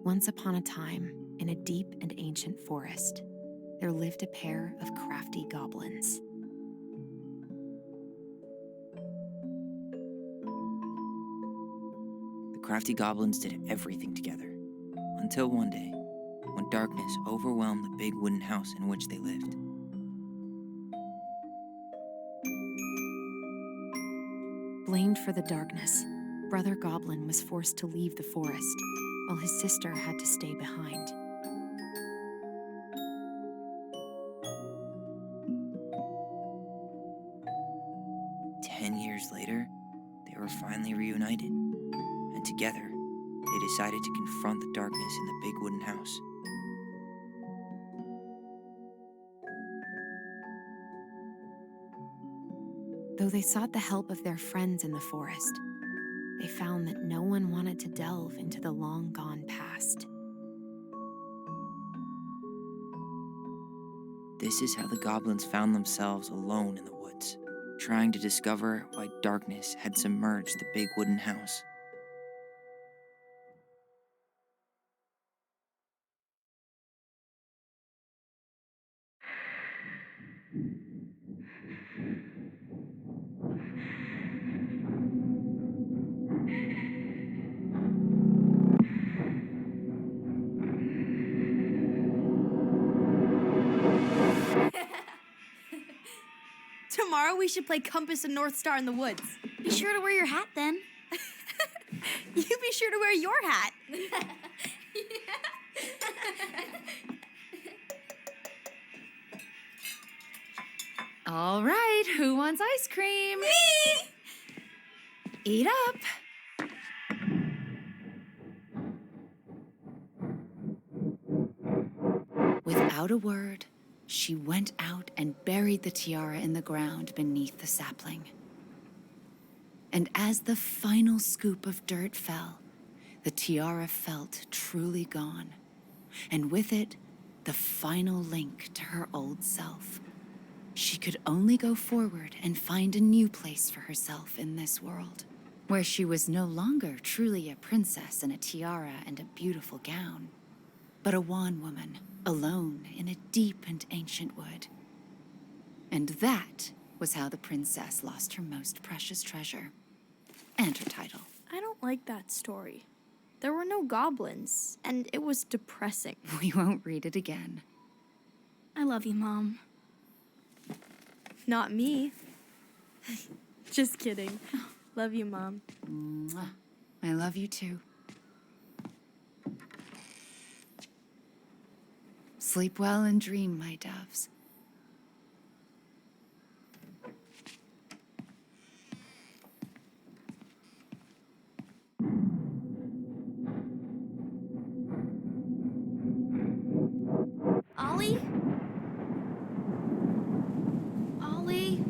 Once upon a time, in a deep and ancient forest, there lived a pair of crafty goblins. The crafty goblins did everything together, until one day, when darkness overwhelmed the big wooden house in which they lived. Blamed for the darkness, Brother Goblin was forced to leave the forest, while his sister had to stay behind. Years later, they were finally reunited, and together, they decided to confront the darkness in the big wooden house. Though they sought the help of their friends in the forest, they found that no one wanted to delve into the long-gone past. This is how the goblins found themselves alone in the woods, trying to discover why darkness had submerged the big wooden house. Tomorrow we should play Compass and North Star in the woods. Be sure to wear your hat then. You be sure to wear your hat. All right, who wants ice cream? Me! Eat up. Without a word, she went out and buried the tiara in the ground beneath the sapling. And as the final scoop of dirt fell, the tiara felt truly gone, and with it, the final link to her old self. She could only go forward and find a new place for herself in this world, where she was no longer truly a princess in a tiara and a beautiful gown, but a wan woman, alone in a deep and ancient wood. And that was how the princess lost her most precious treasure, and her title. I don't like that story. There were no goblins, and it was depressing. We won't read it again. I love you, Mom. Not me. Just kidding. Love you, Mom. Mwah. I love you too. Sleep well and dream, my doves. Ollie? Ollie?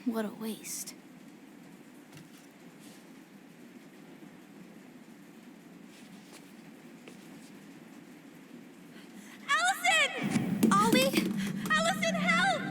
What a waste. Allison! Ollie? Allison, help!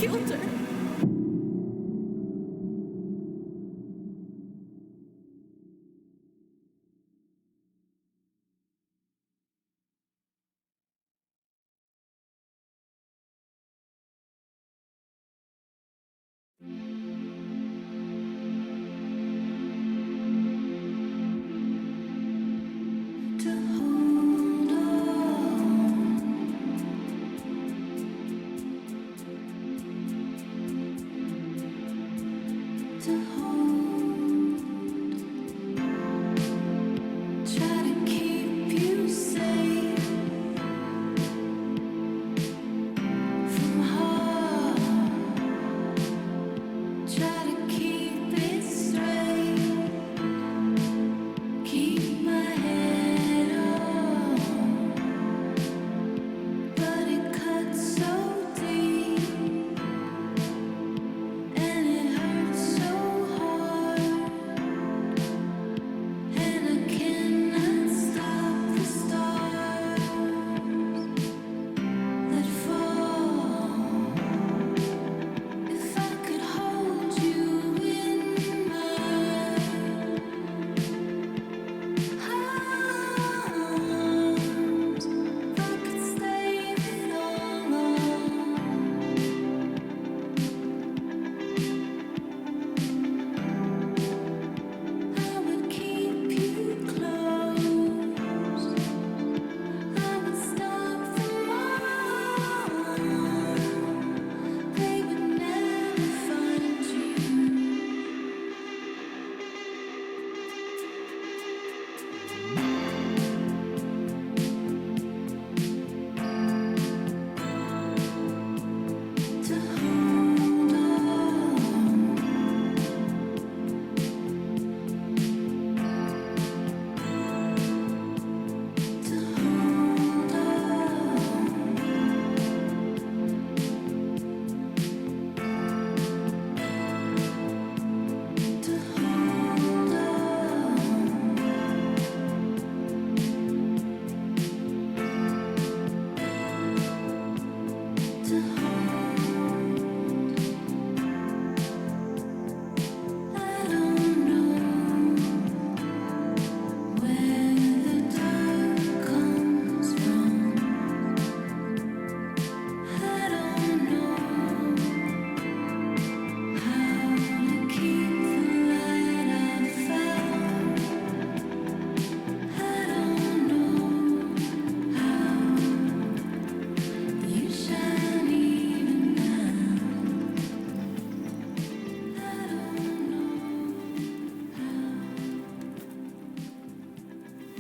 killed her.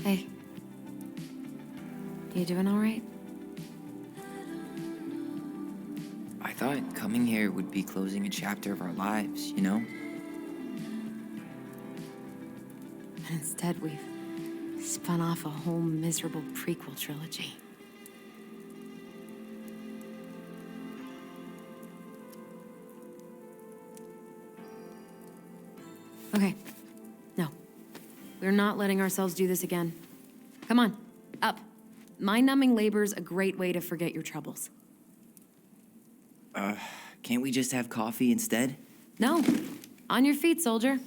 Hey. You doing all right? I thought coming here would be closing a chapter of our lives, you know? And instead, we've spun off a whole miserable prequel trilogy. Okay. No. We're not letting ourselves do this again. Come on, up. Mind-numbing labor's a great way to forget your troubles. Can't we just have coffee instead? No. On your feet, soldier.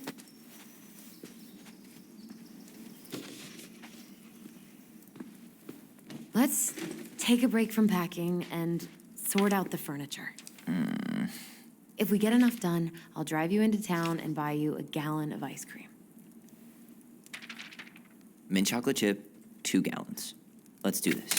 Let's take a break from packing and sort out the furniture. If we get enough done, I'll drive you into town and buy you a gallon of ice cream. Mint chocolate chip, 2 gallons. Let's do this.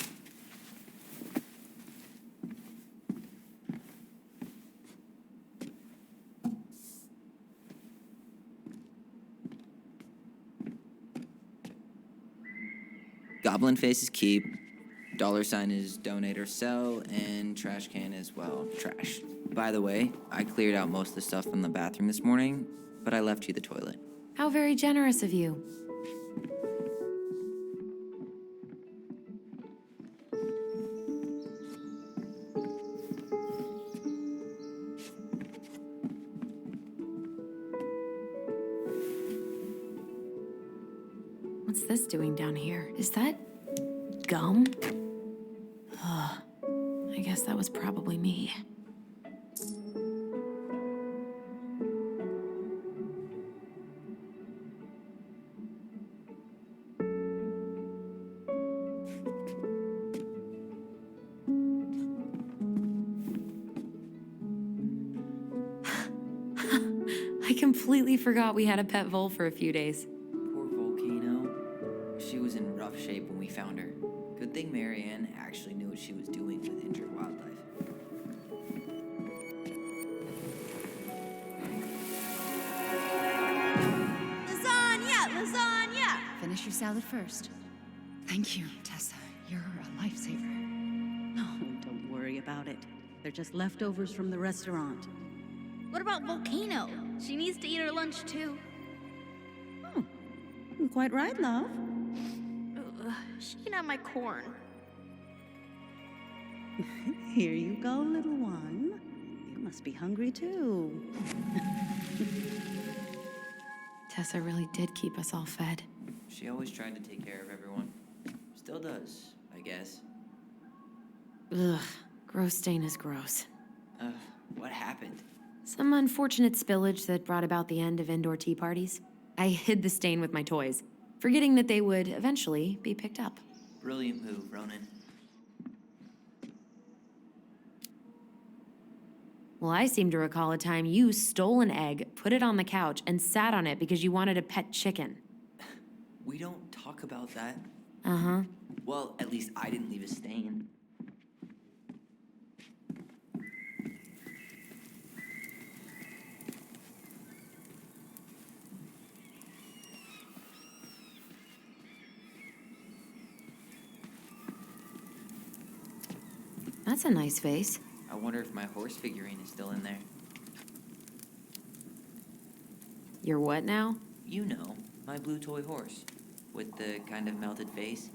Goblin face is keep, $sign is donate or sell, and trash can is, well, trash. By the way, I cleared out most of the stuff from the bathroom this morning, but I left you the toilet. How very generous of you. What's this doing down here? Is that gum? Ugh. I guess that was probably me. I completely forgot we had a pet vole for a few days. Poor Volcano. She was in rough shape when we found her. Good thing Marianne actually knew what she was doing with injured wildlife. Lasagna! Finish your salad first. Thank you, Tessa. You're a lifesaver. Oh, don't worry about it. They're just leftovers from the restaurant. What about Volcano? She needs to eat her lunch too. Quite right, love. Ugh, she can have my corn. Here you go, little one. You must be hungry too. Tessa really did keep us all fed. She always tried to take care of everyone. Still does, I guess. Ugh, gross stain is gross. What happened? Some unfortunate spillage that brought about the end of indoor tea parties. I hid the stain with my toys, forgetting that they would eventually be picked up. Brilliant move, Ronan. Well, I seem to recall a time you stole an egg, put it on the couch, and sat on it because you wanted a pet chicken. We don't talk about that. Uh-huh. Well, at least I didn't leave a stain. That's a nice face. I wonder if my horse figurine is still in there. You're what now? You know, my blue toy horse. With the kind of melted face.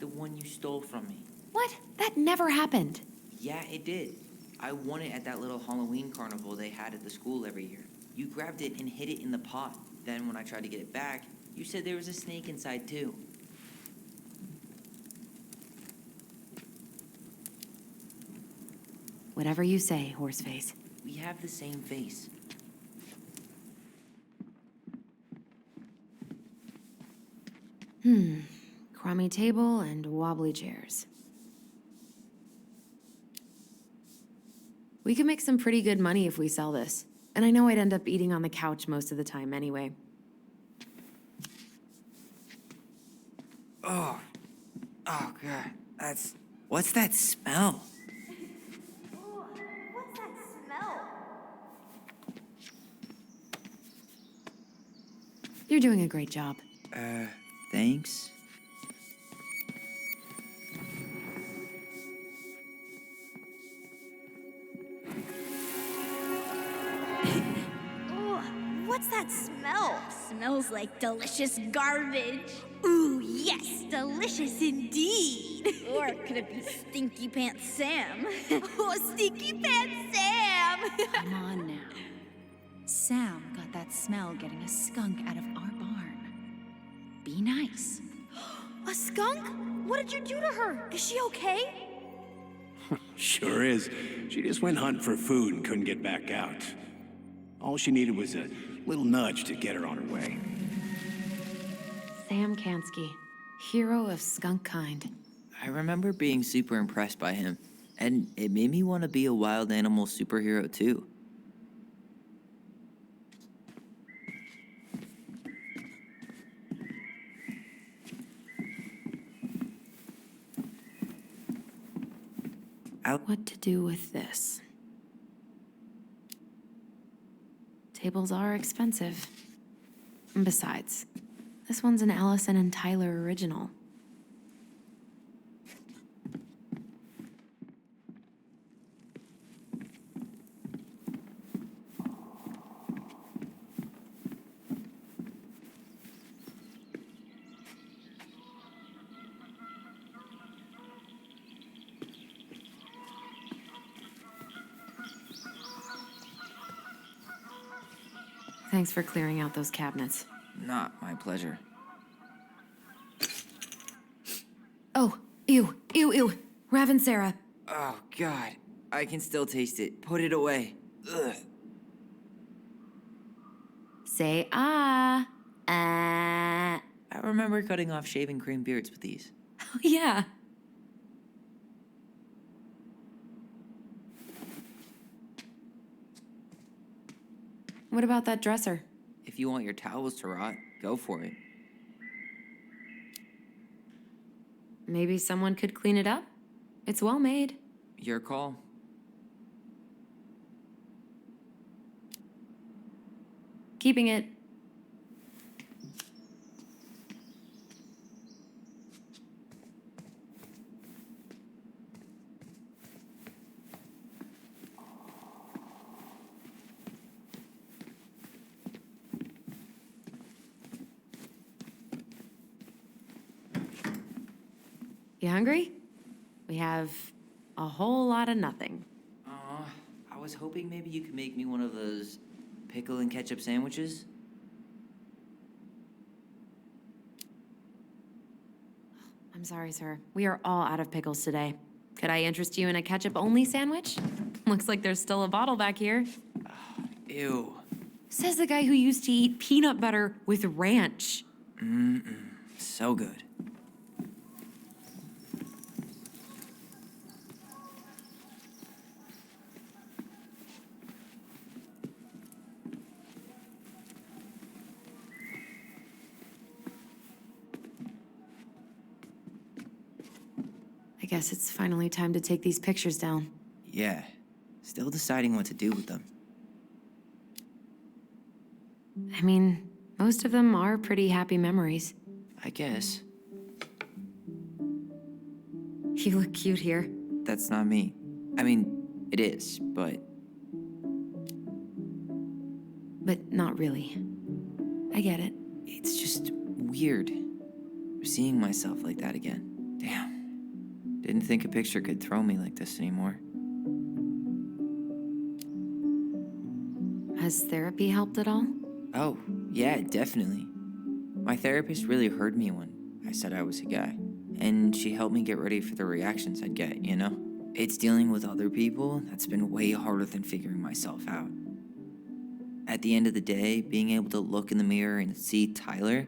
The one you stole from me. What? That never happened. Yeah, it did. I won it at that little Halloween carnival they had at the school every year. You grabbed it and hid it in the pot. Then when I tried to get it back, you said there was a snake inside too. Whatever you say, Horseface. We have the same face. Crummy table and wobbly chairs. We could make some pretty good money if we sell this. And I know I'd end up eating on the couch most of the time anyway. Oh God, what's that smell? What's that smell? You're doing a great job. Thanks. What's that smell? Smells like delicious garbage. Ooh, yes, delicious indeed. Or could it be Stinky Pants Sam? Oh, Stinky Pants Sam! Come on now. Sam got that smell getting a skunk out of our barn. Be nice. A skunk? What did you do to her? Is she okay? Sure is. She just went hunting for food and couldn't get back out. All she needed was a little nudge to get her on her way. Sam Kansky, hero of skunk kind. I remember being super impressed by him, and it made me want to be a wild animal superhero too. What to do with this? Tables are expensive. And besides, this one's an Allison and Tyler original. Thanks for clearing out those cabinets. Not my pleasure. Oh, ew, ew, ew. Raven Sarah. Oh God, I can still taste it. Put it away. Ugh. Say ah. Ah. I remember cutting off shaving cream beards with these. Oh, yeah. What about that dresser? If you want your towels to rot, go for it. Maybe someone could clean it up? It's well made. Your call. Keeping it. You hungry? We have a whole lot of nothing. I was hoping maybe you could make me one of those pickle and ketchup sandwiches. I'm sorry, sir. We are all out of pickles today. Could I interest you in a ketchup-only sandwich? Looks like there's still a bottle back here. Ew. Says the guy who used to eat peanut butter with ranch. So good. I guess it's finally time to take these pictures down. Yeah. Still deciding what to do with them. I mean, most of them are pretty happy memories. I guess. You look cute here. That's not me. I mean, it is, but But not really. I get it. it's just weird seeing myself like that again. Damn. Didn't think a picture could throw me like this anymore. Has therapy helped at all? Oh, yeah, definitely. My therapist really heard me when I said I was a guy. And she helped me get ready for the reactions I'd get, you know? It's dealing with other people that's been way harder than figuring myself out. At the end of the day, being able to look in the mirror and see Tyler,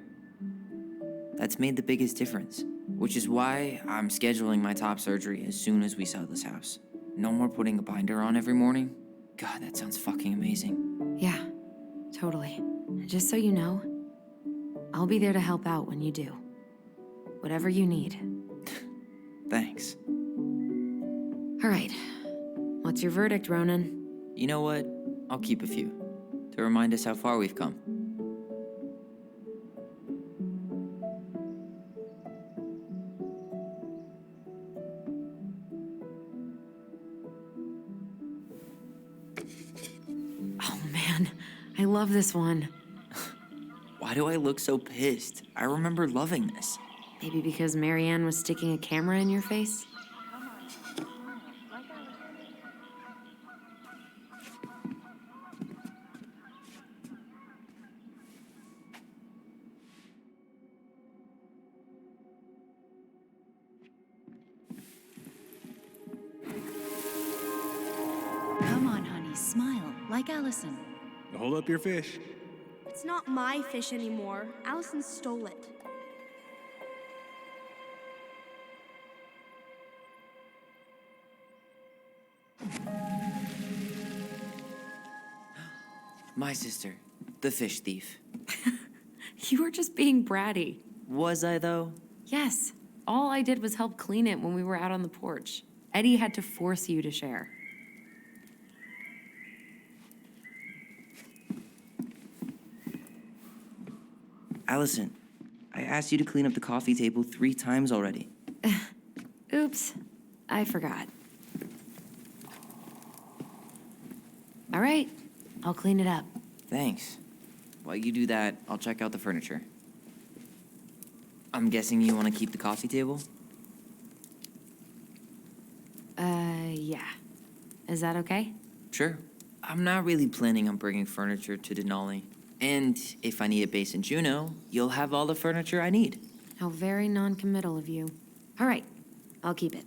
that's made the biggest difference. Which is why I'm scheduling my top surgery as soon as we sell this house. No more putting a binder on every morning. God, that sounds fucking amazing. Yeah, totally. Just so you know, I'll be there to help out when you do. Whatever you need. Thanks. All right. What's your verdict, Ronan? You know what? I'll keep a few to remind us how far we've come. Oh man, I love this one. Why do I look so pissed? I remember loving this. Maybe because Marianne was sticking a camera in your face? Come on, honey, smile, like Allison. Hold up your fish. It's not my fish anymore. Allison stole it. My sister, the fish thief. You were just being bratty. Was I, though? Yes, all I did was help clean it when we were out on the porch. Eddie had to force you to share. Allison, I asked you to clean up the coffee table 3 times already. Oops, I forgot. All right, I'll clean it up. Thanks. While you do that, I'll check out the furniture. I'm guessing you want to keep the coffee table? Yeah. Is that okay? Sure. I'm not really planning on bringing furniture to Denali. And if I need a base in Juneau, you'll have all the furniture I need. How very non-committal of you. All right, I'll keep it.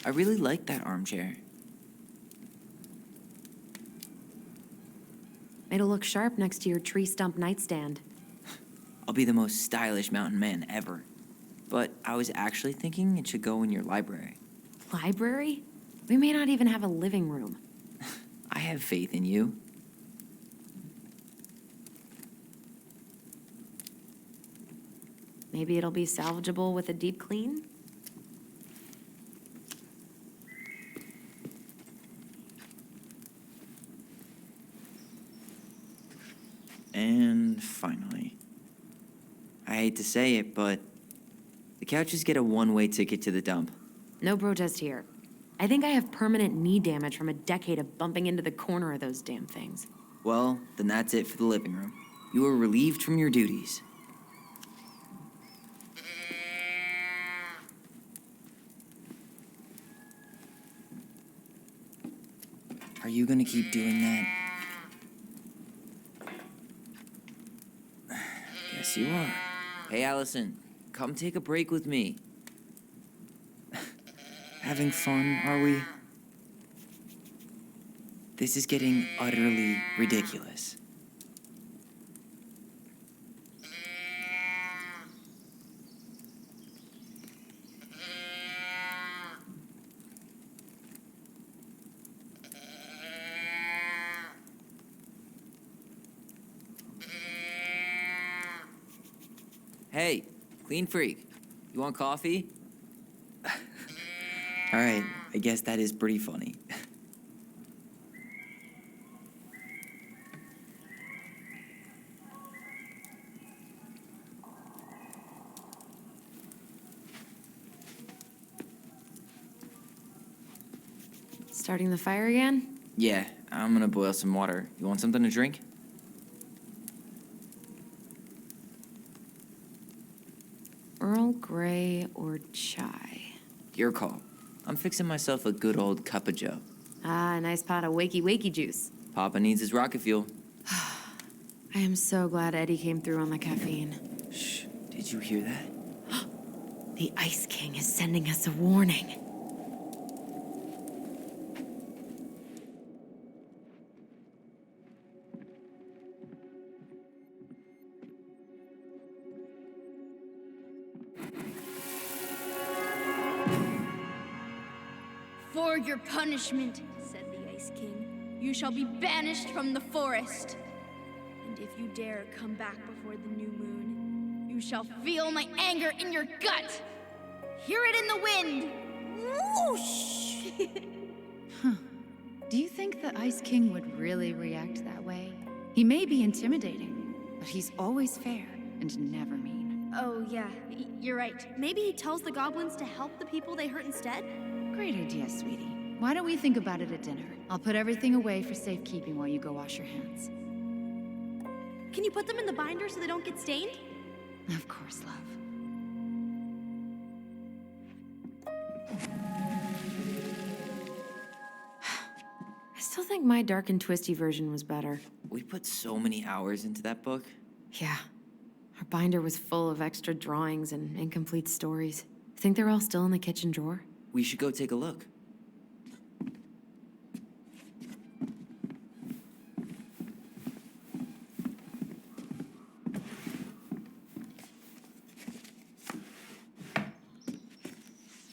I really like that armchair. It'll look sharp next to your tree stump nightstand. I'll be the most stylish mountain man ever. but I was actually thinking it should go in your library. Library? We may not even have a living room. I have faith in you. Maybe it'll be salvageable with a deep clean? And finally, I hate to say it, but the couches get a one-way ticket to the dump. No protest here. I think I have permanent knee damage from a decade of bumping into the corner of those damn things. Well, then that's it for the living room. You are relieved from your duties. Are you gonna keep doing that? Yes, you are. Hey, Allison, come take a break with me. Having fun, are we? This is getting utterly ridiculous. Hey, clean freak. You want coffee? All right, I guess that is pretty funny. Starting the fire again? Yeah, I'm gonna boil some water. You want something to drink? Earl Grey or chai? Your call. I'm fixing myself a good old cup of joe. Ah, a nice pot of wakey juice. Papa needs his rocket fuel. I am so glad Eddie came through on the caffeine. Shh, did you hear that? The Ice King is sending us a warning. For your punishment, said the Ice King, you shall be banished from the forest. And if you dare come back before the new moon, you shall feel my anger in your gut. Hear it in the wind. Whoosh! Do you think the Ice King would really react that way? He may be intimidating, but he's always fair and never mean. Oh, yeah, you're right. Maybe he tells the goblins to help the people they hurt instead? Great idea, sweetie. Why don't we think about it at dinner? I'll put everything away for safekeeping while you go wash your hands. Can you put them in the binder so they don't get stained? Of course, love. I still think my dark and twisty version was better. We put so many hours into that book. Yeah. Our binder was full of extra drawings and incomplete stories. Think they're all still in the kitchen drawer? We should go take a look.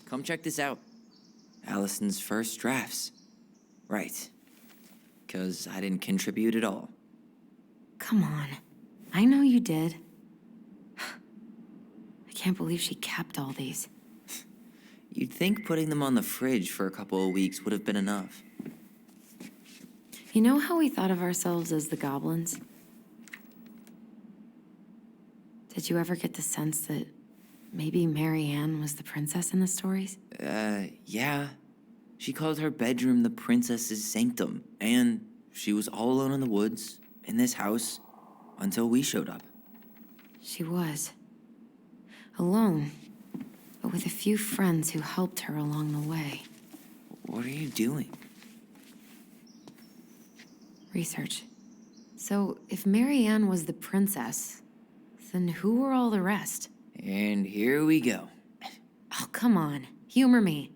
Come check this out. Allison's first drafts. Right. 'Cause I didn't contribute at all. Come on. I know you did. I can't believe she kept all these. You'd think putting them on the fridge for a couple of weeks would have been enough. You know how we thought of ourselves as the goblins? Did you ever get the sense that maybe Mary Ann was the princess in the stories? Yeah. She called her bedroom the princess's sanctum, and she was all alone in the woods, in this house, until we showed up. She was. Alone, but with a few friends who helped her along the way. What are you doing? Research. So, if Mary Ann was the princess, then who were all the rest? And here we go. Oh, come on. Humor me.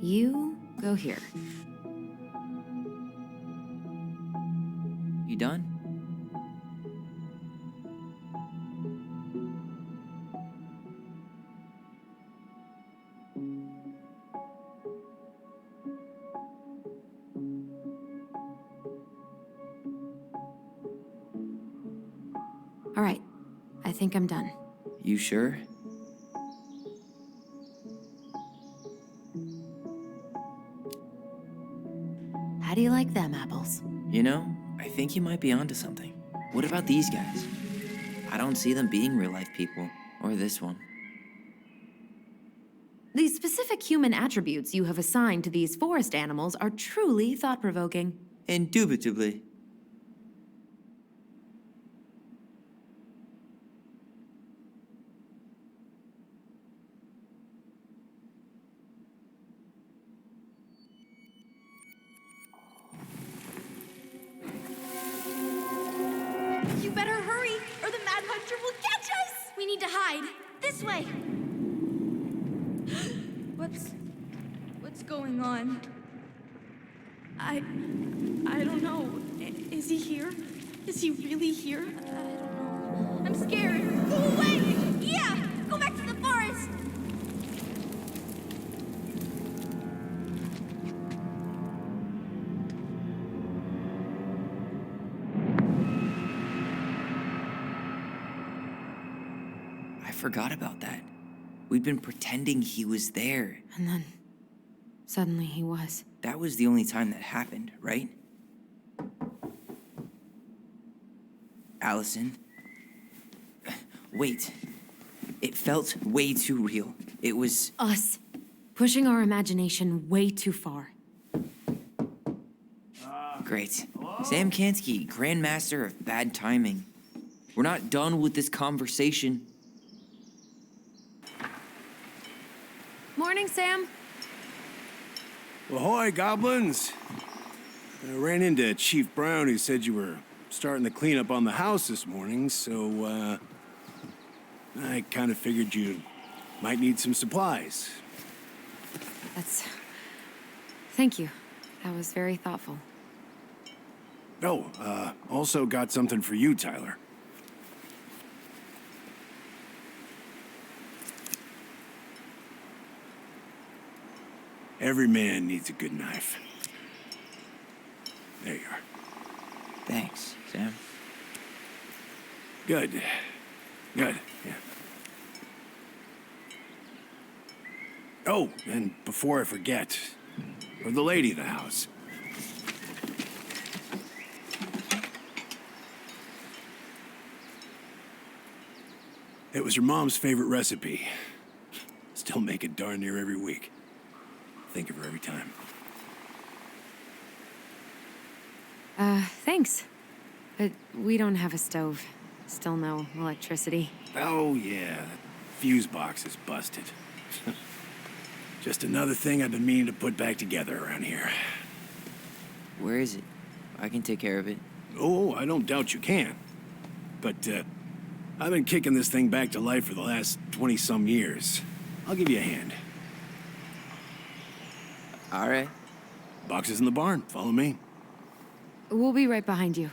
You go here. You done? All right, I think I'm done. You sure? How do you like them apples? You know, I think you might be onto something. What about these guys? I don't see them being real-life people, or this one. The specific human attributes you have assigned to these forest animals are truly thought-provoking. Indubitably. You better hurry, or the Mad Hunter will catch us! We need to hide. This way! What's going on? I don't know. Is he here? Is he really here? I don't know. I'm scared. Go away! Yeah! Go back to the forest! I forgot about that. We'd been pretending he was there. And then, suddenly he was. That was the only time that happened, right? Allison? Wait. It felt way too real. It was... Us, pushing our imagination way too far. Great. Sam Kansky, Grandmaster of Bad Timing. We're not done with this conversation. Morning, Sam. Ahoy, goblins! I ran into Chief Brown, who said you were starting the cleanup on the house this morning, so, I kind of figured you might need some supplies. Thank you. That was very thoughtful. Oh, also got something for you, Tyler. Every man needs a good knife. There you are. Thanks, Sam. Good. Good, yeah. Oh, and before I forget, for the lady of the house. It was your mom's favorite recipe. Still make it darn near every week. Think of her every time. Thanks. But we don't have a stove. Still no electricity. Oh, yeah. That fuse box is busted. Just another thing I've been meaning to put back together around here. Where is it? I can take care of it. Oh, I don't doubt you can. But, I've been kicking this thing back to life for the last 20-some years. I'll give you a hand. All right. Box is in the barn. Follow me. We'll be right behind you.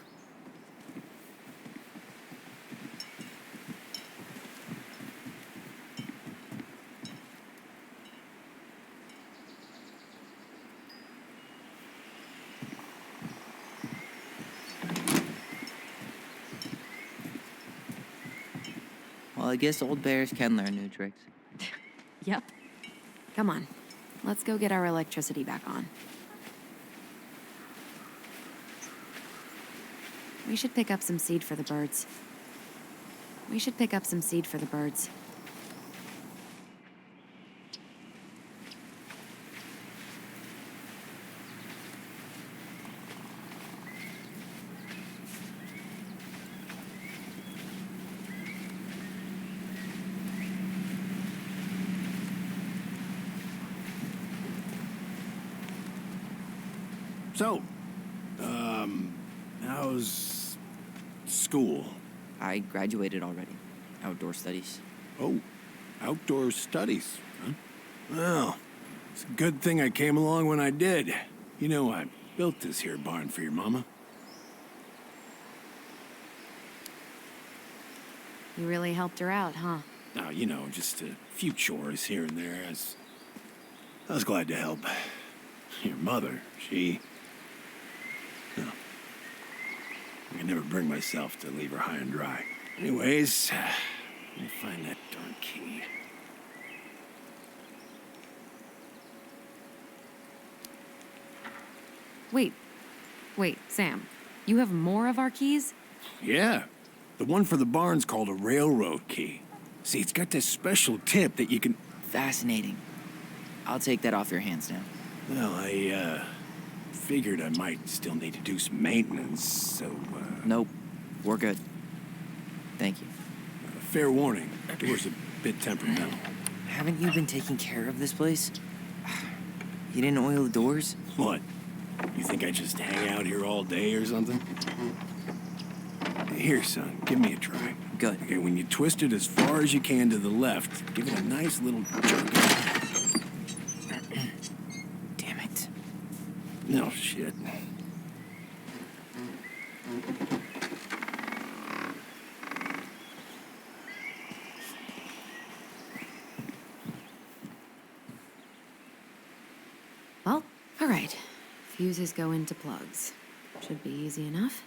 Well, I guess old bears can learn new tricks. Yep. Come on. Let's go get our electricity back on. We should pick up some seed for the birds. So, how's school? I graduated already. Outdoor studies. Oh, outdoor studies, huh? Well, It's a good thing I came along when I did. You know, I built this here barn for your mama. You really helped her out, huh? Now, you know, just a few chores here and there. I was glad to help. Your mother, she... No. I could never bring myself to leave her high and dry. Anyways, let me find that darn key. Wait, Sam. You have more of our keys? Yeah. The one for the barn's called a railroad key. See, it's got this special tip that you can... Fascinating. I'll take that off your hands now. Well, I, figured I might still need to do some maintenance, so, Nope. We're good. Thank you. fair warning. Door's a bit temperamental. Haven't you been taking care of this place? You didn't oil the doors? What? You think I just hang out here all day or something? Here, son, give me a try. Good. Okay, when you twist it as far as you can to the left, give it a nice little jerk. Damn it. No shit. Well, all right. Fuses go into plugs. Should be easy enough.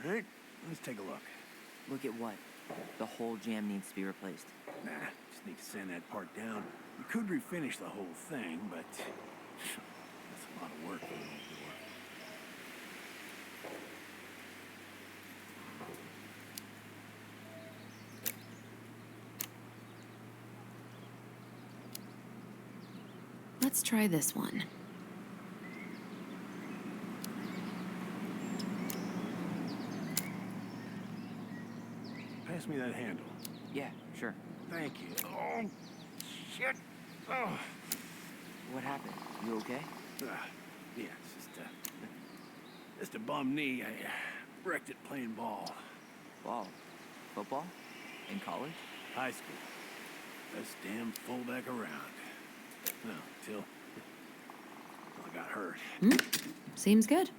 All right, let's take a look. Look at what? The whole jam needs to be replaced. Nah, just need to sand that part down. You could refinish the whole thing, but that's a lot of work for an old door. Let's try this one. Pass me that handle. Yeah, sure. Thank you. Oh, shit. Oh. What happened? You okay? Yeah, it's just a bum knee. I wrecked it playing ball. Ball. Football? In college? High school. Best damn fullback around. No, till I got hurt. Seems good.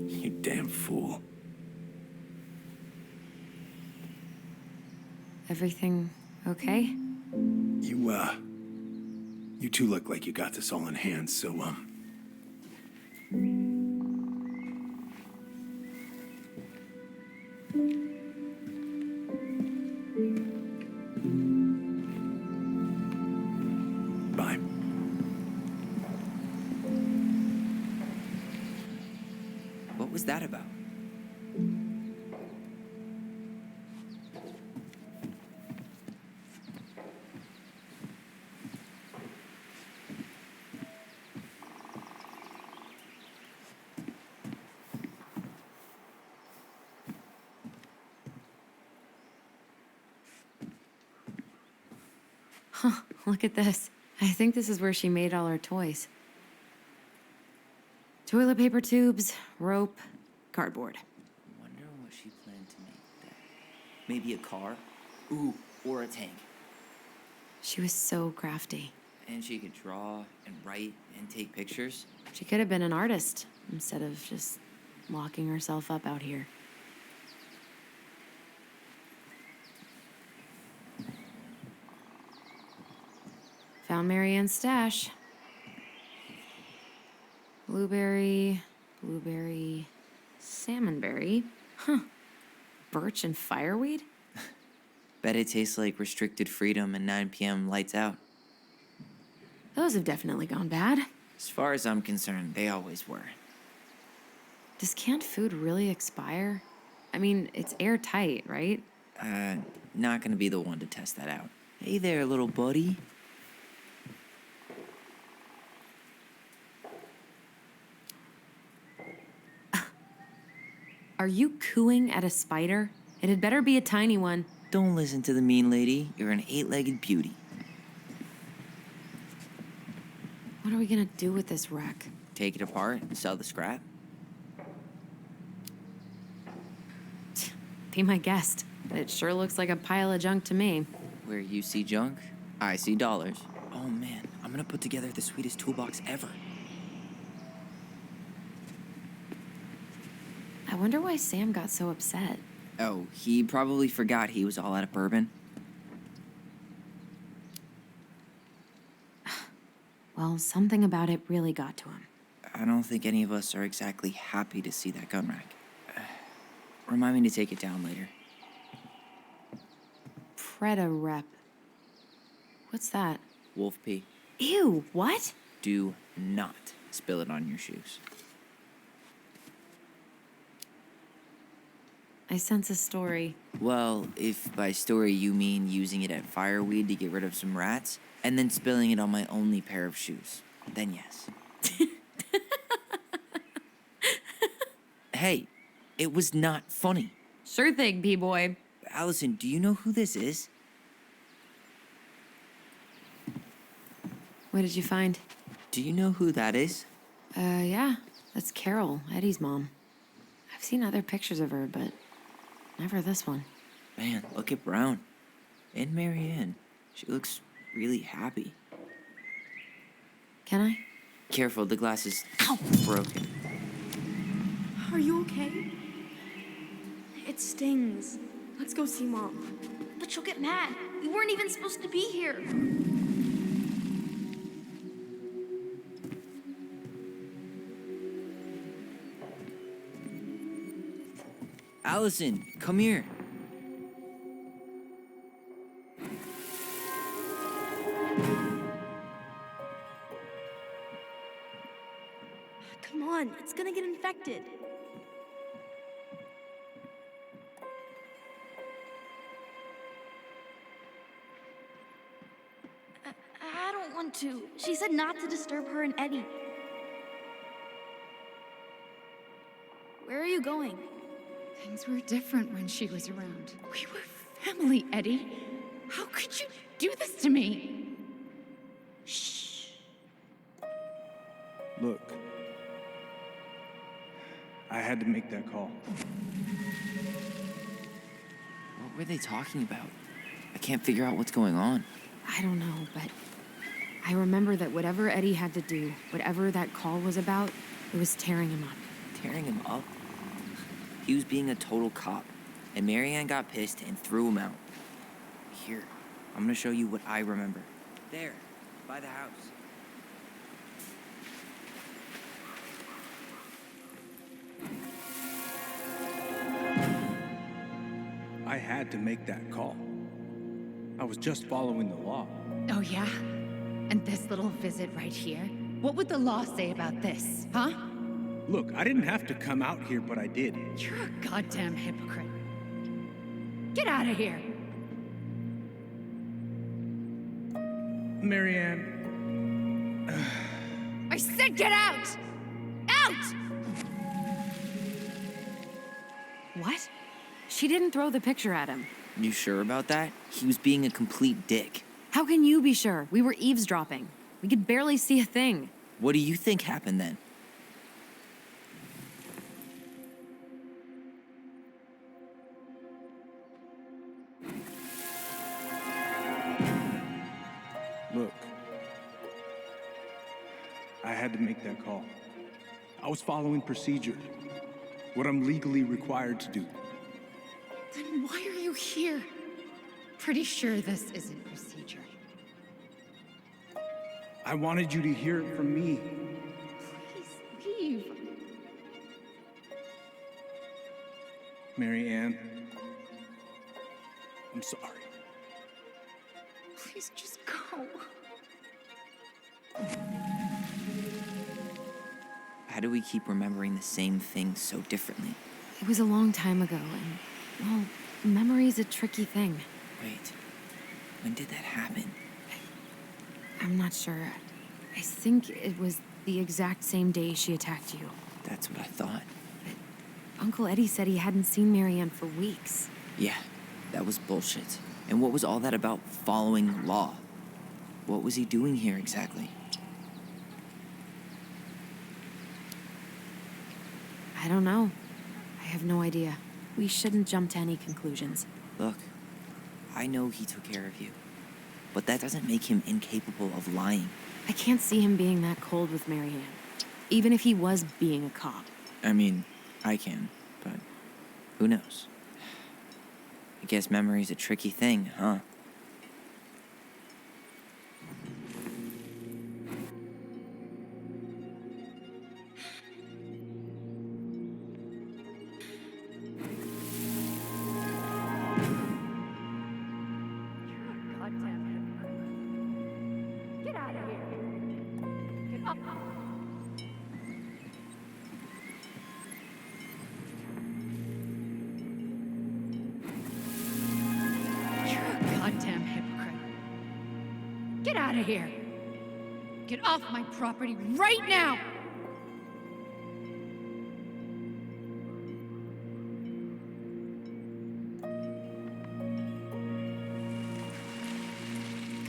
You damn fool. Everything okay? You two look like you got this all in hand, so, bye. What was that about? Look at this. I think this is where she made all her toys. Toilet paper tubes, rope, cardboard. Wonder what she planned to make there. Maybe a car? Ooh, or a tank. She was so crafty. And she could draw and write and take pictures. She could have been an artist instead of just locking herself up out here. Found Marianne's stash. Blueberry, salmonberry. Huh. Birch and fireweed? Bet it tastes like restricted freedom and 9 p.m. lights out. Those have definitely gone bad. As far as I'm concerned, they always were. Does canned food really expire? I mean, it's airtight, right? Not gonna be the one to test that out. Hey there, little buddy. Are you cooing at a spider? It had better be a tiny one. Don't listen to the mean lady. You're an 8-legged beauty. What are we gonna do with this wreck? Take it apart and sell the scrap. Be my guest. It sure looks like a pile of junk to me. Where you see junk, I see dollars. Oh man, I'm gonna put together the sweetest toolbox ever. I wonder why Sam got so upset. Oh, he probably forgot he was all out of bourbon. Well, something about it really got to him. I don't think any of us are exactly happy to see that gun rack. Remind me to take it down later. Preda rep. What's that? Wolf pee. Ew, what? Do not spill it on your shoes. I sense a story. Well, if by story you mean using it at fireweed to get rid of some rats, and then spilling it on my only pair of shoes, then yes. Hey, it was not funny. Sure thing, P-boy. Allison, do you know who this is? What did you find? Do you know who that is? Yeah. That's Carol, Eddie's mom. I've seen other pictures of her, but never this one. Man, look at Brown. And Marianne. She looks really happy. Can I? Careful, the glass is broken. Are you okay? It stings. Let's go see Mom. But she'll get mad. We weren't even supposed to be here. Allison, come here. Come on, it's gonna get infected. I don't want to. She said not to disturb her and Eddie. Where are you going? Things were different when she was around. We were family, Eddie. How could you do this to me? Look, I had to make that call. What were they talking about? I can't figure out what's going on. I don't know, but I remember that whatever Eddie had to do, whatever that call was about, it was tearing him up. Tearing him up? He was being a total cop, and Marianne got pissed and threw him out. Here, I'm gonna show you what I remember. There, by the house. I had to make that call. I was just following the law. Oh, yeah? And this little visit right here? What would the law say about this, huh? Look, I didn't have to come out here, but I did. You're a goddamn hypocrite. Get out of here. Marianne, I said get out! Out! What? She didn't throw the picture at him. You sure about that? He was being a complete dick. How can you be sure? We were eavesdropping. We could barely see a thing. What do you think happened then? look. I had to make that call. I was following procedure. What I'm legally required to do. Then why are you here? Pretty sure this isn't procedure. I wanted you to hear it from me. Please leave. Marianne, I'm sorry. Please just go. Why do we keep remembering the same things so differently? It was a long time ago, and, well, memory's a tricky thing. Wait, when did that happen? I'm not sure. I think it was the exact same day she attacked you. That's what I thought. Uncle Eddie said he hadn't seen Marianne for weeks. Yeah, that was bullshit. And what was all that about following law? What was he doing here exactly? I don't know. I have no idea. We shouldn't jump to any conclusions. Look, I know he took care of you, but that doesn't make him incapable of lying. I can't see him being that cold with Marianne, even if he was being a cop. I mean, I can, but who knows? I guess memory's a tricky thing, huh? Goddamn hypocrite. Get out of here. Get off my property right now!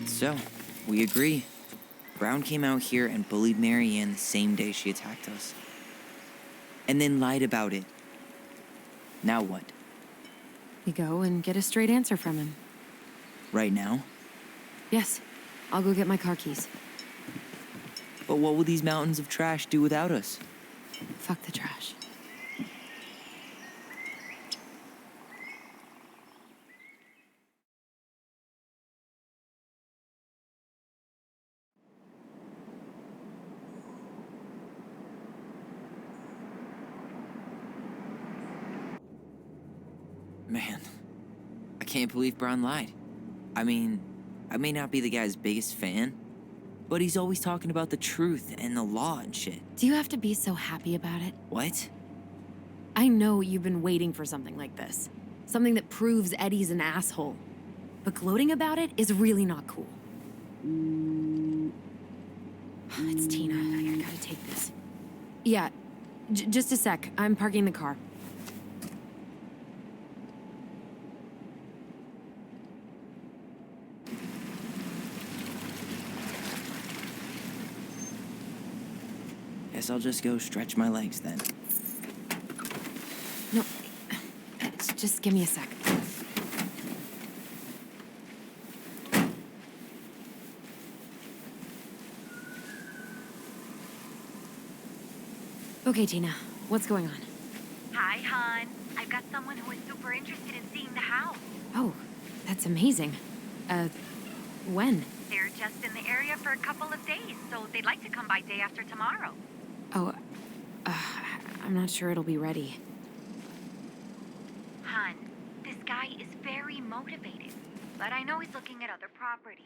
So, we agree. Brown came out here and bullied Marianne the same day she attacked us. And then lied about it. Now what? We go and get a straight answer from him. Right now? Yes, I'll go get my car keys. But what will these mountains of trash do without us? Fuck the trash. Man, I can't believe Brown lied. I mean, I may not be the guy's biggest fan, but he's always talking about the truth and the law and shit. Do you have to be so happy about it? What? I know you've been waiting for something like this. Something that proves Eddie's an asshole. But gloating about it is really not cool. It's Tina. I gotta take this. Yeah, just a sec. I'm parking the car. Guess I'll just go stretch my legs then. No, just give me a sec. Okay, Tina, what's going on? Hi, hon. I've got someone who is super interested in seeing the house. Oh, that's amazing. When? They're just in the area for a couple of days, so they'd like to come by day after tomorrow. Oh, I'm not sure it'll be ready. Hun, this guy is very motivated, but I know he's looking at other properties.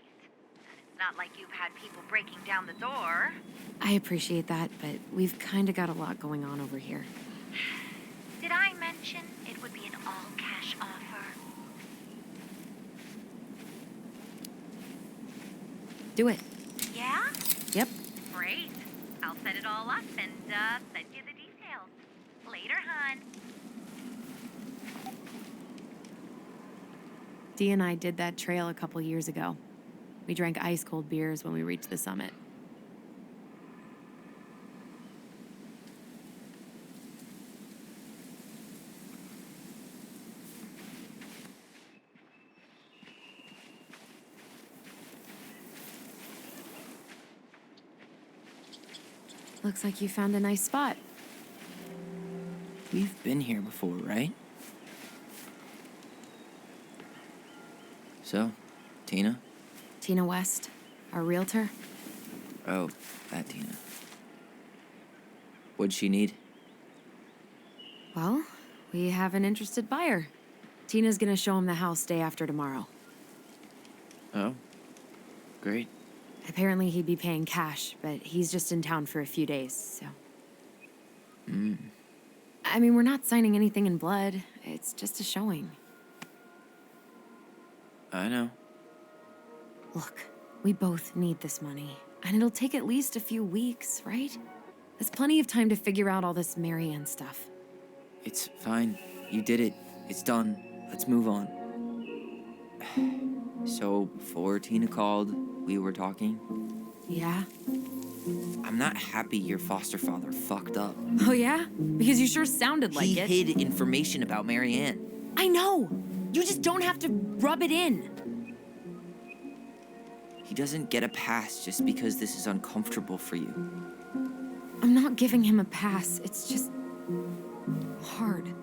It's not like you've had people breaking down the door. I appreciate that, but we've kind of got a lot going on over here. Did I mention it would be an all-cash offer? Do it. Yeah? Yep. Great. I'll set it all up and send you the details. Later, hon. Dee and I did that trail a couple years ago. We drank ice-cold beers when we reached the summit. Looks like you found a nice spot. We've been here before, right? So, Tina? Tina West, our realtor. Oh, that Tina. What'd she need? Well, we have an interested buyer. Tina's gonna show him the house day after tomorrow. Oh, great. Apparently he'd be paying cash, but he's just in town for a few days, so. I mean, we're not signing anything in blood. It's just a showing. I know. Look, we both need this money, and it'll take at least a few weeks, right? There's plenty of time to figure out all this Marianne stuff. It's fine. You did it. It's done. Let's move on. So, before Tina called, we were talking. Yeah? I'm not happy your foster father fucked up. Oh, yeah? Because you sure sounded like He it. hid information about Marianne. I know! You just don't have to rub it in. He doesn't get a pass just because this is uncomfortable for you. I'm not giving him a pass. It's just hard.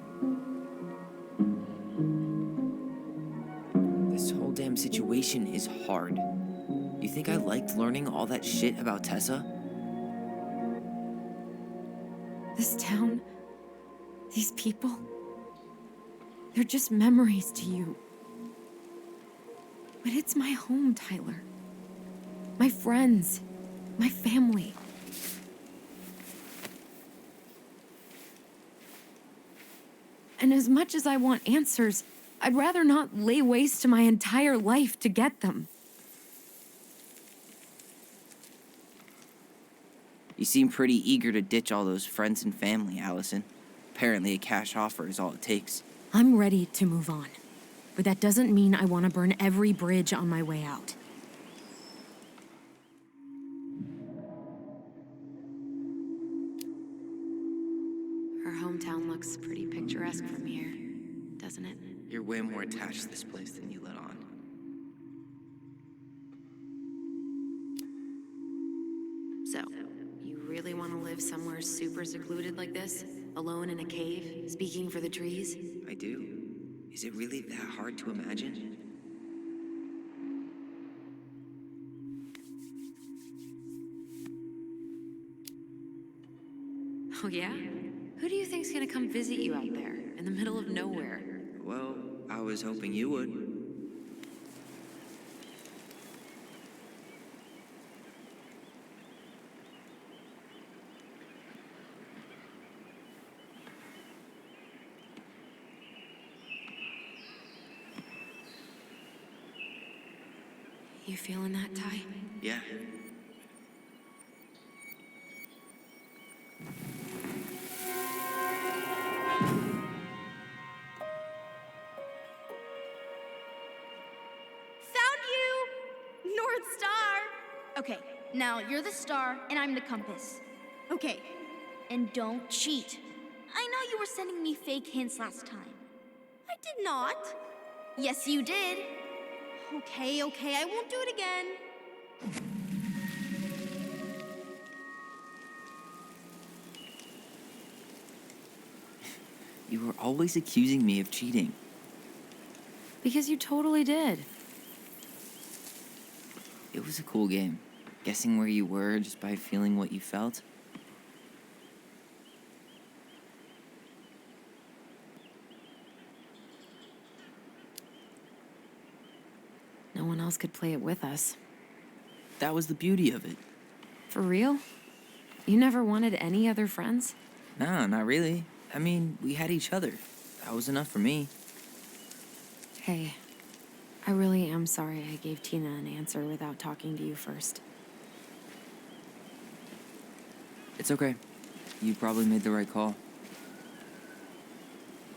This whole damn situation is hard. You think I liked learning all that shit about Tessa? This town, these people, they're just memories to you. But it's my home, Tyler. My friends, my family. And as much as I want answers, I'd rather not lay waste to my entire life to get them. You seem pretty eager to ditch all those friends and family, Allison. Apparently a cash offer is all it takes. I'm ready to move on. But that doesn't mean I want to burn every bridge on my way out. Her hometown looks pretty picturesque from here, doesn't it? You're way more attached to this place than you let on. So, you really want to live somewhere super secluded like this? Alone in a cave, speaking for the trees? I do. Is it really that hard to imagine? Oh yeah? Who do you think's gonna come visit you out there, in the middle of nowhere? Well, I was hoping you would. You feeling that, Ty? Yeah. Found you! North Star! Okay, now you're the star and I'm the compass. Okay, and don't cheat. I know you were sending me fake hints last time. I did not. Yes, you did. Okay, I won't do it again. You were always accusing me of cheating. Because you totally did. It was a cool game. Guessing where you were just by feeling what you felt. No one else could play it with us. That was the beauty of it. For real? You never wanted any other friends? No, not really. I mean, we had each other. That was enough for me. Hey, I really am sorry I gave Tina an answer without talking to you first. It's okay. You probably made the right call.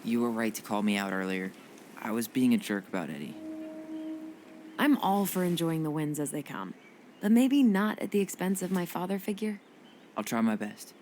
You were right to call me out earlier. I was being a jerk about Eddie. I'm all for enjoying the wins as they come, but maybe not at the expense of my father figure. I'll try my best.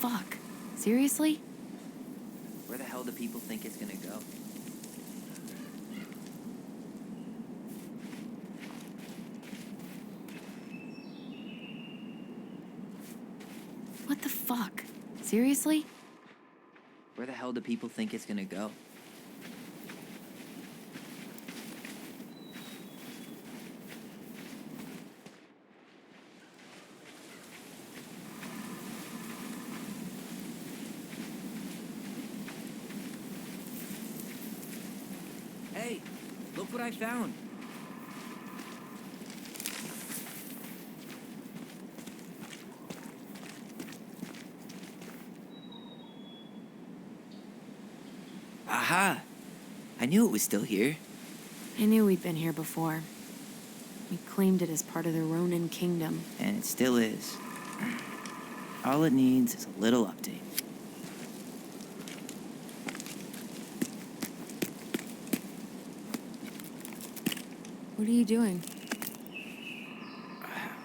fuck? Seriously? Where the hell do people think it's gonna go? What the fuck? Seriously? Where the hell do people think it's gonna go? Hey, look what I found. Aha! I knew it was still here. I knew we'd been here before. We claimed it as part of the Ronin kingdom. And it still is. All it needs is a little update. What are you doing?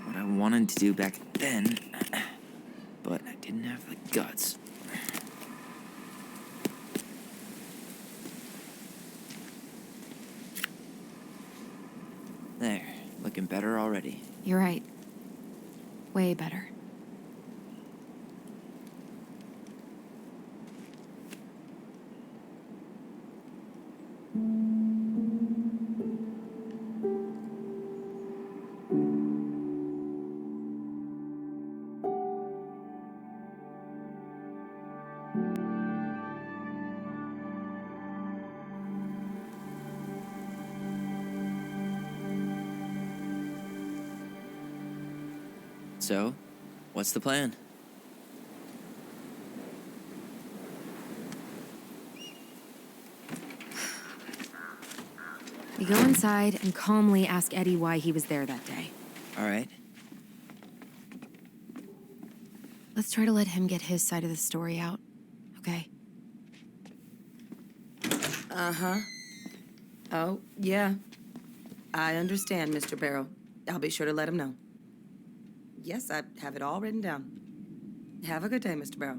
What I wanted to do back then, but I didn't have the guts. There, looking better already. You're right. Way better. So, what's the plan? We go inside and calmly ask Eddie why he was there that day. All right. Let's try to let him get his side of the story out, okay? Uh-huh. Oh, yeah. I understand, Mr. Barrow. I'll be sure to let him know. Yes, I have it all written down. Have a good day, Mr. Barrow.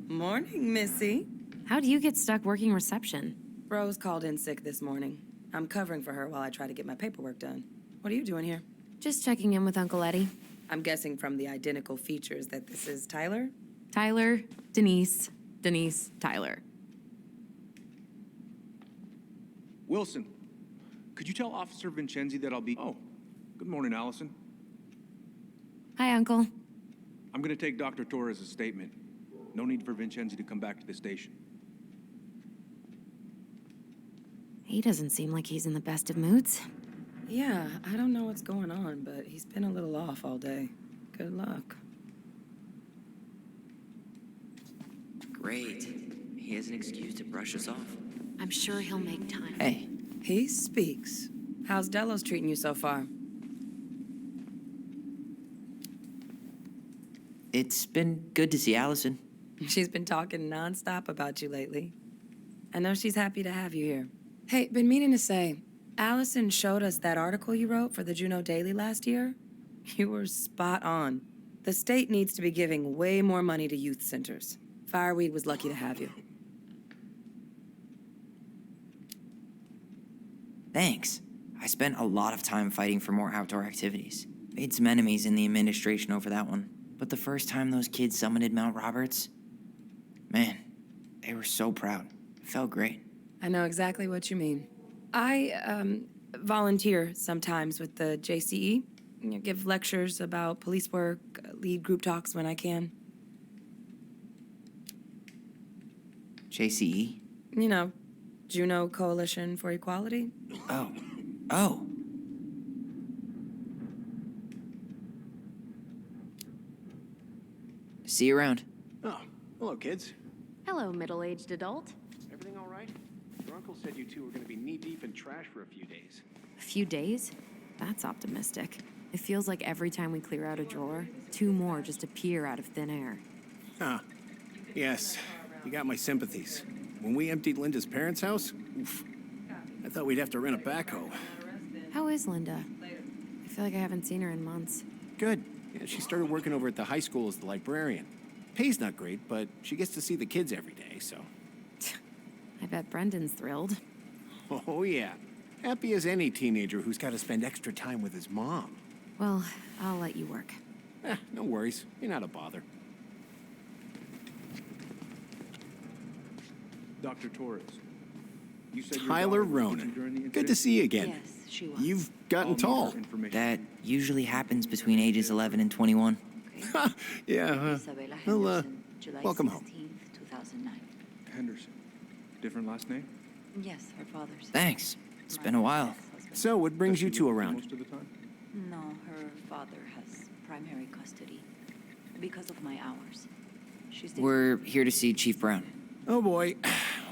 Morning, Missy. How'd you get stuck working reception? Rose called in sick this morning. I'm covering for her while I try to get my paperwork done. What are you doing here? Just checking in with Uncle Eddie. I'm guessing from the identical features that this is Tyler? Tyler, Denise, Denise, Tyler. Wilson, could you tell Officer Vincenzi that I'll be... Oh, good morning, Allison. Hi, Uncle. I'm gonna take Dr. Torres' statement. No need for Vincenzi to come back to the station. He doesn't seem like he's in the best of moods. Yeah, I don't know what's going on, but he's been a little off all day. Good luck. Great. He has an excuse to brush us off. I'm sure he'll make time. Hey, He speaks. How's Delos treating you so far? it's been good to see Allison. She's been talking nonstop about you lately. I know she's happy to have you here. Hey, been meaning to say, Allison showed us that article you wrote for the Juneau Daily last year. You were spot on. The state needs to be giving way more money to youth centers. Fireweed was lucky to have you. Thanks. I spent a lot of time fighting for more outdoor activities. Made some enemies in the administration over that one. But the first time those kids summited Mount Roberts, man, they were so proud. It felt great. I know exactly what you mean. I volunteer sometimes with the JCE. You know, give lectures about police work, lead group talks when I can. JCE? You know, Juneau Coalition for Equality. Oh. See you around. Oh, hello, kids. Hello, middle-aged adult. Everything all right? Your uncle said you two were going to be knee-deep in trash for a few days. A few days? That's optimistic. It feels like every time we clear out a drawer, 2 more just appear out of thin air. Huh. Yes, you got my sympathies. When we emptied Linda's parents' house, oof, I thought we'd have to rent a backhoe. How is Linda? I feel like I haven't seen her in months. Good. Yeah, she started working over at the high school as the librarian. Pay's not great, but she gets to see the kids every day, so. I bet Brendan's thrilled. Oh, yeah. Happy as any teenager who's got to spend extra time with his mom. Well, I'll let you work. No worries. You're not a bother. Dr. Torres, you said your Tyler daughter was with you during the Ronan. incident? Good to see you again. Yes, she was. You've gotten I'll need tall. her information. That usually happens between ages 11 and 21. Yeah, Isabella well, Henderson, July welcome home. 16th, 2009. Henderson. Different last name? Yes, her father's. Thanks. It's been a while. Husband. So, what brings you two around? Most of the time? No, her father has primary custody because of my hours. She's We're here to see Chief Brown. Oh, boy.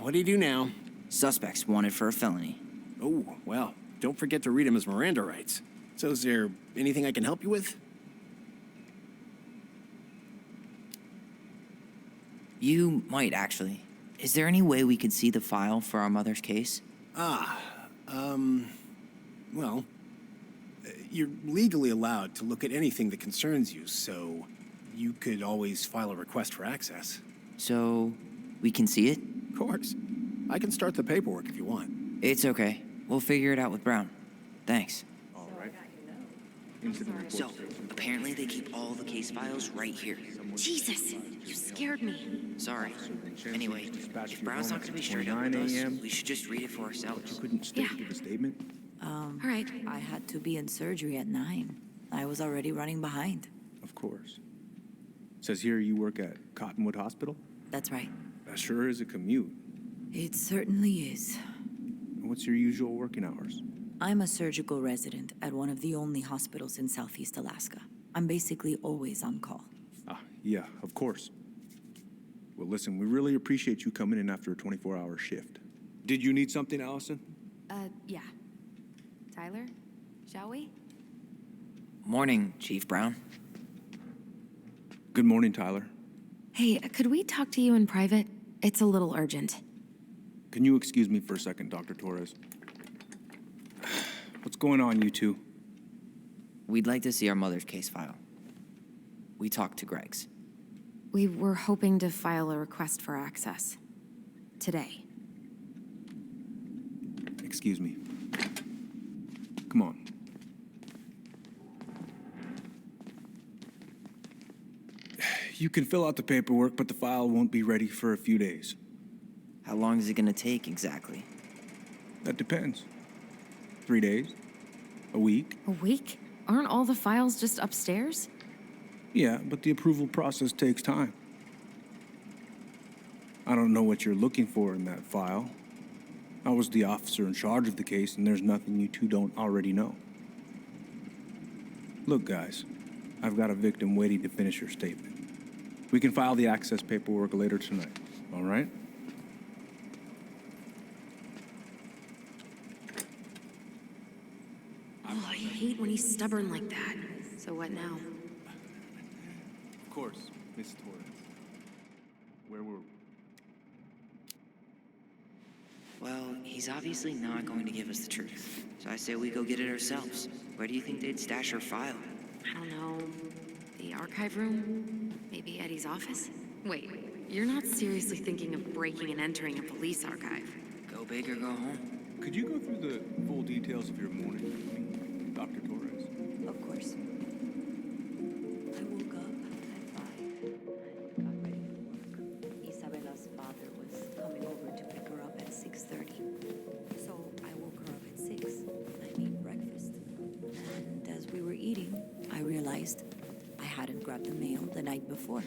What do you do now? Suspects wanted for a felony. Oh, well, don't forget to read him his Miranda rights. So, is there anything I can help you with? You might, actually. Is there any way we could see the file for our mother's case? Well, you're legally allowed to look at anything that concerns you, so you could always file a request for access. So, we can see it? Of course. I can start the paperwork if you want. It's okay. We'll figure it out with Brown. Thanks. All right. Incident report So, states- apparently they keep all the case files right here. Jesus, you scared me. Sorry. Anyway, Dispatched if you Brown's home not at gonna be straight up with 9 us, a.m. we should just read it for ourselves. Couldn't state Yeah. give a statement? All right. I had to be in surgery at 9. I was already running behind. Of course. Says here you work at Cottonwood Hospital? That's right. That sure is a commute. It certainly is. What's your usual working hours? I'm a surgical resident at one of the only hospitals in Southeast Alaska. I'm basically always on call. Yeah, of course. Well, listen, we really appreciate you coming in after a 24-hour shift. Did you need something, Allison? Yeah. Tyler, shall we? Morning, Chief Brown. Good morning, Tyler. Hey, could we talk to you in private? It's a little urgent. Can you excuse me for a second, Dr. Torres? What's going on, you two? We'd like to see our mother's case file. We talked to Greg's. We were hoping to file a request for access. Today. Excuse me. Come on. You can fill out the paperwork, but the file won't be ready for a few days. How long is it gonna take exactly? That depends. 3 days? A week? A week? Aren't all the files just upstairs? Yeah, but the approval process takes time. I don't know what you're looking for in that file. I was the officer in charge of the case, and there's nothing you two don't already know. Look, guys, I've got a victim waiting to finish her statement. We can file the access paperwork later tonight, all right? Oh, I hate when he's stubborn like that. So what now? Of course, Miss Torres. Where were we? Well, he's obviously not going to give us the truth. So I say we go get it ourselves. Where do you think they'd stash our file? I don't know. The archive room? Maybe Eddie's office? Wait, you're not seriously thinking of breaking and entering a police archive? Go big or go home. Could you go through the full details of your morning with me, Dr. Torres? Of course. I woke up at 5 and got ready for work. Isabella's father was coming over to pick her up at 6:30. So I woke her up at 6. I made breakfast. And as we were eating, I realized I hadn't grabbed the mail the night before.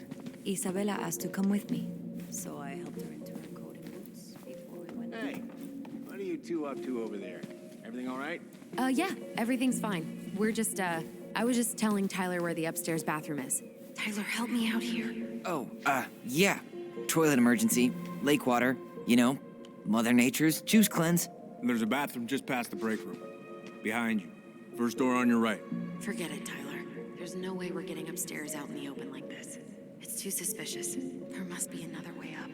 Isabella asked to come with me, so I helped her into her coat and boots before we went. Hey, what are you two up to over there? Everything all right? Yeah, everything's fine. We're just, I was just telling Tyler where the upstairs bathroom is. Tyler, help me out here. Oh, yeah. Toilet emergency, lake water, you know, Mother Nature's juice cleanse. There's a bathroom just past the break room. Behind you. First door on your right. Forget it, Tyler. There's no way we're getting upstairs out in the open like this. It's too suspicious. There must be another way up.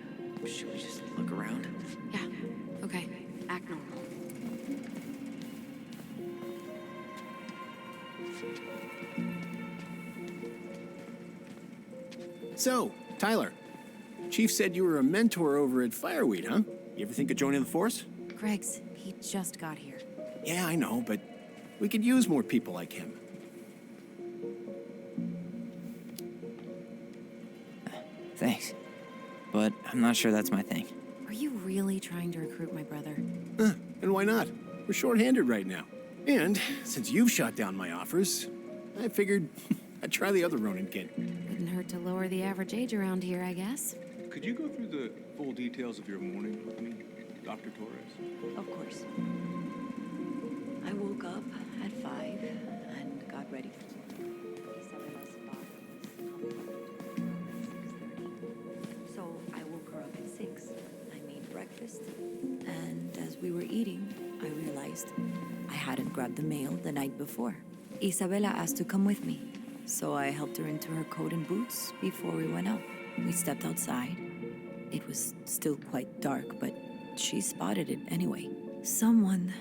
Should we just look around? Yeah, okay. Act normal. So, Tyler, Chief said you were a mentor over at Fireweed, huh? You ever think of joining the force? Greg's, he just got here. Yeah, I know, but we could use more people like him. Thanks. But I'm not sure that's my thing. Are you really trying to recruit my brother? And why not? We're short-handed right now. And since you've shot down my offers, I figured I'd try the other Ronin kid. Wouldn't hurt to lower the average age around here, I guess. Could you go through the full details of your morning with me, Dr. Torres? Of course. I woke up at 5 and got ready. Isabella's father was coming over to pick her up at 6:30. So I woke her up at 6. I made breakfast. And as we were eating, I realized I hadn't grabbed the mail the night before. Isabella asked to come with me. So I helped her into her coat and boots before we went out. We stepped outside. It was still quite dark, but she spotted it anyway. Something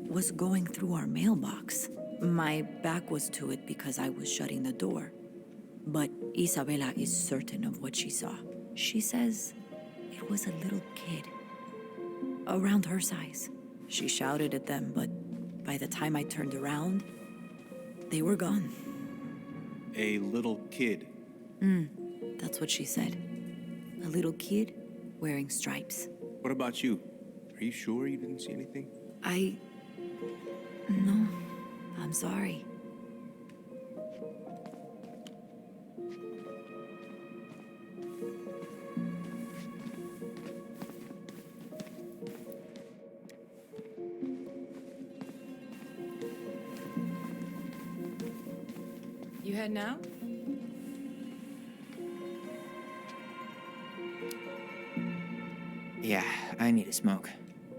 was going through our mailbox. My back was to it because I was shutting the door. But Isabella is certain of what she saw. She says it was a little kid, around her size. She shouted at them, but by the time I turned around, they were gone. A little kid. That's what she said. A little kid wearing stripes. What about you? Are you sure you didn't see anything? No, I'm sorry. You heading out? Yeah, I need a smoke.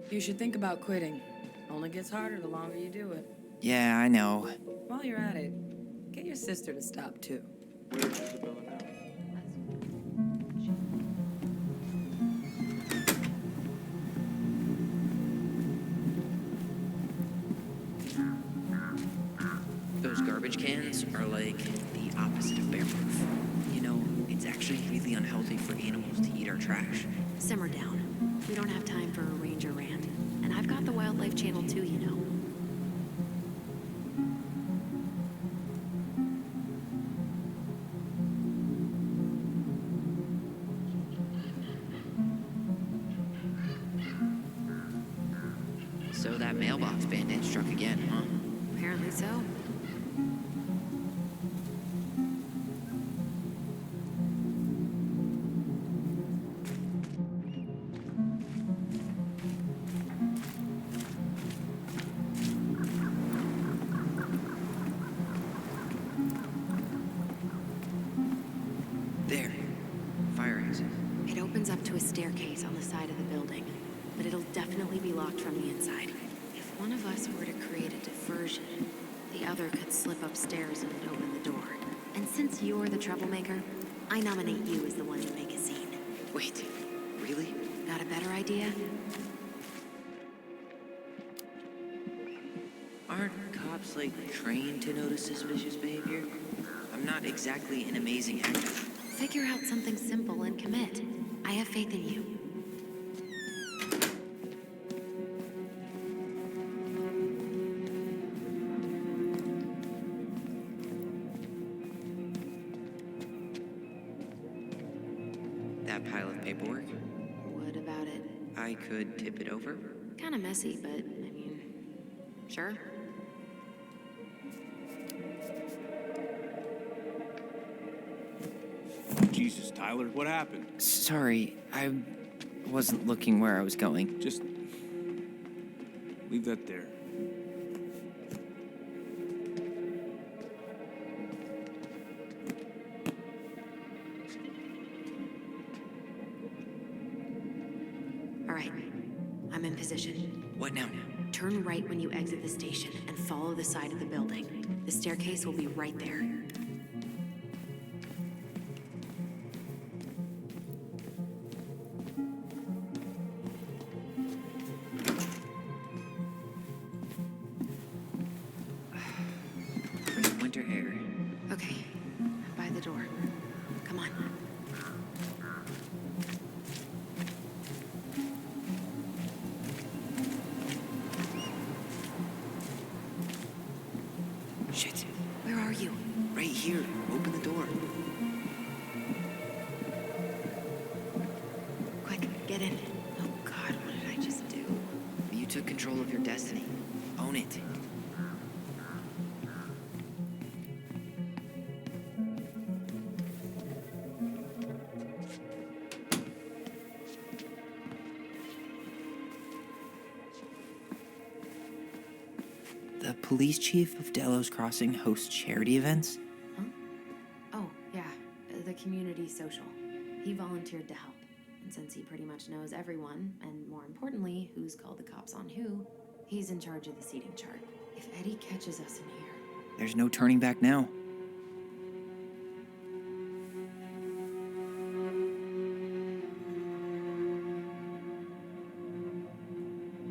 You should think about quitting. Only gets harder the longer you do it. Yeah, I know. While you're at it, get your sister to stop too. Where's Isabella now? Those garbage cans are like the opposite of bear-proof. You know, it's actually really unhealthy for animals to eat our trash. Simmer down. We don't have time for a ranger rant. And I've got the Wildlife Channel too, you know. So that mailbox bandit struck again, huh? Apparently so. There. Fire exit. It opens up to a staircase on the side of the building, but it'll definitely be locked from the inside. If one of us were to create a diversion, the other could slip upstairs and open the door. And since you're the troublemaker, I nominate you as the one to make a scene. Wait, really? Got a better idea? Aren't cops, like, trained to notice suspicious behavior? I'm not exactly an amazing actor. Figure out something simple and commit. I have faith in you. That pile of paperwork? What about it? I could tip it over. Kinda messy, but, I mean, sure. Jesus, Tyler, what happened? Sorry, I wasn't looking where I was going. Just leave that there. All right, I'm in position. What now? Turn right when you exit the station and follow the side of the building. The staircase will be right there. Bring winter air. Okay, took control of your destiny. Own it. The police chief of Delos Crossing hosts charity events? Huh? Oh, yeah, the community social. He volunteered to help. And since he pretty much knows everyone, and more importantly, who's called the cops on who, he's in charge of the seating chart. If Eddie catches us in here... There's no turning back now.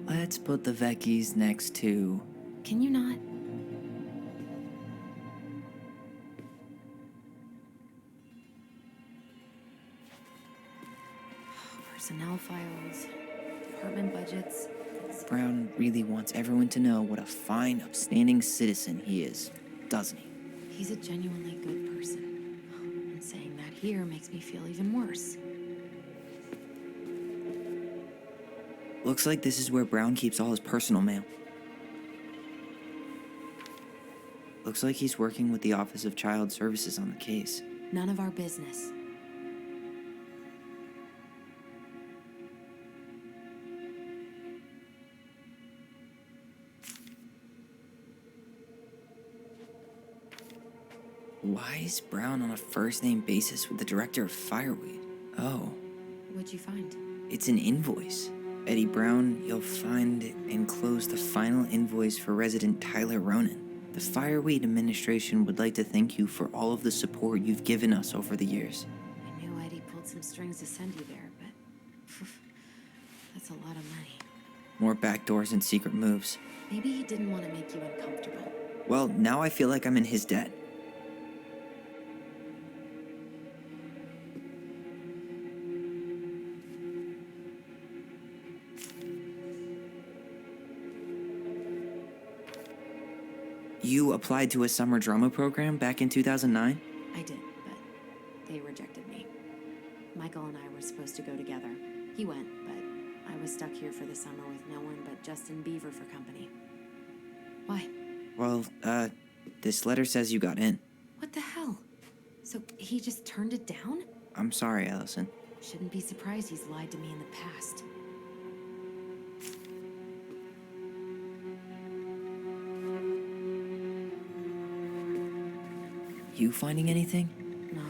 Let's put the Vecchies next to... Can you not? Personnel files, department budgets. Brown really wants everyone to know what a fine, upstanding citizen he is, doesn't he? He's a genuinely good person. And saying that here makes me feel even worse. Looks like this is where Brown keeps all his personal mail. Looks like he's working with the Office of Child Services on the case. None of our business. Why is Brown on a first-name basis with the director of Fireweed? Oh, What'd you find? it's an invoice. Eddie Brown, you'll find enclosed the final invoice for resident Tyler Ronan. The Fireweed administration would like to thank you for all of the support you've given us over the years. I knew Eddie pulled some strings to send you there, but... that's a lot of money. More backdoors and secret moves. Maybe he didn't want to make you uncomfortable. Well, now I feel like I'm in his debt. You applied to a summer drama program back in 2009? I did, but they rejected me. Michael and I were supposed to go together. He went, but I was stuck here for the summer with no one but Justin Beaver for company. Why? Well, this letter says you got in. What the hell? So he just turned it down? I'm sorry, Allison. Shouldn't be surprised he's lied to me in the past. You finding anything? No.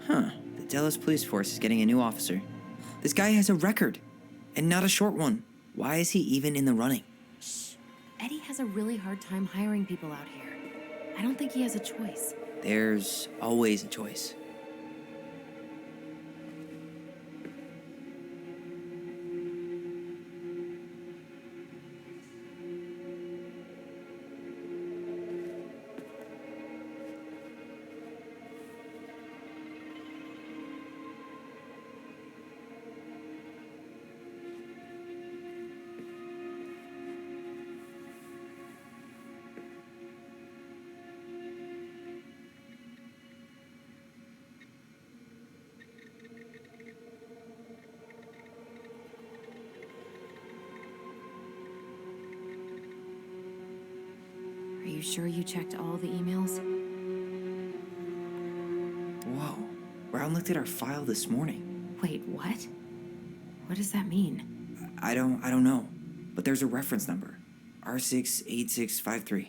Huh. The Delos Police Force is getting a new officer. This guy has a record, and not a short one. Why is he even in the running? Shh. Eddie has a really hard time hiring people out here. I don't think he has a choice. There's always a choice. Are you sure you checked all the emails? Whoa. Brown looked at our file this morning. Wait, what? What does that mean? I don't know. But there's a reference number. R68653.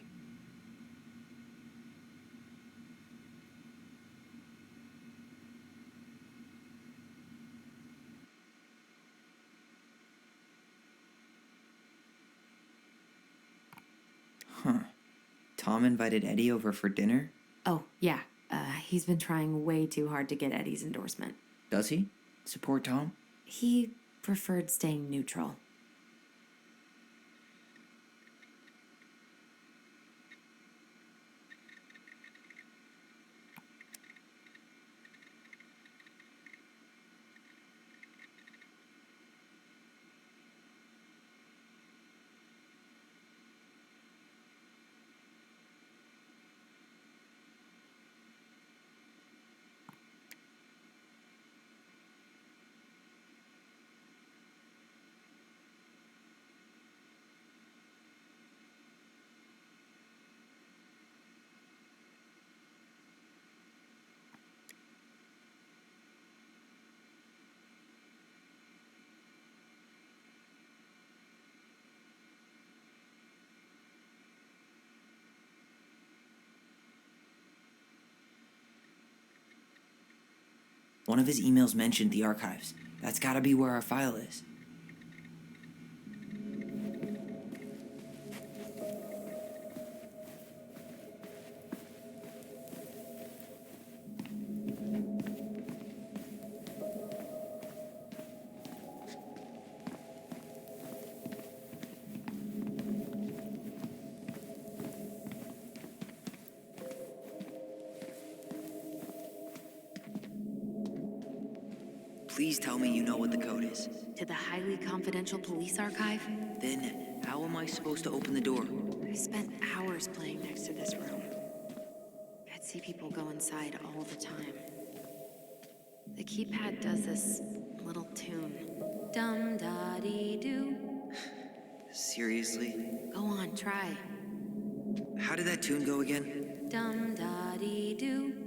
Huh. Tom invited Eddie over for dinner? Oh, yeah. He's been trying way too hard to get Eddie's endorsement. Does he? Support Tom? He preferred staying neutral. One of his emails mentioned the archives. That's gotta be where our file is. Please tell me you know what the code is. To the highly confidential police archive? Then, how am I supposed to open the door? I spent hours playing next to this room. I'd see people go inside all the time. The keypad does this little tune. Dum-da-dee-doo. Seriously? Go on, try. How did that tune go again? Dum-da-dee-doo.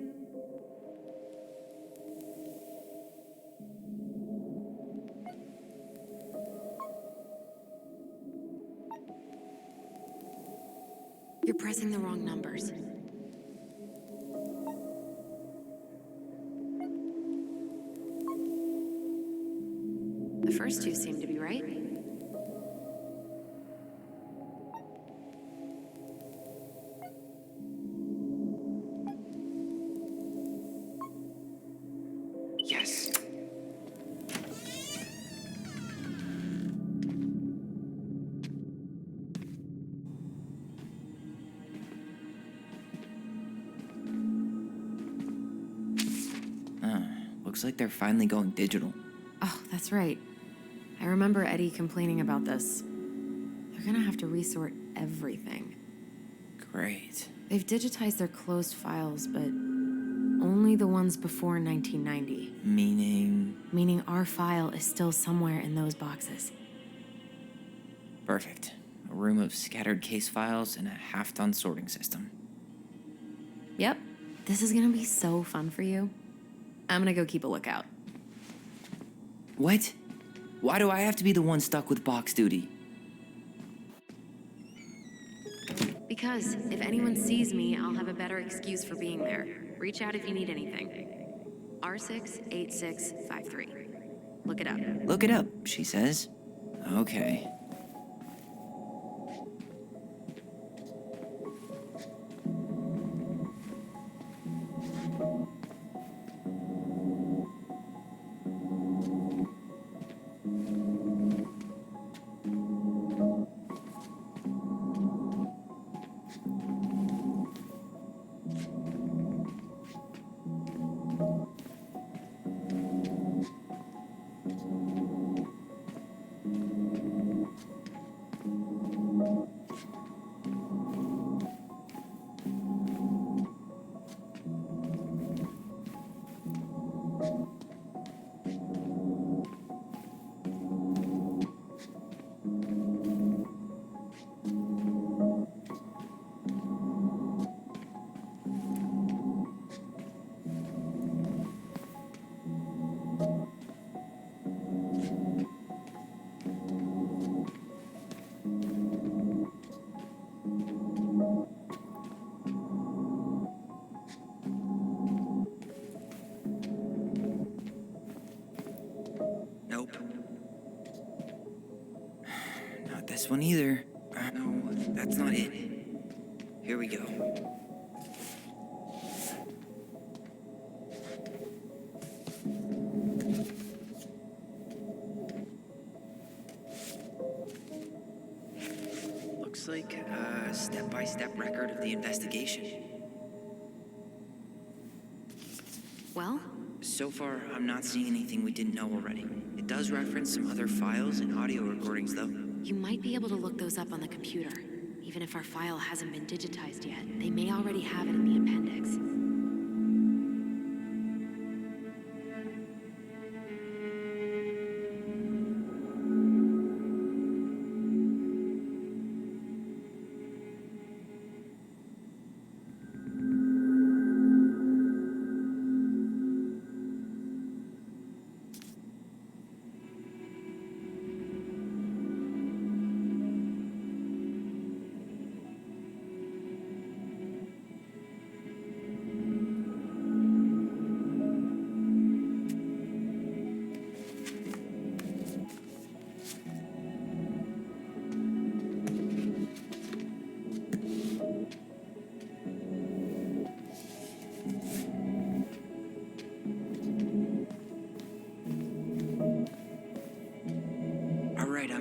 You're pressing the wrong numbers. The first two seem to be right. Yes. Looks like they're finally going digital. Oh, that's right. I remember Eddie complaining about this. They're gonna have to resort everything. Great. They've digitized their closed files, but only the ones before 1990. Meaning our file is still somewhere in those boxes. Perfect. A room of scattered case files and a half-done sorting system. Yep. This is gonna be so fun for you. I'm gonna go keep a lookout. What? Why do I have to be the one stuck with box duty? Because if anyone sees me, I'll have a better excuse for being there. Reach out if you need anything. R68653. Look it up. Look it up, she says. Okay. Nope. Not this one either. No, that's not it. Here we go. Looks like a step-by-step record of the investigation. Well? So far, I'm not seeing anything we didn't know already. It does reference some other files and audio recordings, though. You might be able to look those up on the computer. Even if our file hasn't been digitized yet, they may already have it in the appendix.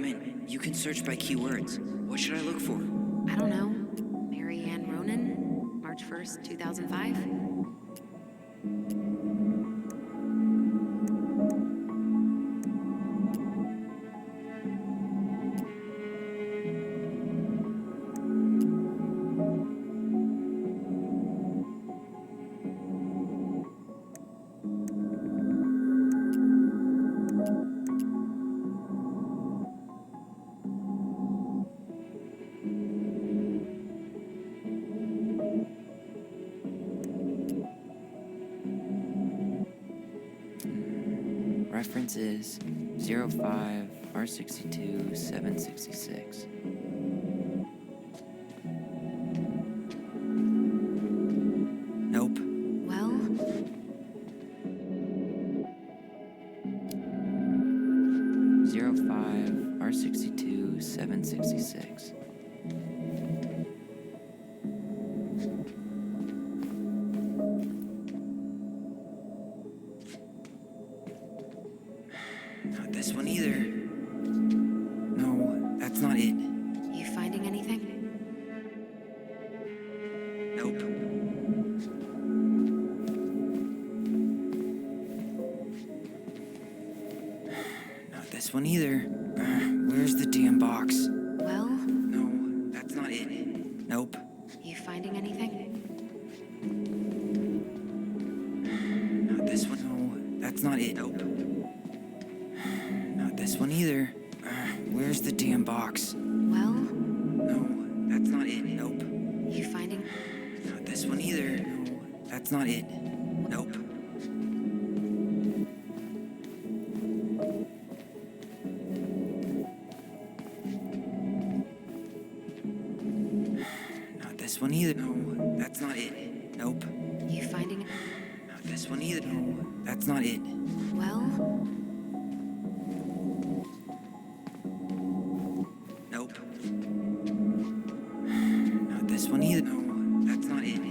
in. You can search by keywords. What should I look for? I don't know. Mary Ann Ronan, March 1st, 2005? Reference is 05 R62 766. Nope. Well, 05 R62 766. Not this one either. No, that's not it. you finding anything? Nope. Not this one either. Where's the damn box? Well, No, that's not it. Nope. you finding anything? Not this one. No, that's not it. Nope. Not this one either. Where's the damn box? Well, No, that's not it. Nope. you finding? Not this one either. No, that's not it. Nope. Not this one either. No, that's not it. Nope. You finding? Not this one either. No, that's not it. Well, Nope. Not this one either. No, that's not it.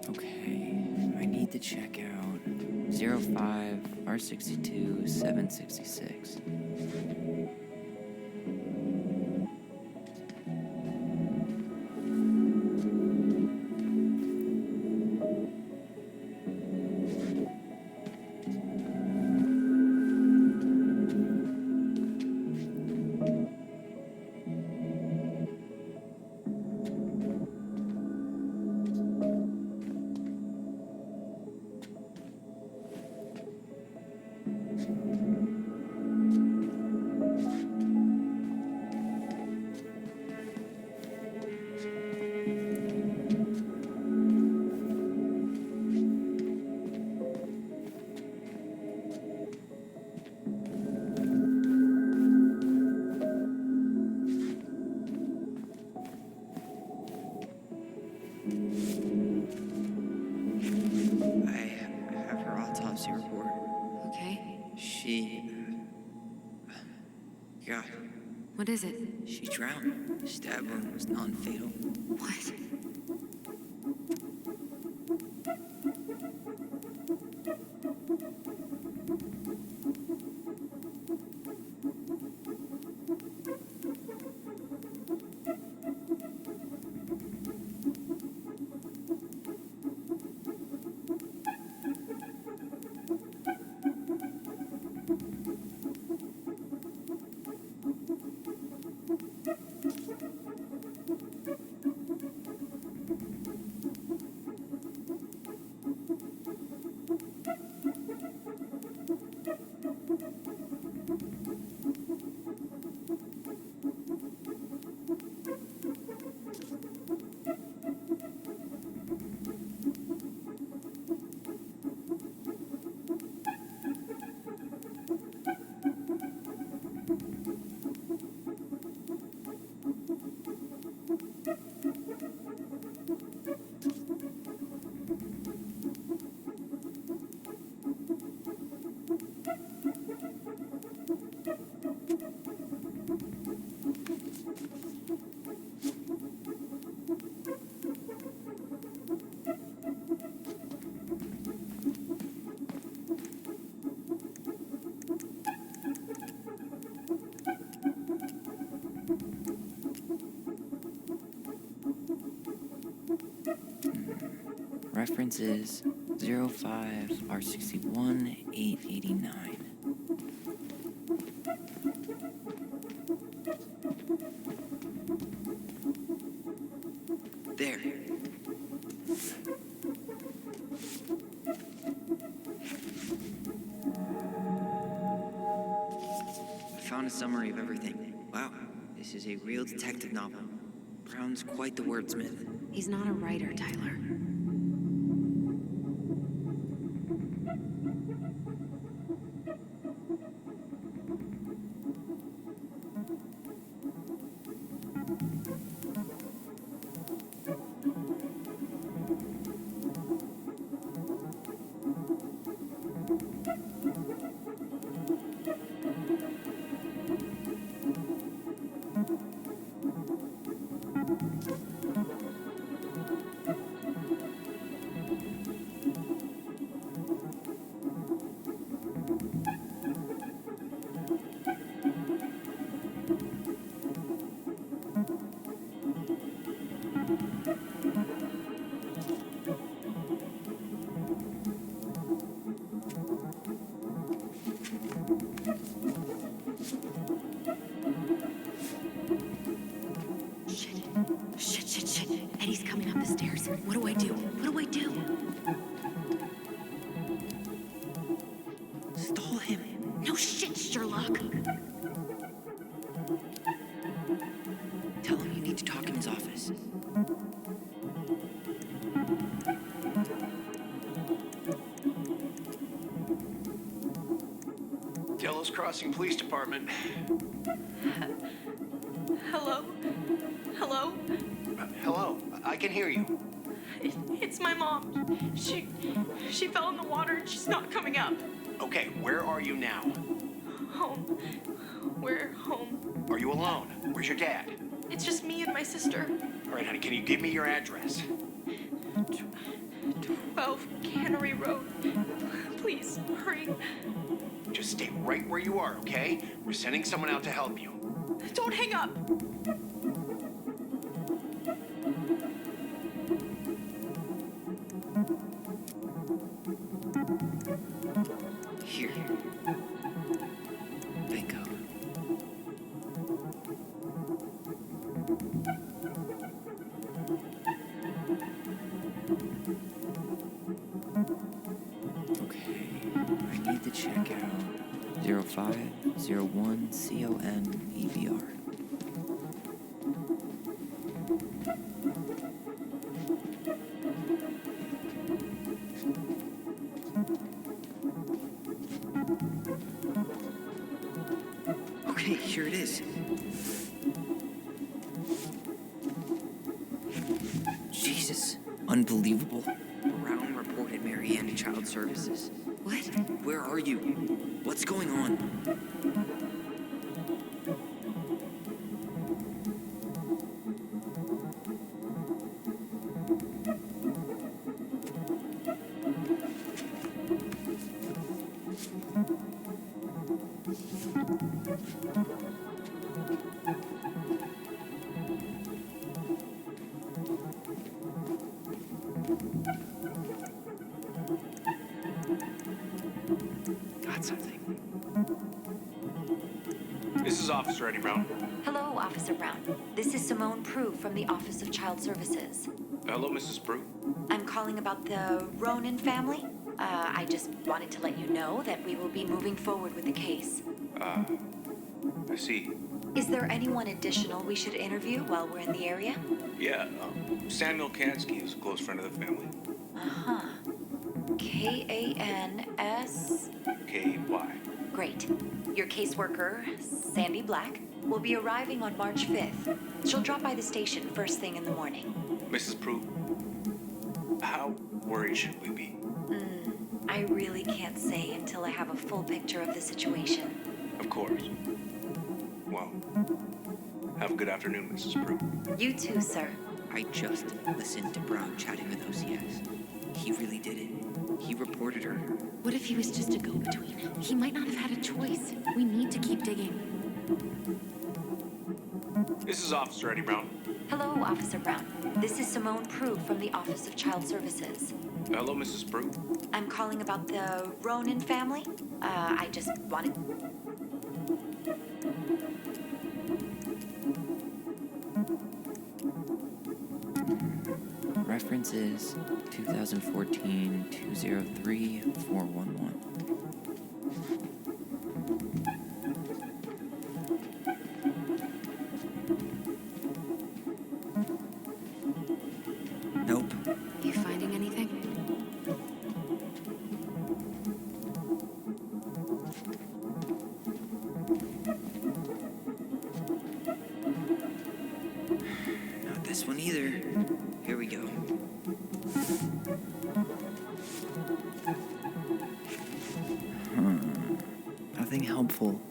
Okay, I need to check out 05 R62 766. I have her autopsy report. okay. She. God, What is it? she drowned. Stab wound was non fatal. What? Reference is 05 R61 889. There. I found a summary of everything. Wow, this is a real detective novel. Brown's quite the wordsmith. He's not a writer, Tyler. Shit. Eddie's coming up the stairs. What do I do? Stall him. No shit, Sherlock. Tell him you need to talk in his office. Delos Crossing Police Department. Hello? Hello, I can hear you. It's my mom. She fell in the water and she's not coming up. Okay, where are you now? Home. We're home. Are you alone? Where's your dad? It's just me and my sister. All right, honey, can you give me your address? 12 Cannery Road. Please, hurry. Just stay right where you are, okay? We're sending someone out to help you. Don't hang up. Here. Bingo. Okay, I need to check out 0501 COM EBR. Okay, here it is. Jesus, unbelievable. Brown reported Marianne to Child Services. What? Where are you? What's going on? Got something. This is Officer Eddie Brown. Hello, Officer Brown. This is Simone Prue from the Office of Child Services. Hello, Mrs. Prue. I'm calling about the Ronan family. I just wanted to let you know that we will be moving forward with the case. I see. Is there anyone additional we should interview while we're in the area? Yeah, Samuel Kansky is a close friend of the family. Uh-huh. K-A-N-S... K-Y. Great. Your caseworker, Sandy Black, will be arriving on March 5th. She'll drop by the station first thing in the morning. Mrs. Prue, how worried should we be? I really can't say until I have a full picture of the situation. Of course. Well, have a good afternoon, Mrs. Prue. You too, sir. I just listened to Brown chatting with OCS. He really did it. He reported her. What if he was just a go-between? He might not have had a choice. We need to keep digging. This is Officer Eddie Brown. Hello, Officer Brown. This is Simone Prue from the Office of Child Services. Hello, Mrs. Prue. I'm calling about the Ronan family. I just wanted... Reference is 2014-203-411. Nope. You finding anything? Not this one either. Here we go. Nothing helpful.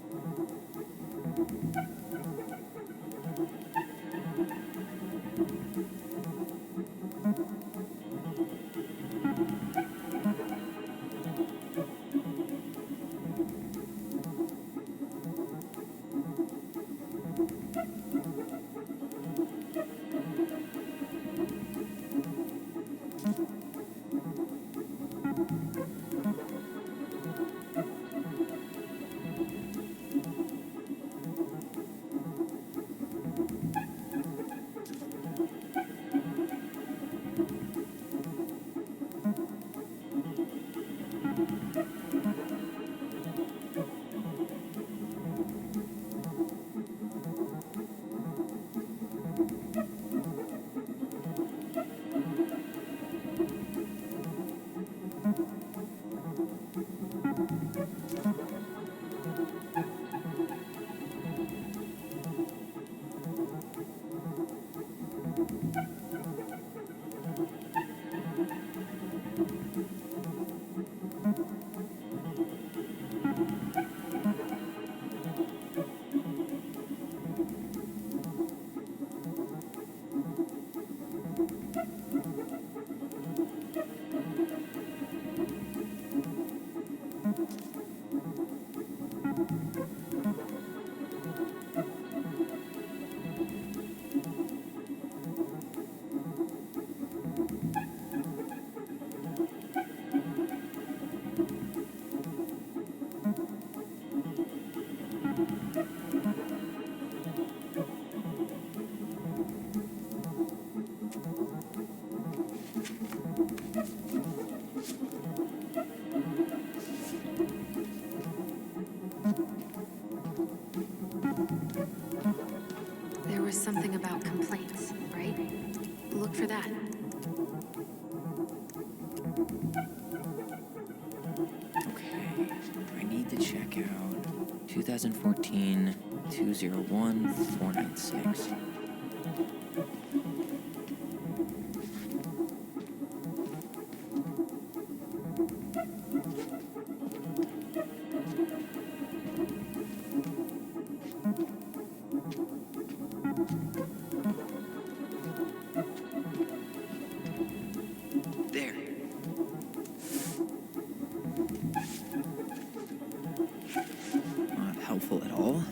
There was something about complaints, right? Look for that. Okay, I need to check out 2014-201-496. There. Not helpful at all.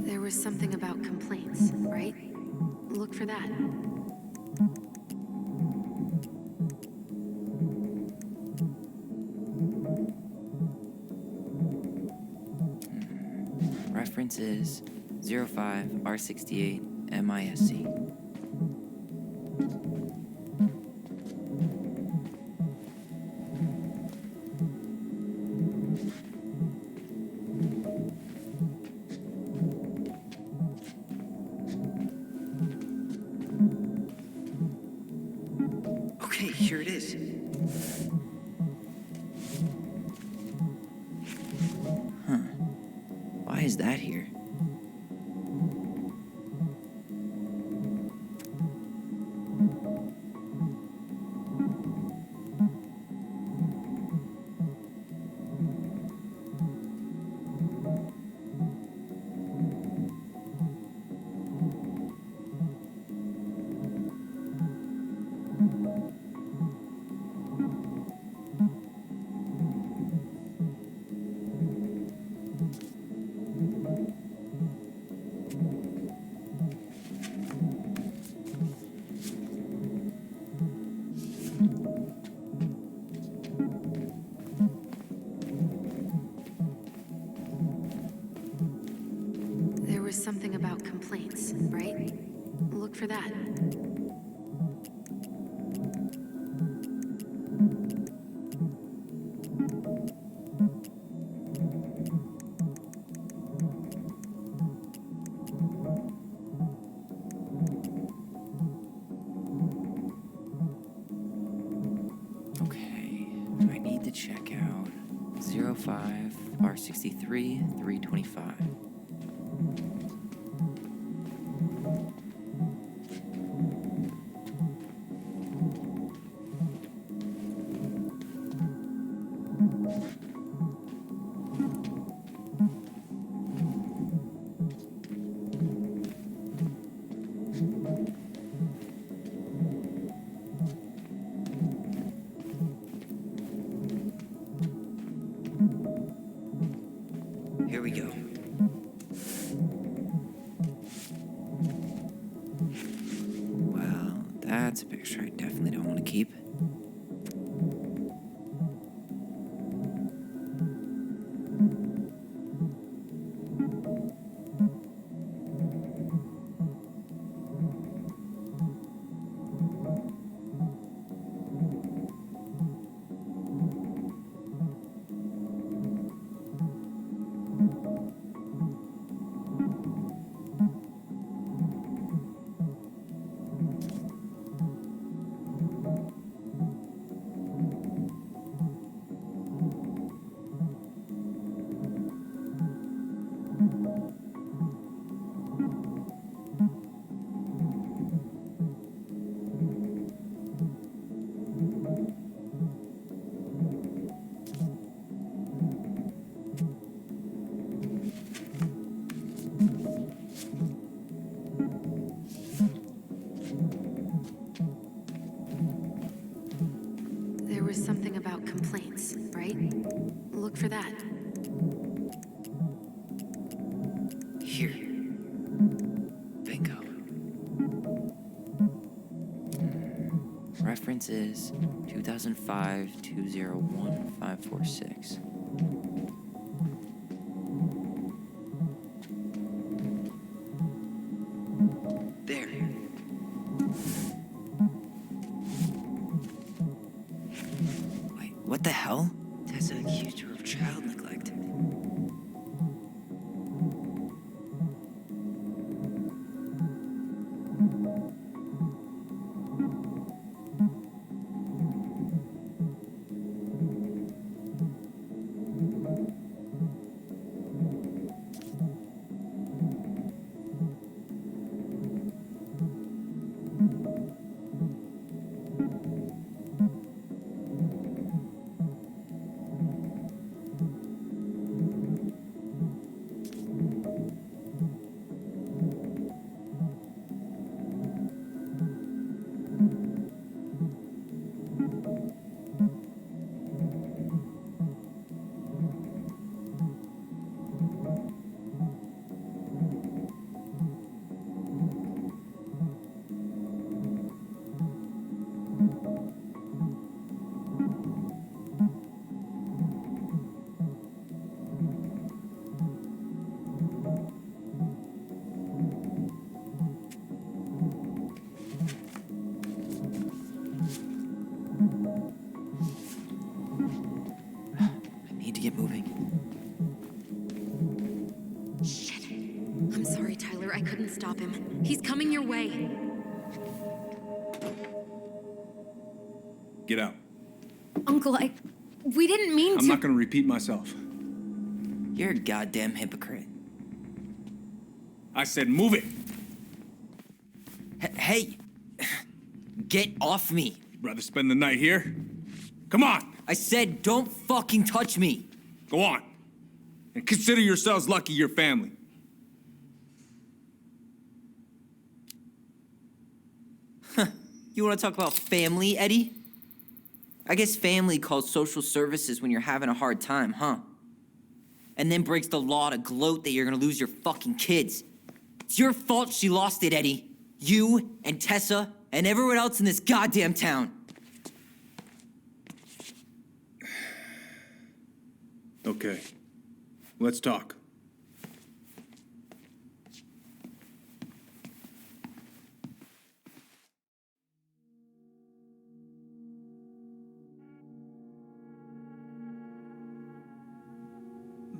There was something about complaints, right? Look for that. Reference is 05R68 MISC. Okay, here it is. Huh. Why is that here? There was something about complaints, right? Look for that. Okay, I need to check out 05R63 325. Here we go. Well, that's a picture I definitely don't want to keep. There was something about complaints, right? Look for that. Here. Bingo. Reference is 2005-201-546. There. Wait, what the hell? Tessa accused her of child neglect. get moving. Shit. I'm sorry, Tyler. I couldn't stop him. He's coming your way. Get out. Uncle, we didn't mean to. I'm not gonna repeat myself. You're a goddamn hypocrite. I said move it. Hey! Get off me! Rather spend the night here? Come on! I said don't fucking touch me! Go on. And consider yourselves lucky you're family. You wanna talk about family, Eddie? I guess family calls social services when you're having a hard time, huh? And then breaks the law to gloat that you're gonna lose your fucking kids. It's your fault she lost it, Eddie. You and Tessa and everyone else in this goddamn town. Okay. Let's talk.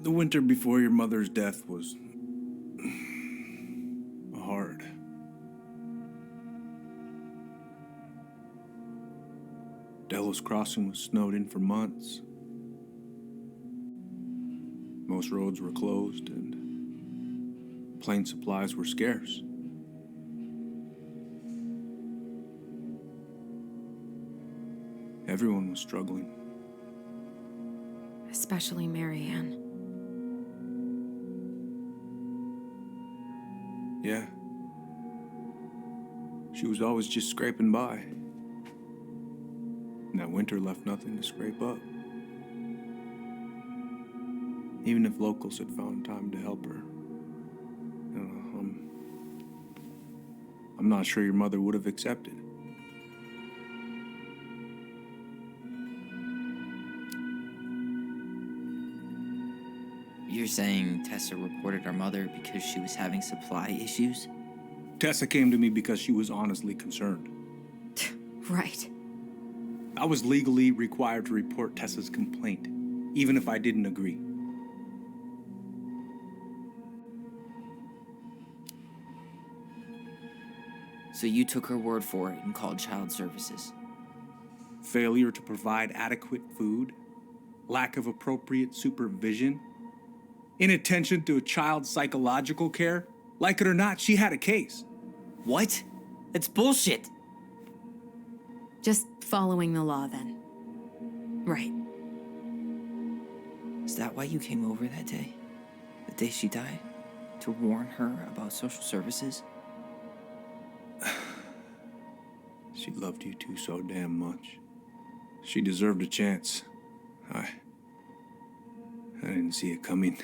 The winter before your mother's death was hard. Delos Crossing was snowed in for months. Most roads were closed and plane supplies were scarce. Everyone was struggling. Especially Marianne. Yeah. She was always just scraping by. And that winter left nothing to scrape up. Even if locals had found time to help her. I don't know, I'm not sure your mother would have accepted. You're saying Tessa reported our mother because she was having supply issues? Tessa came to me because she was honestly concerned. Right. I was legally required to report Tessa's complaint, even if I didn't agree. So you took her word for it and called child services? Failure to provide adequate food, lack of appropriate supervision, inattention to a child's psychological care. Like it or not, she had a case. What? That's bullshit. Just following the law, then. Right. Is that why you came over that day? The day she died? To warn her about social services? She loved you two so damn much. She deserved a chance. I didn't see it coming.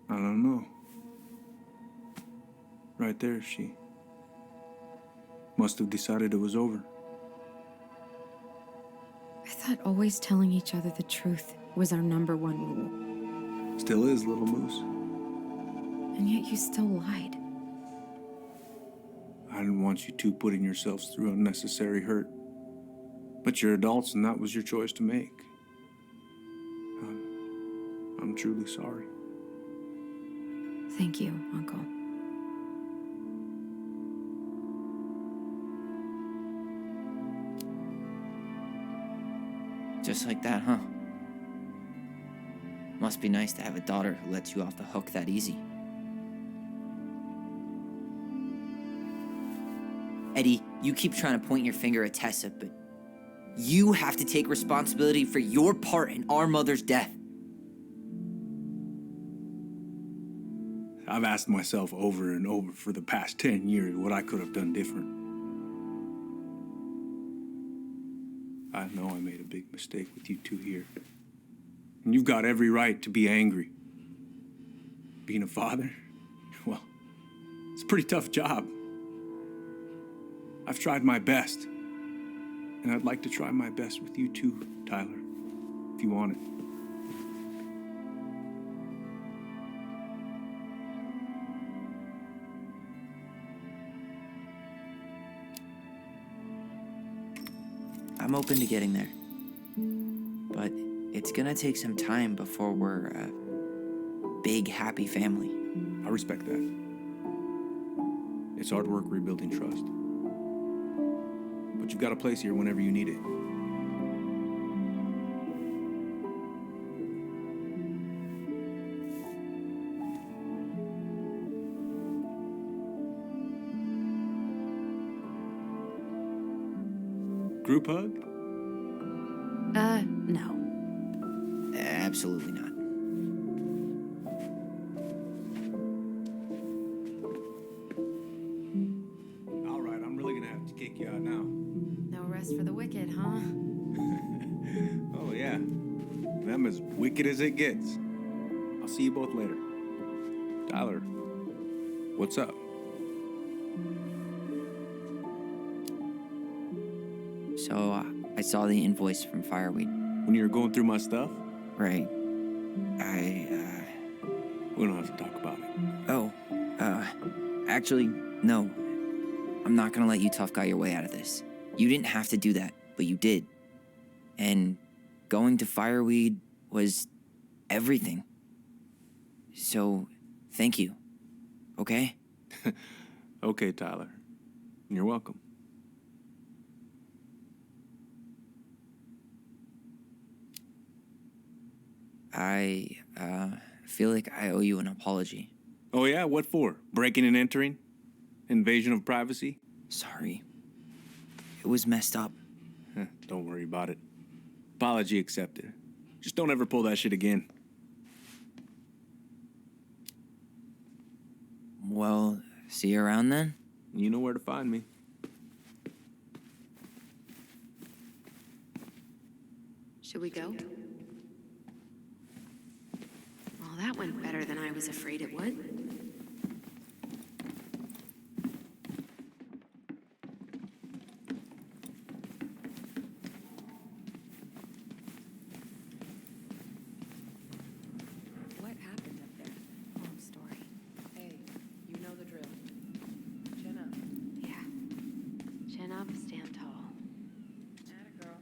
I don't know. Right there, she must have decided it was over. I thought always telling each other the truth was our #1 rule. Still is, little moose. And yet you still lied. I didn't want you two putting yourselves through unnecessary hurt. But you're adults and that was your choice to make. I'm truly sorry. Thank you, Uncle. Just like that, huh? Must be nice to have a daughter who lets you off the hook that easy. Eddie, you keep trying to point your finger at Tessa, but you have to take responsibility for your part in our mother's death. I've asked myself over and over for the past 10 years what I could have done different. I know I made a big mistake with you two here. And you've got every right to be angry. Being a father, well, it's a pretty tough job. I've tried my best. And I'd like to try my best with you too, Tyler, if you want it. I'm open to getting there. But it's gonna take some time before we're a big, happy family. I respect that. It's hard work rebuilding trust. But you've got a place here whenever you need it. Group hug? No. Absolutely not. All right, I'm really gonna have to kick you out now. No rest for the wicked, huh? Oh, yeah. I'm as wicked as it gets. I'll see you both later. Tyler, what's up? So, I saw the invoice from Fireweed. When you were going through my stuff? Right. We don't have to talk about it. Oh, actually, no. I'm not gonna let you tough guy your way out of this. You didn't have to do that, but you did. And going to Fireweed was everything. So, thank you. Okay? Okay, Tyler. You're welcome. I feel like I owe you an apology. Oh, yeah? What for? Breaking and entering? Invasion of privacy? Sorry. It was messed up. Don't worry about it. Apology accepted. Just don't ever pull that shit again. Well, see you around then? You know where to find me. Should we go? Well, that went better than I was afraid it would. What happened up there? Long story. Hey, you know the drill. Chin up. Yeah. Chin up, stand tall. Atta girl.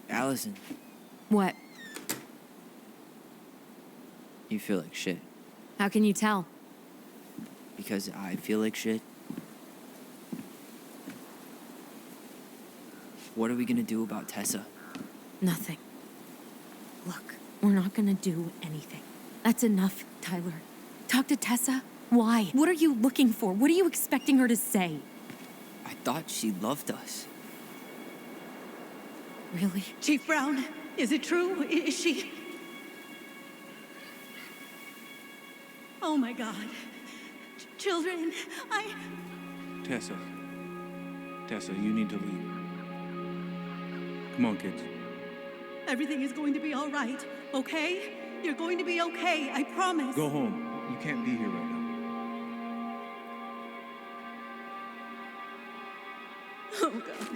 Allison, What? you feel like shit. How can you tell? Because I feel like shit. What are we gonna do about Tessa? Nothing. Look, we're not gonna do anything. That's enough, Tyler. Talk to Tessa? Why? What are you looking for? What are you expecting her to say? I thought she loved us. Really? Chief Brown, is it true? Is she... Oh my God. Children, Tessa. Tessa, you need to leave. Come on, kids. Everything is going to be all right, okay? You're going to be okay, I promise. Go home. You can't be here right now. Oh God.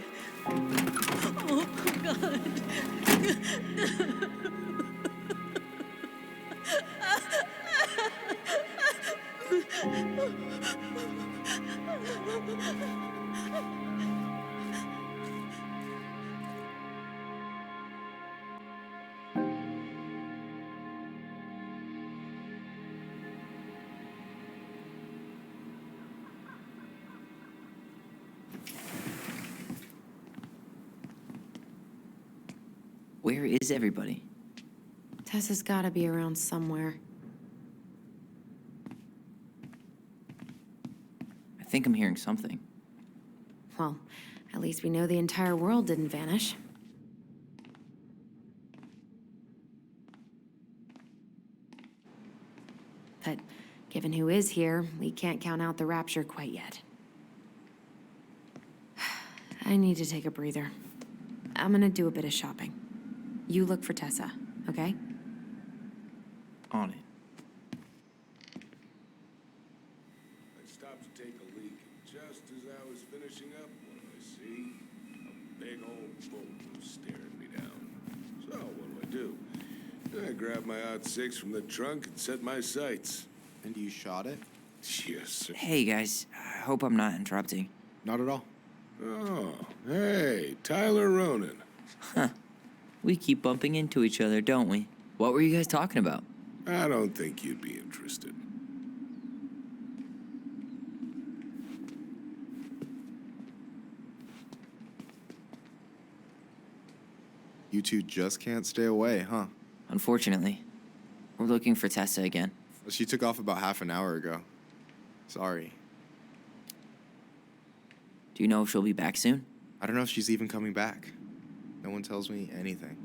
Oh God. Where is everybody? Tessa's gotta be around somewhere. I think I'm hearing something. Well, at least we know the entire world didn't vanish. But given who is here, we can't count out the rapture quite yet. I need to take a breather. I'm gonna do a bit of shopping. You look for Tessa, okay? On it. I stopped to take a leak, and just as I was finishing up, what do I see? A big old boat was staring me down. So, what do? I grabbed my .6 from the trunk and set my sights. And you shot it? Yes, sir. Hey, guys. I hope I'm not interrupting. Not at all. Oh, hey, Tyler Ronan. Huh. We keep bumping into each other, don't we? What were you guys talking about? I don't think you'd be interested. You two just can't stay away, huh? Unfortunately. We're looking for Tessa again. She took off about half an hour ago. Sorry. Do you know if she'll be back soon? I don't know if she's even coming back. No one tells me anything.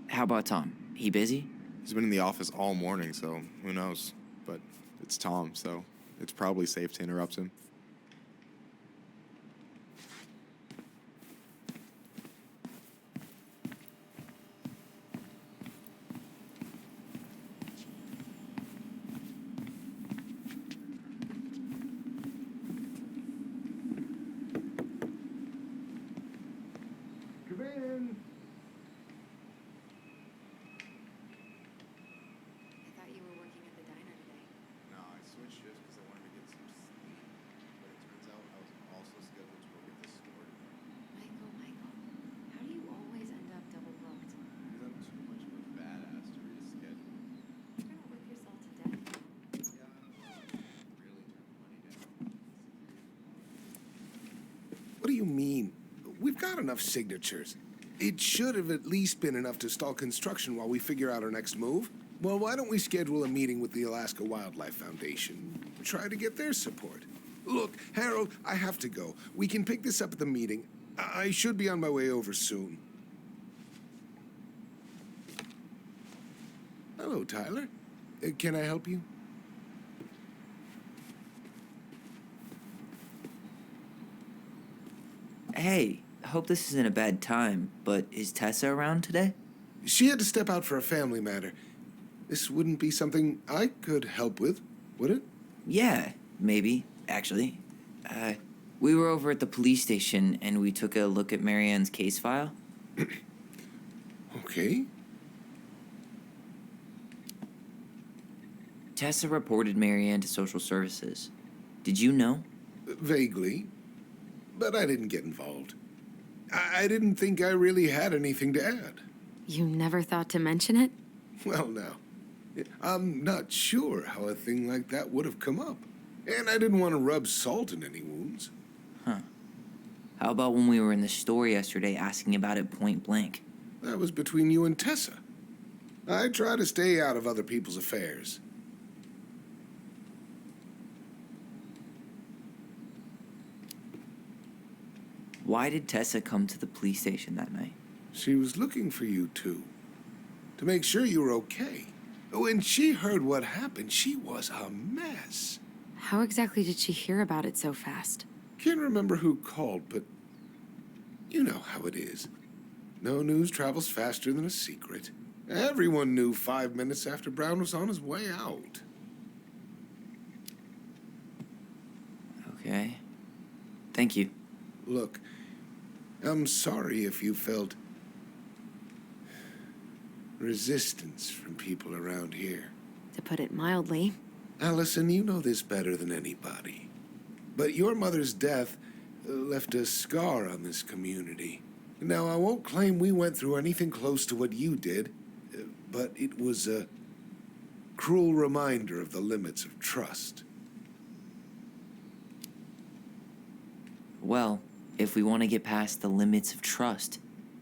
How about Tom? He busy? He's been in the office all morning, so who knows? But it's Tom, so it's probably safe to interrupt him. Come in. I thought you were working at the diner today. No, I switched shifts because I wanted to get some sleep. But it turns out I was also scheduled to work at the store tonight. Michael, how do you always end up double booked? Because I'm too much of a badass to reschedule. You're gonna whip yourself to death. Yeah, well, really turn the money down. What do you mean? We've got enough signatures. It should have at least been enough to stall construction while we figure out our next move. Well, why don't we schedule a meeting with the Alaska Wildlife Foundation? Try to get their support. Look, Harold, I have to go. We can pick this up at the meeting. I should be on my way over soon. Hello, Tyler. Can I help you? Hey, I hope this isn't a bad time, but is Tessa around today? She had to step out for a family matter. This wouldn't be something I could help with, would it? Yeah, maybe, actually. We were over at the police station and we took a look at Marianne's case file. Okay. Tessa reported Marianne to social services. Did you know? Vaguely. But I didn't get involved. I didn't think I really had anything to add. You never thought to mention it? Well, now, I'm not sure how a thing like that would have come up. And I didn't want to rub salt in any wounds. Huh. How about when we were in the store yesterday asking about it point blank? That was between you and Tessa. I try to stay out of other people's affairs. Why did Tessa come to the police station that night? She was looking for you two, to make sure you were okay. When she heard what happened, she was a mess. How exactly did she hear about it so fast? Can't remember who called, but you know how it is. No news travels faster than a secret. Everyone knew 5 minutes after Brown was on his way out. Okay. Thank you. Look, I'm sorry if you felt resistance from people around here. To put it mildly. Allison, you know this better than anybody. But your mother's death left a scar on this community. Now, I won't claim we went through anything close to what you did, but it was a cruel reminder of the limits of trust. Well, if we want to get past the limits of trust,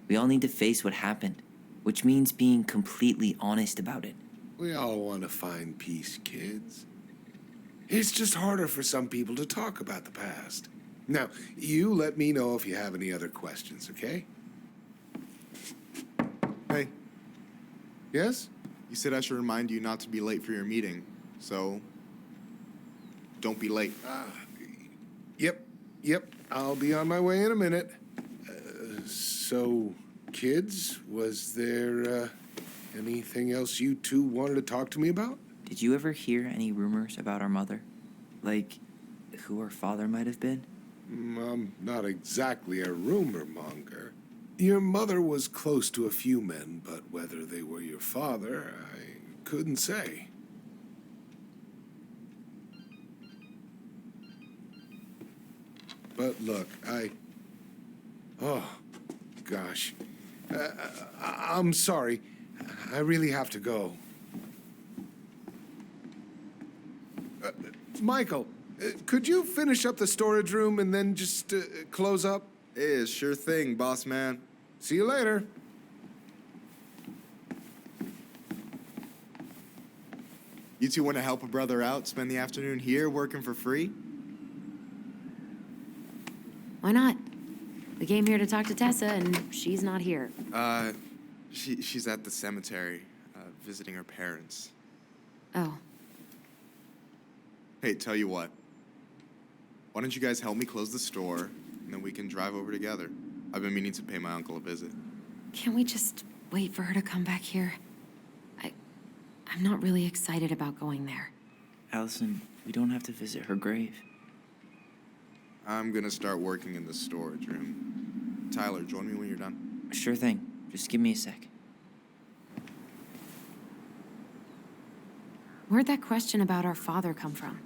we all need to face what happened, which means being completely honest about it. We all want to find peace, kids. It's just harder for some people to talk about the past. Now, you let me know if you have any other questions, okay? Hey, Yes? you said I should remind you not to be late for your meeting, so don't be late. Yep. I'll be on my way in a minute. So, kids, was there anything else you two wanted to talk to me about? Did you ever hear any rumors about our mother? Like, who her father might have been? I'm not exactly a rumor monger. Your mother was close to a few men, but whether they were your father, I couldn't say. But look, oh, gosh. I'm sorry. I really have to go. Michael, could you finish up the storage room and then just close up? Yeah, sure thing, boss man. See you later. You two want to help a brother out, spend the afternoon here working for free? Why not? We came here to talk to Tessa, and she's not here. She's at the cemetery, visiting her parents. Oh, Hey, tell you what. Why don't you guys help me close the store, and then we can drive over together? I've been meaning to pay my uncle a visit. can't we just wait for her to come back here? I'm not really excited about going there. Allison, we don't have to visit her grave. I'm gonna start working in the storage room. Tyler, join me when you're done. Sure thing. Just give me a sec. Where'd that question about our father come from?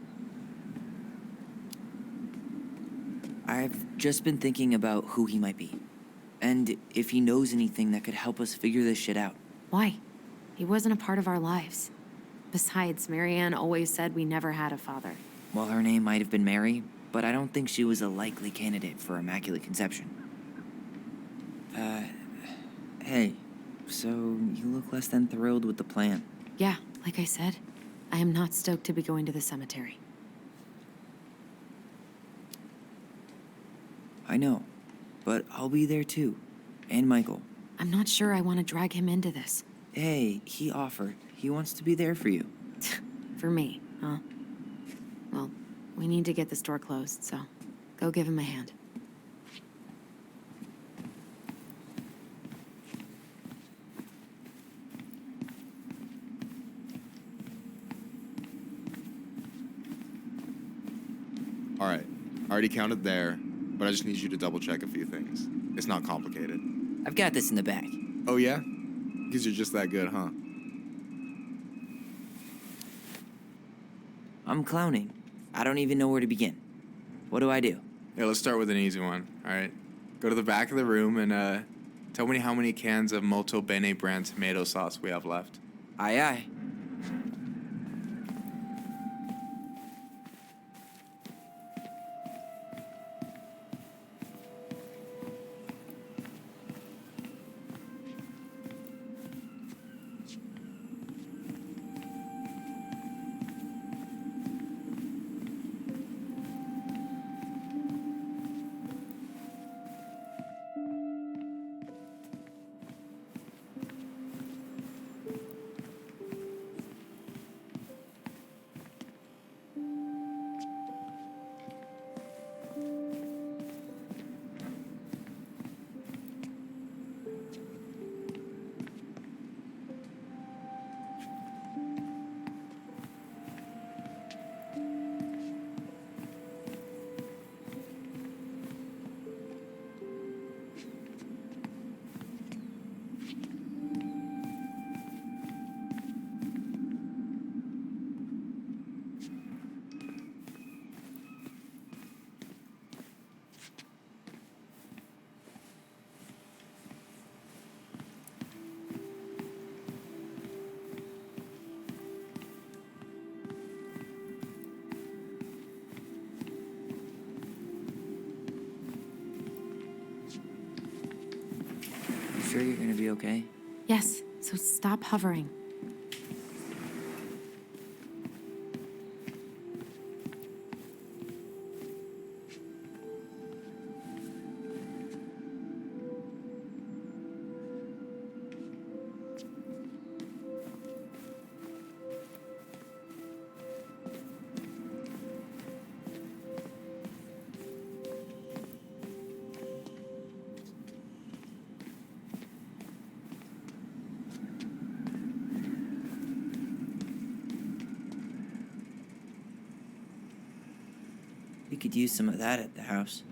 I've just been thinking about who he might be. And if he knows anything that could help us figure this shit out. Why? He wasn't a part of our lives. Besides, Marianne always said we never had a father. Well, her name might have been Mary, but I don't think she was a likely candidate for Immaculate Conception. Hey, so you look less than thrilled with the plan. Yeah, like I said, I am not stoked to be going to the cemetery. I know, but I'll be there too. And Michael. I'm not sure I want to drag him into this. Hey, he offered. He wants to be there for you. For me, huh? Well, we need to get the store closed, so go give him a hand. All right, I already counted there, but I just need you to double check a few things. It's not complicated. I've got this in the bag. Oh yeah? Because you're just that good, huh? I'm clowning. I don't even know where to begin. What do I do? Yeah, let's start with an easy one, all right? Go to the back of the room and tell me how many cans of Molto Bene brand tomato sauce we have left. Aye, aye. Sure you're gonna be okay? Yes, so stop hovering. We could use some of that at the house.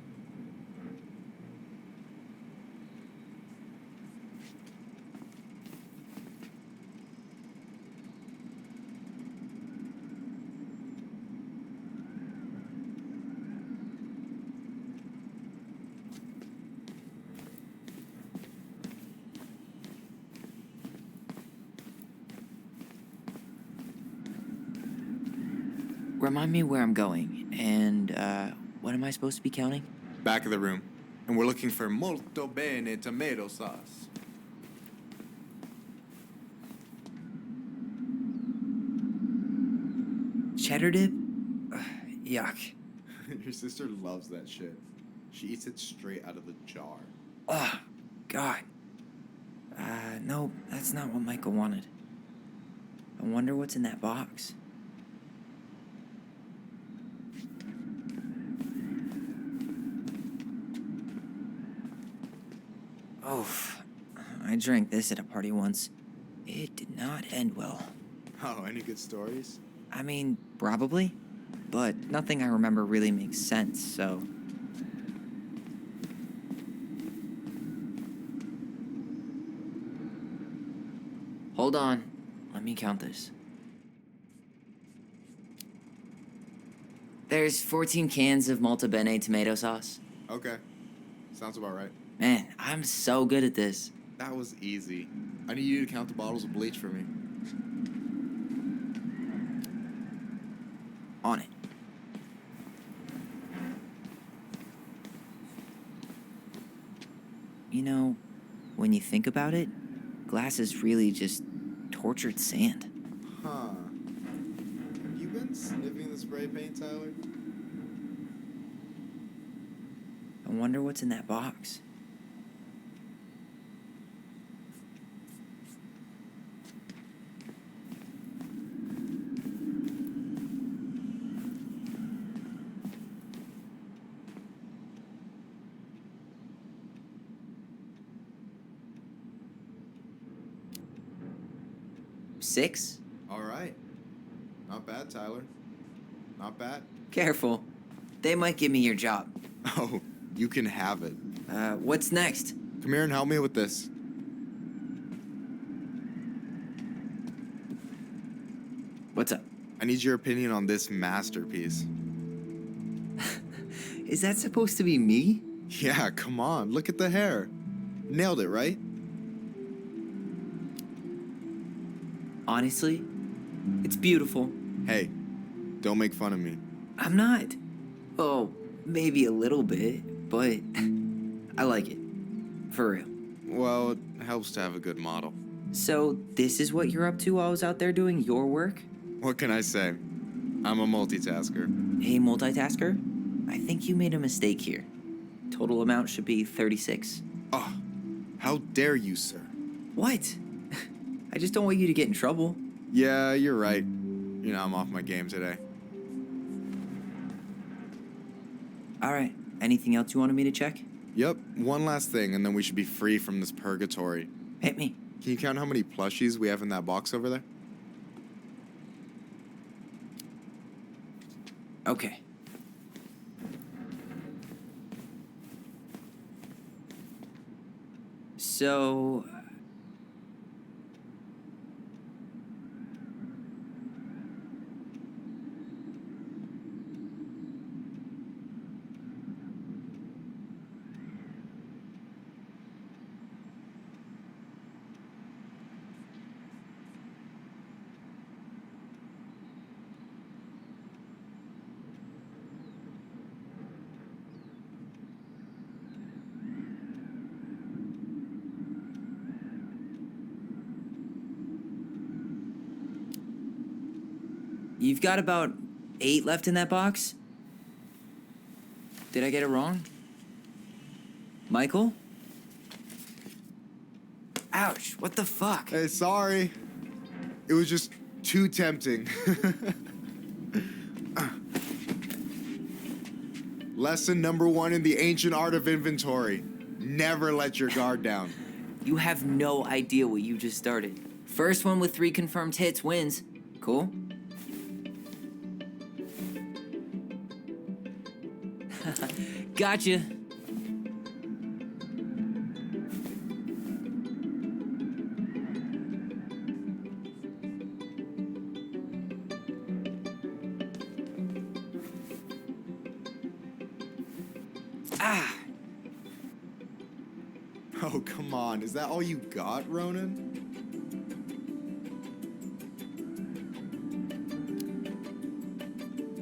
remind me where I'm going, and what am I supposed to be counting? Back of the room. And we're looking for molto bene tomato sauce. Cheddar dip? Ugh, yuck. Your sister loves that shit. She eats it straight out of the jar. Oh, God. No, that's not what Michael wanted. I wonder what's in that box. Oh, I drank this at a party once. It did not end well. Oh, any good stories? I mean, probably. But nothing I remember really makes sense, so... Hold on. Let me count this. There's 14 cans of Malta Bene tomato sauce. Okay. Sounds about right. Man, I'm so good at this. That was easy. I need you to count the bottles of bleach for me. On it. You know, when you think about it, glass is really just tortured sand. Huh. Have you been sniffing the spray paint, Tyler? I wonder what's in that box. Six? All right. Not bad, Tyler. Not bad. Careful. They might give me your job. Oh, you can have it. What's next? Come here and help me with this. What's up? I need your opinion on this masterpiece. Is that supposed to be me? Yeah, come on. Look at the hair. Nailed it, right? Honestly, it's beautiful. Hey, don't make fun of me. I'm not. Oh, maybe a little bit, but I like it. For real. Well, it helps to have a good model. So, this is what you're up to while I was out there doing your work? What can I say? I'm a multitasker. Hey, multitasker? I think you made a mistake here. Total amount should be 36. Oh, how dare you, sir? What? I just don't want you to get in trouble. Yeah, you're right. You know, I'm off my game today. All right. Anything else you wanted me to check? Yep, one last thing, and then we should be free from this purgatory. Hit me. Can you count how many plushies we have in that box over there? Okay. So... You've got about 8 left in that box? Did I get it wrong? Michael? Ouch, what the fuck? Hey, sorry. It was just too tempting. Lesson number 1 in the ancient art of inventory. Never let your guard down. You have no idea what you just started. First one with 3 confirmed hits wins. Cool? Gotcha. Ah! Oh, come on. Is that all you got, Ronan?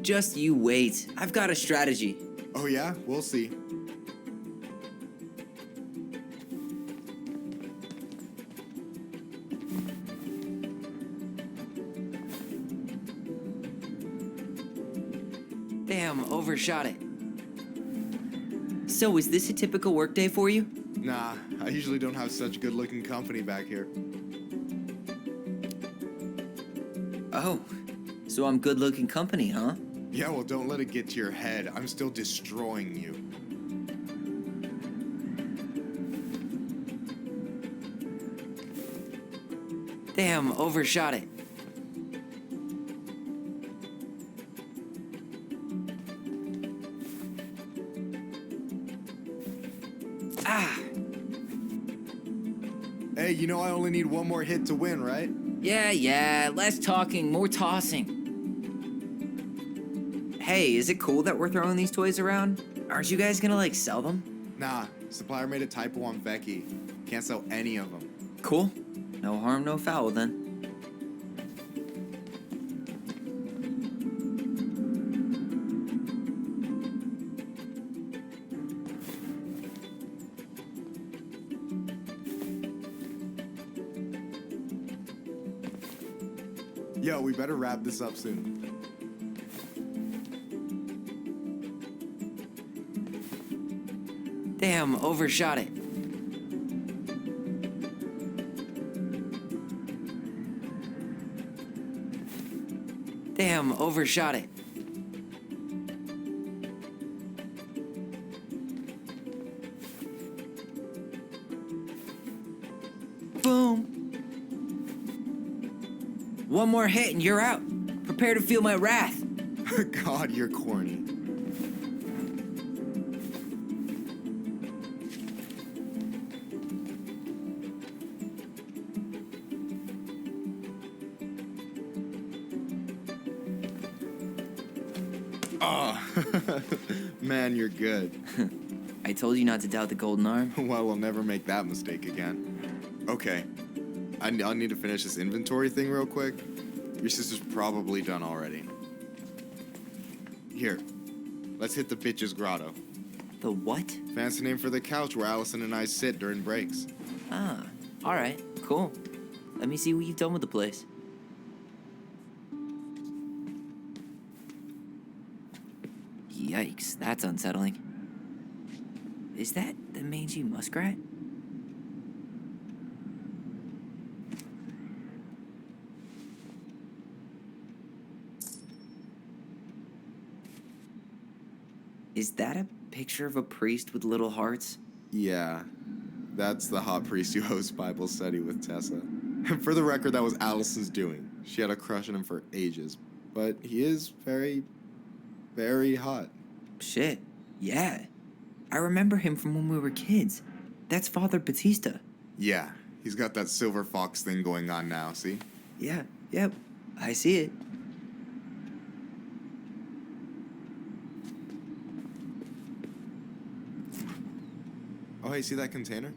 Just you wait. I've got a strategy. Oh yeah? We'll see. Damn, overshot it. So, is this a typical workday for you? Nah, I usually don't have such good-looking company back here. Oh, so I'm good-looking company, huh? Yeah, well, don't let it get to your head. I'm still destroying you. Damn, overshot it. Ah! Hey, you know I only need one more hit to win, right? Yeah, less talking, more tossing. Hey, is it cool that we're throwing these toys around? Aren't you guys gonna, like, sell them? Nah, supplier made a typo on Becky. Can't sell any of them. Cool. No harm, no foul, then. Yo, we better wrap this up soon. Damn, overshot it. Damn, overshot it. Boom. One more hit and you're out. Prepare to feel my wrath. God, you're corny. Oh, man, you're good. I told you not to doubt the golden arm. Well, we'll never make that mistake again. Okay, I'll need to finish this inventory thing real quick. Your sister's probably done already. Here, let's hit the bitch's grotto. The what? Fancy name for the couch where Allison and I sit during breaks. Ah, alright, cool. Let me see what you've done with the place. Yikes, that's unsettling. Is that the mangy muskrat? Is that a picture of a priest with little hearts? Yeah, that's the hot priest who hosts Bible study with Tessa. For the record, that was Allison's doing. She had a crush on him for ages, but he is very, very hot. Shit, yeah. I remember him from when we were kids. That's Father Batista. Yeah, he's got that silver fox thing going on now, see? Yeah, yep, I see it. Oh, hey, see that container?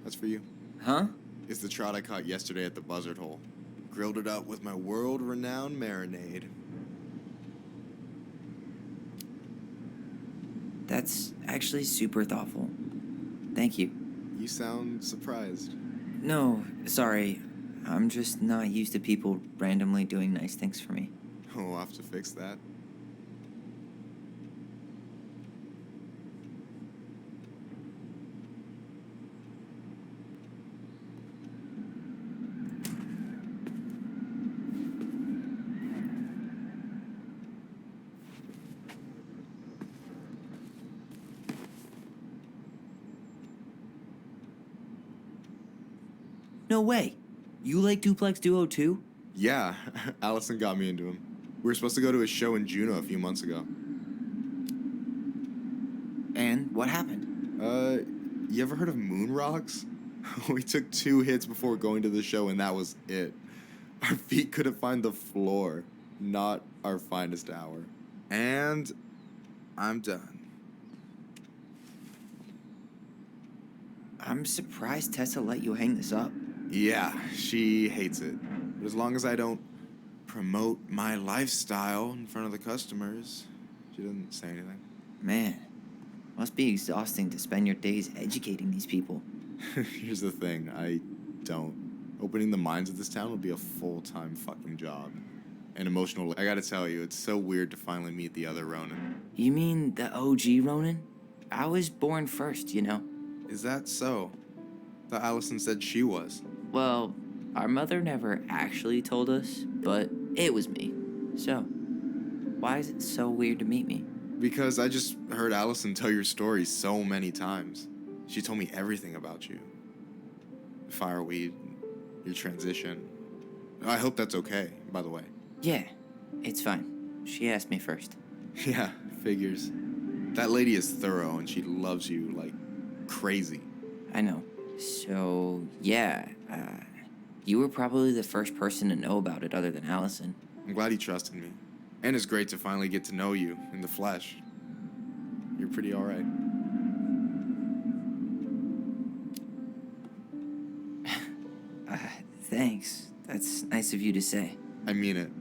That's for you. Huh? It's the trout I caught yesterday at the buzzard hole. Grilled it up with my world-renowned marinade. That's actually super thoughtful. Thank you. You sound surprised. No, sorry. I'm just not used to people randomly doing nice things for me. Oh, we'll have to fix that. No way. You like Duplex Duo too? Yeah, Allison got me into him. We were supposed to go to a show in Juneau a few months ago. And what happened? You ever heard of Moon Rocks? We took 2 hits before going to the show and that was it. Our feet couldn't find the floor. Not our finest hour. And I'm done. I'm surprised Tessa let you hang this up. Yeah, she hates it. But as long as I don't promote my lifestyle in front of the customers. She doesn't say anything. Man, must be exhausting to spend your days educating these people. Here's the thing, I don't. Opening the mines of this town would be a full-time fucking job. And emotional. I gotta tell you, it's so weird to finally meet the other Ronan. You mean the OG Ronan? I was born first, you know. Is that so? Thought Allison said she was. Well, our mother never actually told us, but it was me. So, why is it so weird to meet me? Because I just heard Allison tell your story so many times. She told me everything about you. Fireweed, your transition. I hope that's okay, by the way. Yeah, it's fine. She asked me first. Yeah, figures. That lady is thorough and she loves you like crazy. I know. So, yeah, you were probably the first person to know about it other than Allison. I'm glad he trusted me. And it's great to finally get to know you in the flesh. You're pretty all right. Thanks. That's nice of you to say. I mean it.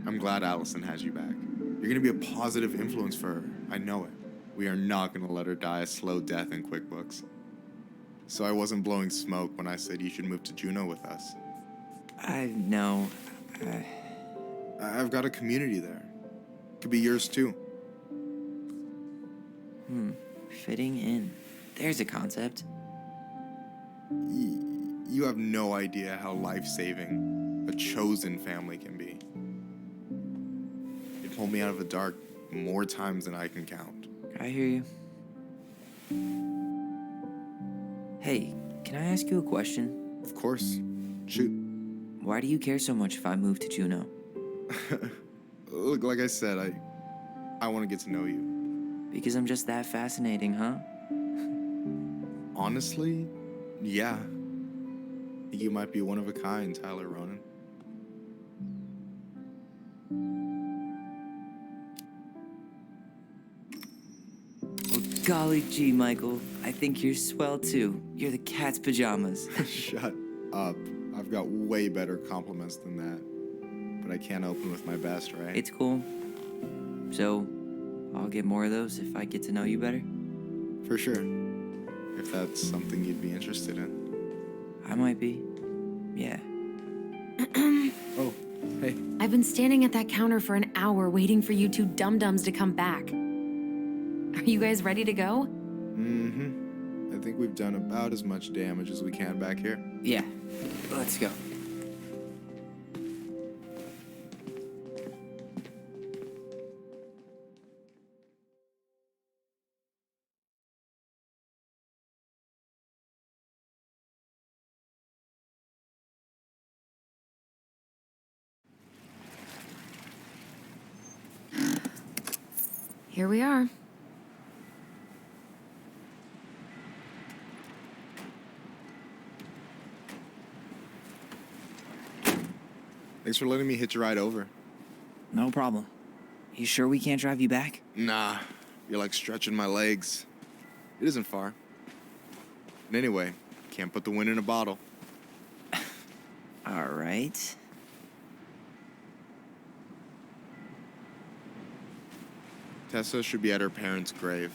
I'm glad Allison has you back. You're gonna be a positive influence for her. I know it. We are not gonna let her die a slow death in QuickBooks. So I wasn't blowing smoke when I said you should move to Juneau with us. I know. I've got a community there. Could be yours too. Fitting in. There's a concept. You have no idea how life-saving a chosen family can be. It pulled me out of the dark more times than I can count. I hear you. Hey, can I ask you a question? Of course. Shoot. Why do you care so much if I move to Juneau? Look, like I said, I want to get to know you. Because I'm just that fascinating, huh? Honestly, yeah. I think you might be one of a kind, Tyler Ronan. Well, golly gee, Michael. I think you're swell too. You're the cat's pajamas. Shut up. I've got way better compliments than that. But I can't open with my best, right? It's cool. So, I'll get more of those if I get to know you better? For sure. If that's something you'd be interested in. I might be. Yeah. Oh, hey. I've been standing at that counter for an hour waiting for you two dum-dums to come back. Are you guys ready to go? Mm-hmm. I think we've done about as much damage as we can back here. Yeah. Let's go. Here we are. Thanks for letting me hitch a ride over. No problem. You sure we can't drive you back? Nah, you're like stretching my legs. It isn't far. And anyway, can't put the wind in a bottle. All right. Tessa should be at her parents' grave,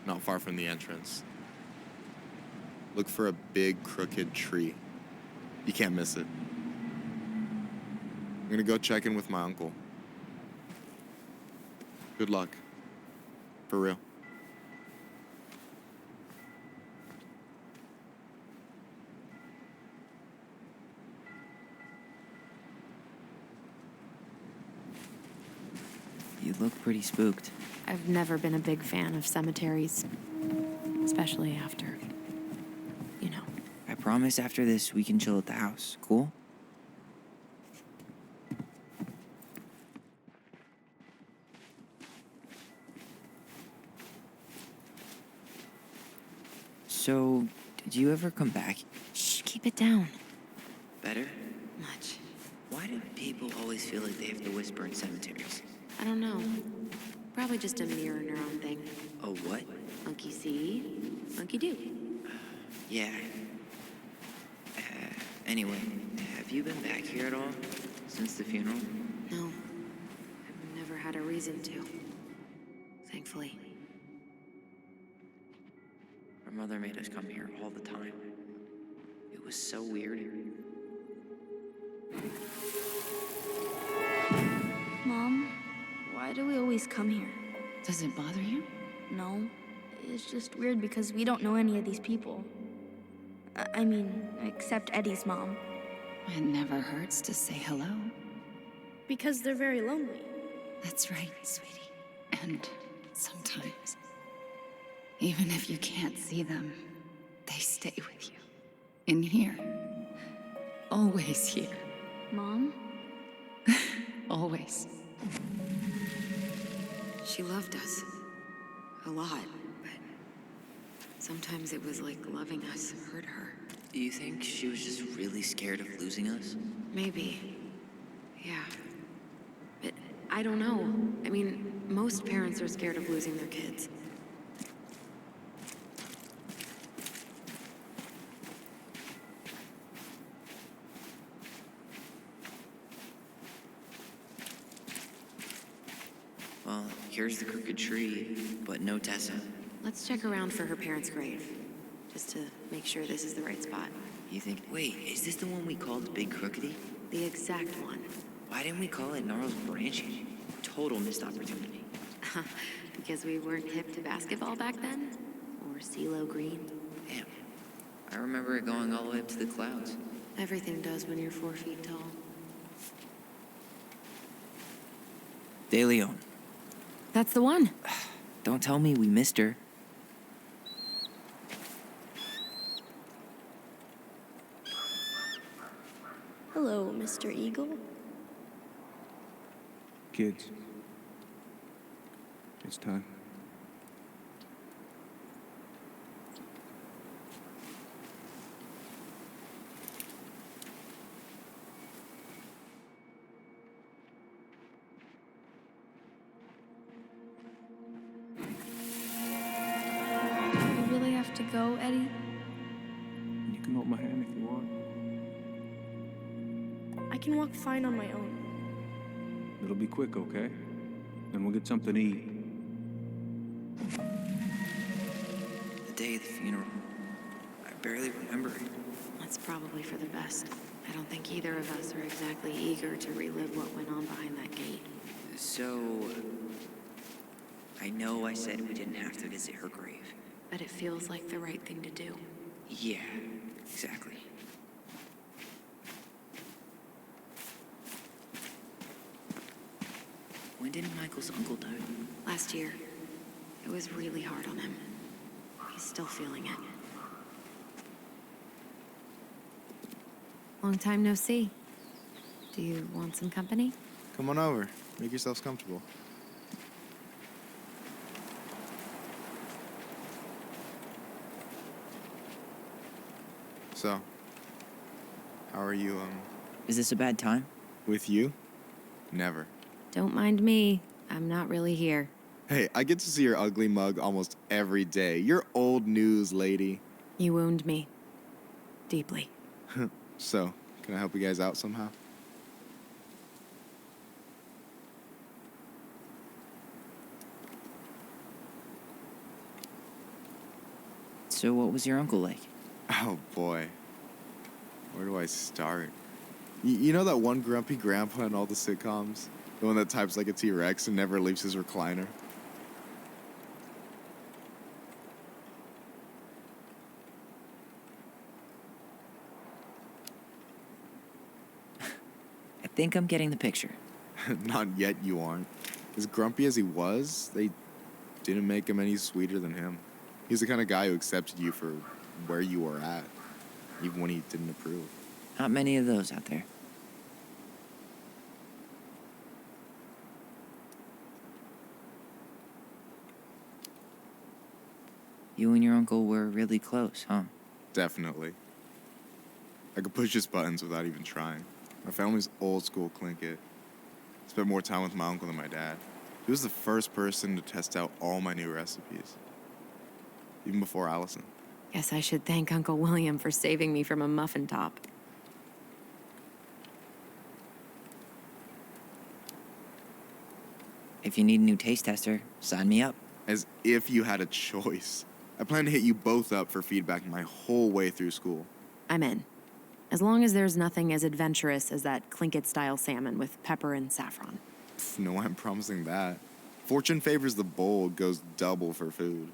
not far from the entrance. Look for a big, crooked tree. You can't miss it. I'm gonna go check in with my uncle. Good luck. For real. You look pretty spooked. I've never been a big fan of cemeteries, especially after, you know. I promise after this we can chill at the house. Cool? So, did you ever come back? Shh, keep it down. Better? Much. Why do people always feel like they have to whisper in cemeteries? I don't know. Probably just a mirror neuron thing. A what? Monkey see, monkey do. Yeah. Anyway, have you been back here at all? since the funeral? No. I've never had a reason to. Thankfully. Our mother made us come here all the time. It was so weird. Mom, why do we always come here? Does it bother you? No. It's just weird because we don't know any of these people. I mean, except Eddie's mom. It never hurts to say hello. Because they're very lonely. That's right, sweetie. And sometimes, even if you can't see them, they stay with you. In here. Always here. Mom? Always. She loved us. A lot, but sometimes it was like loving us hurt her. Do you think she was just really scared of losing us? Maybe. Yeah. But I don't know. I mean, most parents are scared of losing their kids. Well, here's the crooked tree, but no Tessa. Let's check around for her parents' grave, just to make sure this is the right spot. You think, wait, is this the one we called Big Crookedy? The exact one. Why didn't we call it Gnarls Branching? Total missed opportunity. Because we weren't hip to basketball back then? Or CeeLo Green? Damn. I remember it going all the way up to the clouds. Everything does when you're 4 feet tall. De Leon. That's the one. Don't tell me we missed her. Hello, Mr. Eagle. Kids. It's time. You really have to go, Eddie? You can hold my hand if you want. I can walk fine on my own. It'll be quick, okay? Then we'll get something to eat. The day of the funeral. I barely remember it. That's probably for the best. I don't think either of us are exactly eager to relive what went on behind that gate. So, I know I said we didn't have to visit her grave. But it feels like the right thing to do. Yeah, exactly. When did Michael's uncle die? Last year. It was really hard on him. He's still feeling it. Long time no see. Do you want some company? Come on over. Make yourselves comfortable. So, how are you, Is this a bad time? with you? Never. Don't mind me. I'm not really here. Hey, I get to see your ugly mug almost every day. You're old news, lady. You wound me. Deeply. So, can I help you guys out somehow? So what was your uncle like? Oh boy. Where do I start? You know that one grumpy grandpa in all the sitcoms? The one that types like a T-Rex and never leaves his recliner? I think I'm getting the picture. Not yet, you aren't. As grumpy as he was, they didn't make him any sweeter than him. He's the kind of guy who accepted you for where you were at, even when he didn't approve. Not many of those out there. You and your uncle were really close, huh? Definitely. I could push his buttons without even trying. My family's old school Tlingit. Spent more time with my uncle than my dad. He was the first person to test out all my new recipes. Even before Allison. Guess I should thank Uncle William for saving me from a muffin top. If you need a new taste tester, sign me up. As if you had a choice. I plan to hit you both up for feedback my whole way through school. I'm in. As long as there's nothing as adventurous as that Tlingit-style salmon with pepper and saffron. Pff, no, I'm promising that. Fortune favors the bold, goes double for food.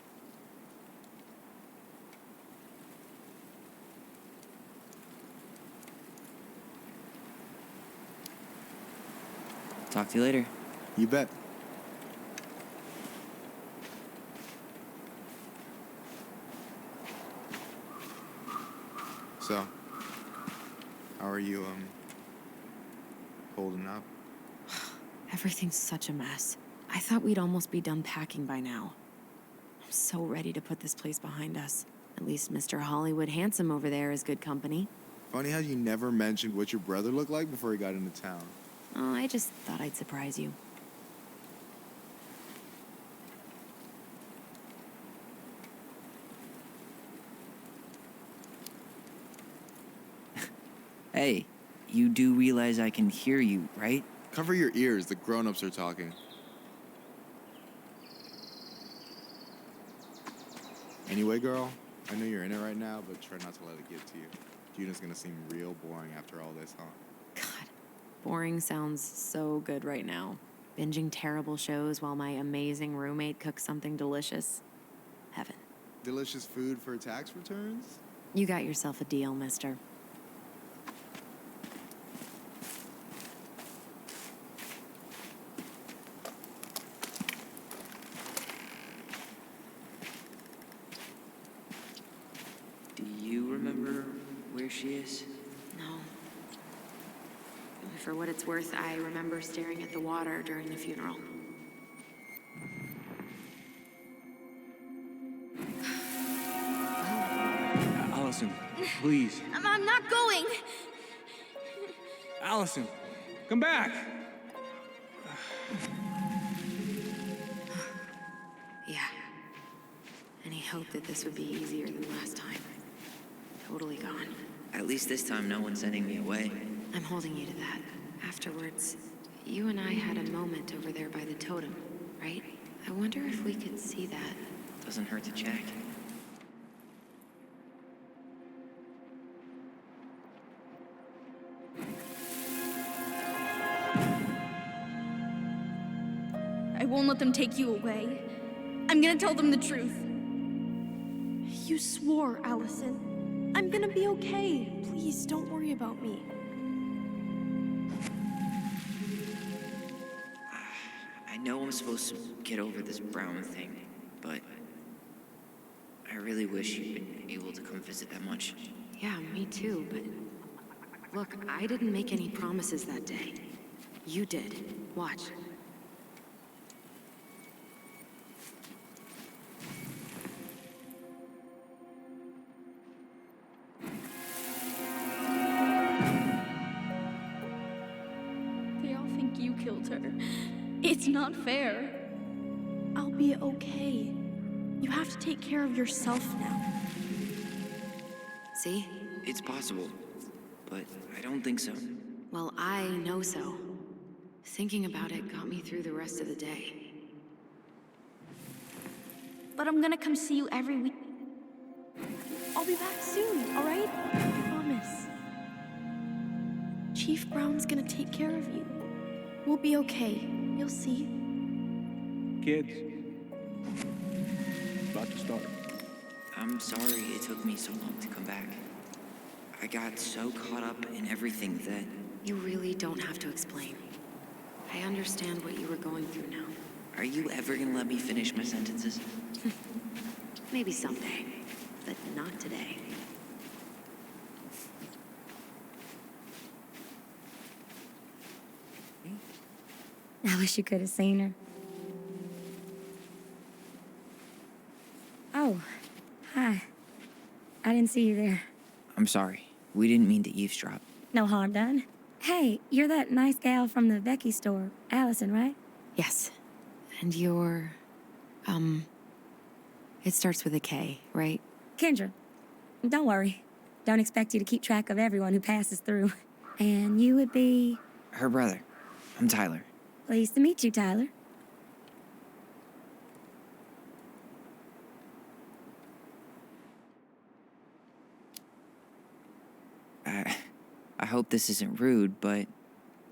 Talk to you later. You bet. So, how are you, holding up? Everything's such a mess. I thought we'd almost be done packing by now. I'm so ready to put this place behind us. At least Mr. Hollywood Handsome over there is good company. Funny how you never mentioned what your brother looked like before he got into town. Oh, I just thought I'd surprise you. Hey, you do realize I can hear you, right? Cover your ears, the grown-ups are talking. Anyway, girl, I know you're in it right now, but try not to let it get to you. Juna's gonna seem real boring after all this, huh? God, boring sounds so good right now. Binging terrible shows while my amazing roommate cooks something delicious. Heaven. Delicious food for tax returns? You got yourself a deal, mister. Do you remember where she is? No. For what it's worth, I remember staring at the water during the funeral. Allison, please. I'm not going. Allison, come back. Yeah. Any hope that this would be easier than last time? Totally gone. At least this time no one's sending me away. I'm holding you to that. Afterwards, you and I had a moment over there by the totem, right? I wonder if we could see that. Doesn't hurt to check. I won't let them take you away. I'm gonna tell them the truth. You swore, Allison. I'm gonna be okay. Please, don't worry about me. I know I'm supposed to get over this Brown thing, but I really wish you'd been able to come visit that much. Yeah, me too, but look, I didn't make any promises that day. You did. Watch. They all think you killed her. It's not fair. I'll be okay. You have to take care of yourself now. See? It's possible, but I don't think so. Well, I know so. Thinking about it got me through the rest of the day. But I'm gonna come see you every week. I'll be back soon, all right? I promise. Chief Brown's gonna take care of you. We'll be okay. You'll see. Kids. About to start. I'm sorry it took me so long to come back. I got so caught up in everything that... You really don't have to explain. I understand what you were going through now. Are you ever gonna let me finish my sentences? Maybe someday, but not today. I wish you could have seen her. Oh, hi. I didn't see you there. I'm sorry. We didn't mean to eavesdrop. No harm done. Hey, you're that nice gal from the Becky store, Allison, right? Yes. And you're... It starts with a K, right? Kendra. Don't worry. Don't expect you to keep track of everyone who passes through. And you would be... Her brother. I'm Tyler. Pleased to meet you, Tyler. hope this isn't rude, but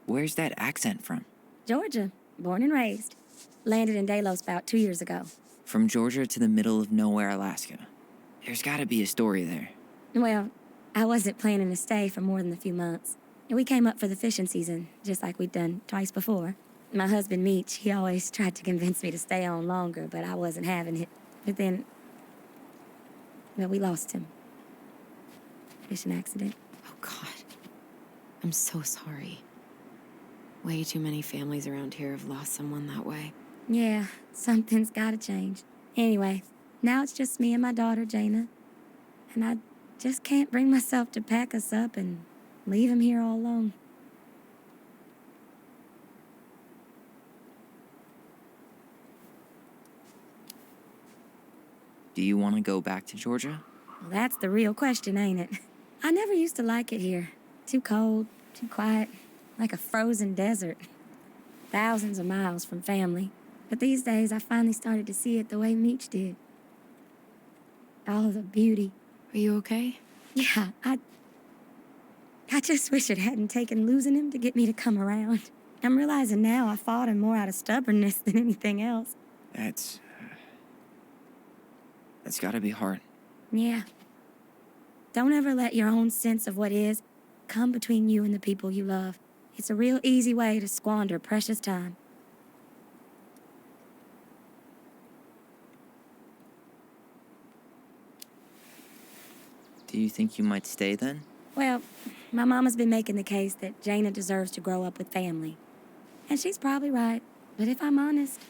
where's that accent from? Georgia, born and raised. Landed in Delos about 2 years ago. From Georgia to the middle of nowhere, Alaska. There's gotta be a story there. Well, I wasn't planning to stay for more than a few months. And we came up for the fishing season, just like we'd done twice before. My husband, Meech, he always tried to convince me to stay on longer, but I wasn't having it. But then, well, we lost him. Fishing accident. Oh, God. I'm so sorry. Way too many families around here have lost someone that way. Yeah, something's gotta change. Anyway, now it's just me and my daughter, Jaina. And I just can't bring myself to pack us up and leave him here all alone. Do you want to go back to Georgia? Well, that's the real question, ain't it? I never used to like it here. Too cold, too quiet, like a frozen desert. Thousands of miles from family. But these days, I finally started to see it the way Meech did. All the beauty. Are you okay? Yeah, I just wish it hadn't taken losing him to get me to come around. I'm realizing now I fought him more out of stubbornness than anything else. That's gotta be hard. Yeah. Don't ever let your own sense of what is come between you and the people you love. It's a real easy way to squander precious time. Do you think you might stay then? Well, my mama's been making the case that Jaina deserves to grow up with family. And she's probably right. But if I'm honest,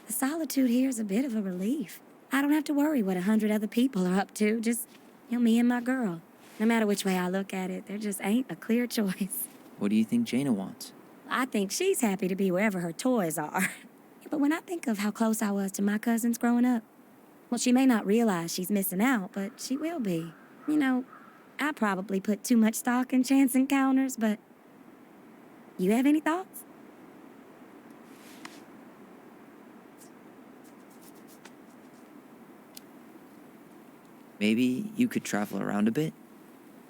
the solitude here is a bit of a relief. I don't have to worry what 100 other people are up to, just, me and my girl. No matter which way I look at it, there just ain't a clear choice. What do you think Jaina wants? I think she's happy to be wherever her toys are. But when I think of how close I was to my cousins growing up, well, she may not realize she's missing out, but she will be. I probably put too much stock in chance encounters, but you have any thoughts? Maybe you could travel around a bit,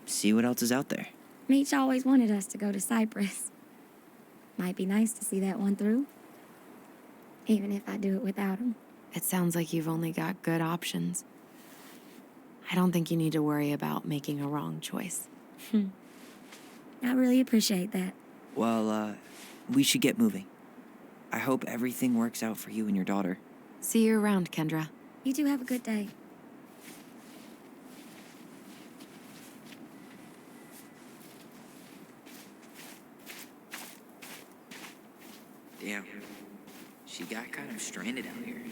see what else is out there. Meech always wanted us to go to Cyprus. Might be nice to see that one through, even if I do it without him. It sounds like you've only got good options. I don't think you need to worry about making a wrong choice. I really appreciate that. Well, we should get moving. I hope everything works out for you and your daughter. See you around, Kendra. You two have a good day. Damn. She got kind of stranded out here.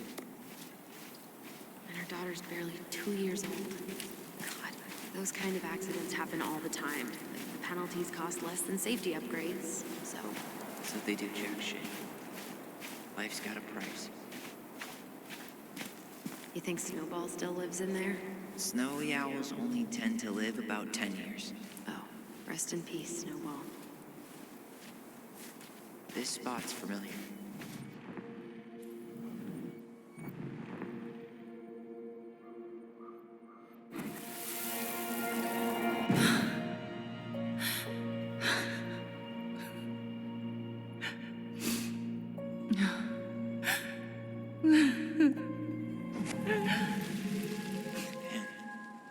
And her daughter's barely 2 years old. God, those kind of accidents happen all the time. The penalties cost less than safety upgrades, so... So they do jack shit. Life's got a price. You think Snowball still lives in there? Snowy owls only tend to live about 10 years. Oh, rest in peace, Snowball. This spot's familiar.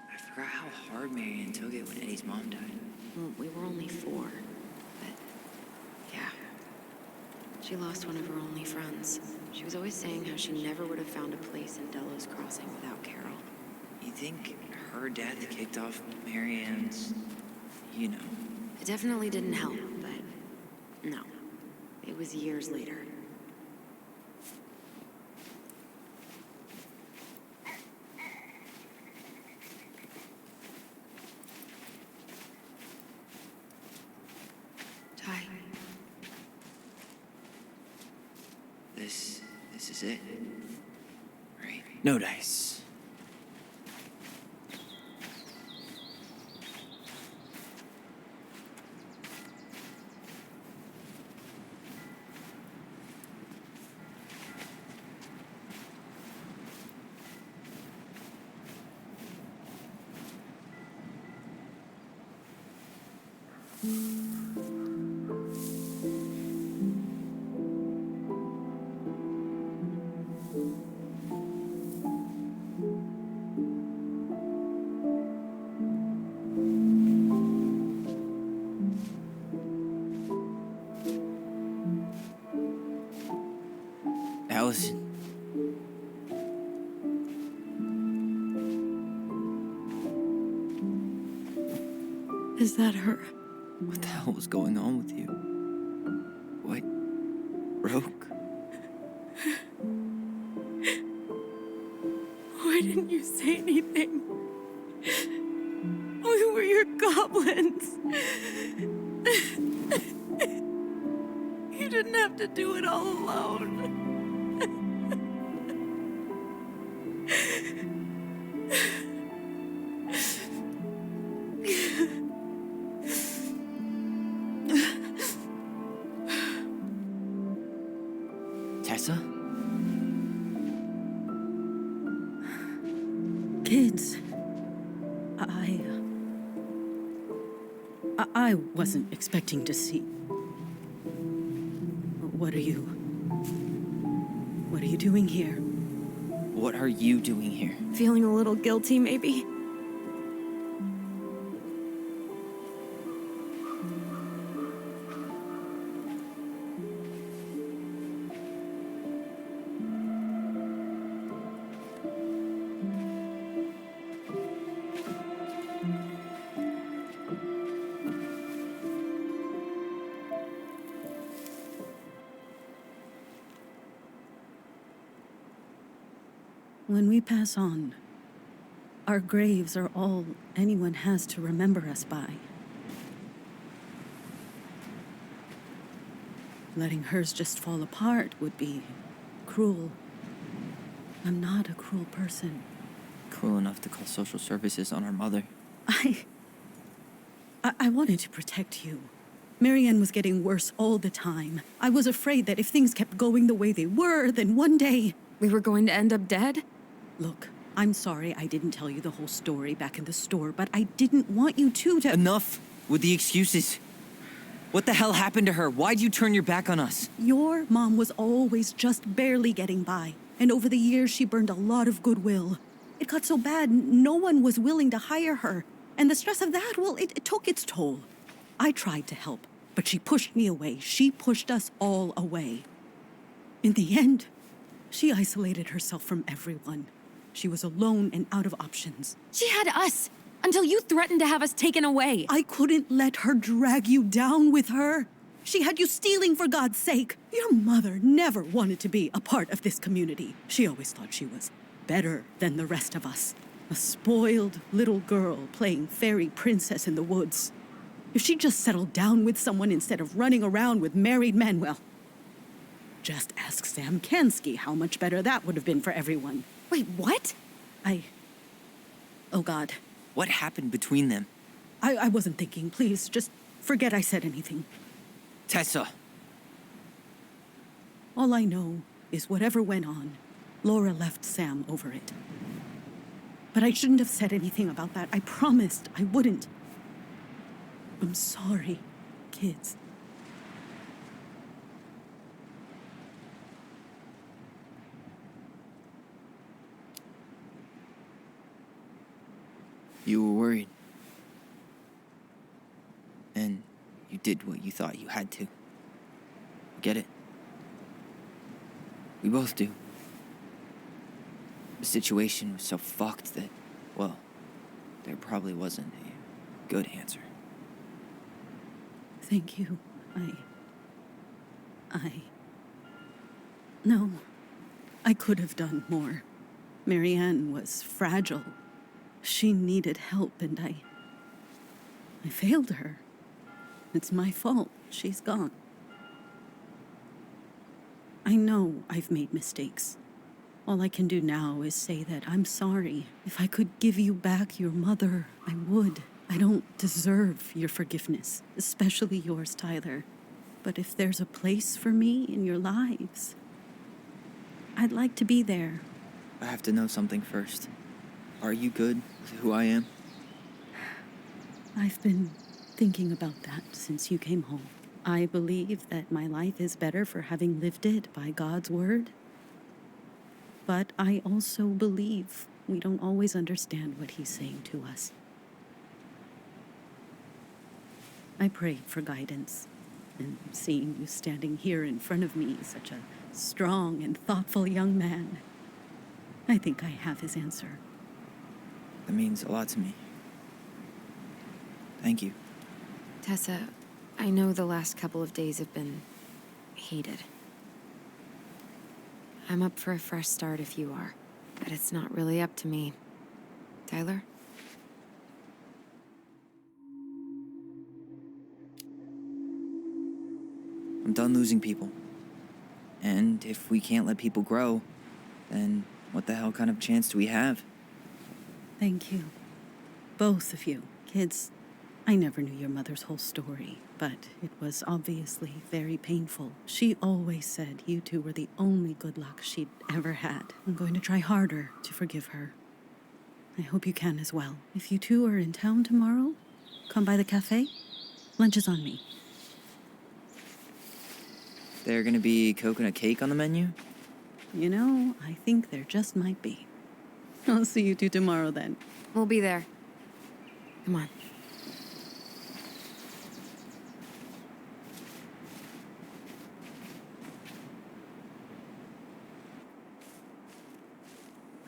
I forgot how hard Marianne took it when Eddie's mom died. Well, we were only 4, but yeah. She lost one of her only friends. She was always saying how she never would have found a place in Delos Crossing without Carol. You think her death kicked off Marianne's, It definitely didn't help, but no. It was years later. Ty. This is it. Right? No dice. Allison. Is that her? What the hell was going on with you? What broke? Why didn't you say anything? We were your goblins. You didn't have to do it all alone. Tessa? Kids, I wasn't expecting to see. What are you doing here? What are you doing here? Feeling a little guilty, maybe? When we pass on, our graves are all anyone has to remember us by. Letting hers just fall apart would be cruel. I'm not a cruel person. Cruel enough to call social services on our mother. I wanted to protect you. Marianne was getting worse all the time. I was afraid that if things kept going the way they were, then one day... We were going to end up dead? Look, I'm sorry I didn't tell you the whole story back in the store, but I didn't want you to... Enough with the excuses. What the hell happened to her? Why'd you turn your back on us? Your mom was always just barely getting by, and over the years she burned a lot of goodwill. It got so bad, no one was willing to hire her, and the stress of that, well, it took its toll. I tried to help, but she pushed me away. She pushed us all away. In the end, she isolated herself from everyone. She was alone and out of options. She had us until you threatened to have us taken away. I couldn't let her drag you down with her. She had you stealing for God's sake. Your mother never wanted to be a part of this community. She always thought she was better than the rest of us. A spoiled little girl playing fairy princess in the woods. If she just settled down with someone instead of running around with married men, well, just ask Sam Kansky how much better that would have been for everyone. Wait, what? Oh God. What happened between them? I wasn't thinking. Please, just forget I said anything. Tessa! All I know is whatever went on, Laura left Sam over it. But I shouldn't have said anything about that. I promised I wouldn't. I'm sorry, kids. You were worried. And you did what you thought you had to. Get it? We both do. The situation was so fucked that, well, there probably wasn't a good answer. Thank you. No, I could have done more. Marianne was fragile. She needed help, and I failed her. It's my fault. She's gone. I know I've made mistakes. All I can do now is say that I'm sorry. If I could give you back your mother, I would. I don't deserve your forgiveness, especially yours, Tyler. But if there's a place for me in your lives, I'd like to be there. I have to know something first. Are you good with who I am? I've been thinking about that since you came home. I believe that my life is better for having lived it by God's word. But I also believe we don't always understand what he's saying to us. I prayed for guidance, and seeing you standing here in front of me, such a strong and thoughtful young man, I think I have his answer. That means a lot to me. Thank you. Tessa, I know the last couple of days have been heated. I'm up for a fresh start if you are, but it's not really up to me. Tyler? I'm done losing people. And if we can't let people grow, then what the hell kind of chance do we have? Thank you. Both of you. Kids, I never knew your mother's whole story, but it was obviously very painful. She always said you two were the only good luck she'd ever had. I'm going to try harder to forgive her. I hope you can as well. If you two are in town tomorrow, come by the cafe. Lunch is on me. There gonna be coconut cake on the menu? You know, I think there just might be. I'll see you two tomorrow then. We'll be there. Come on.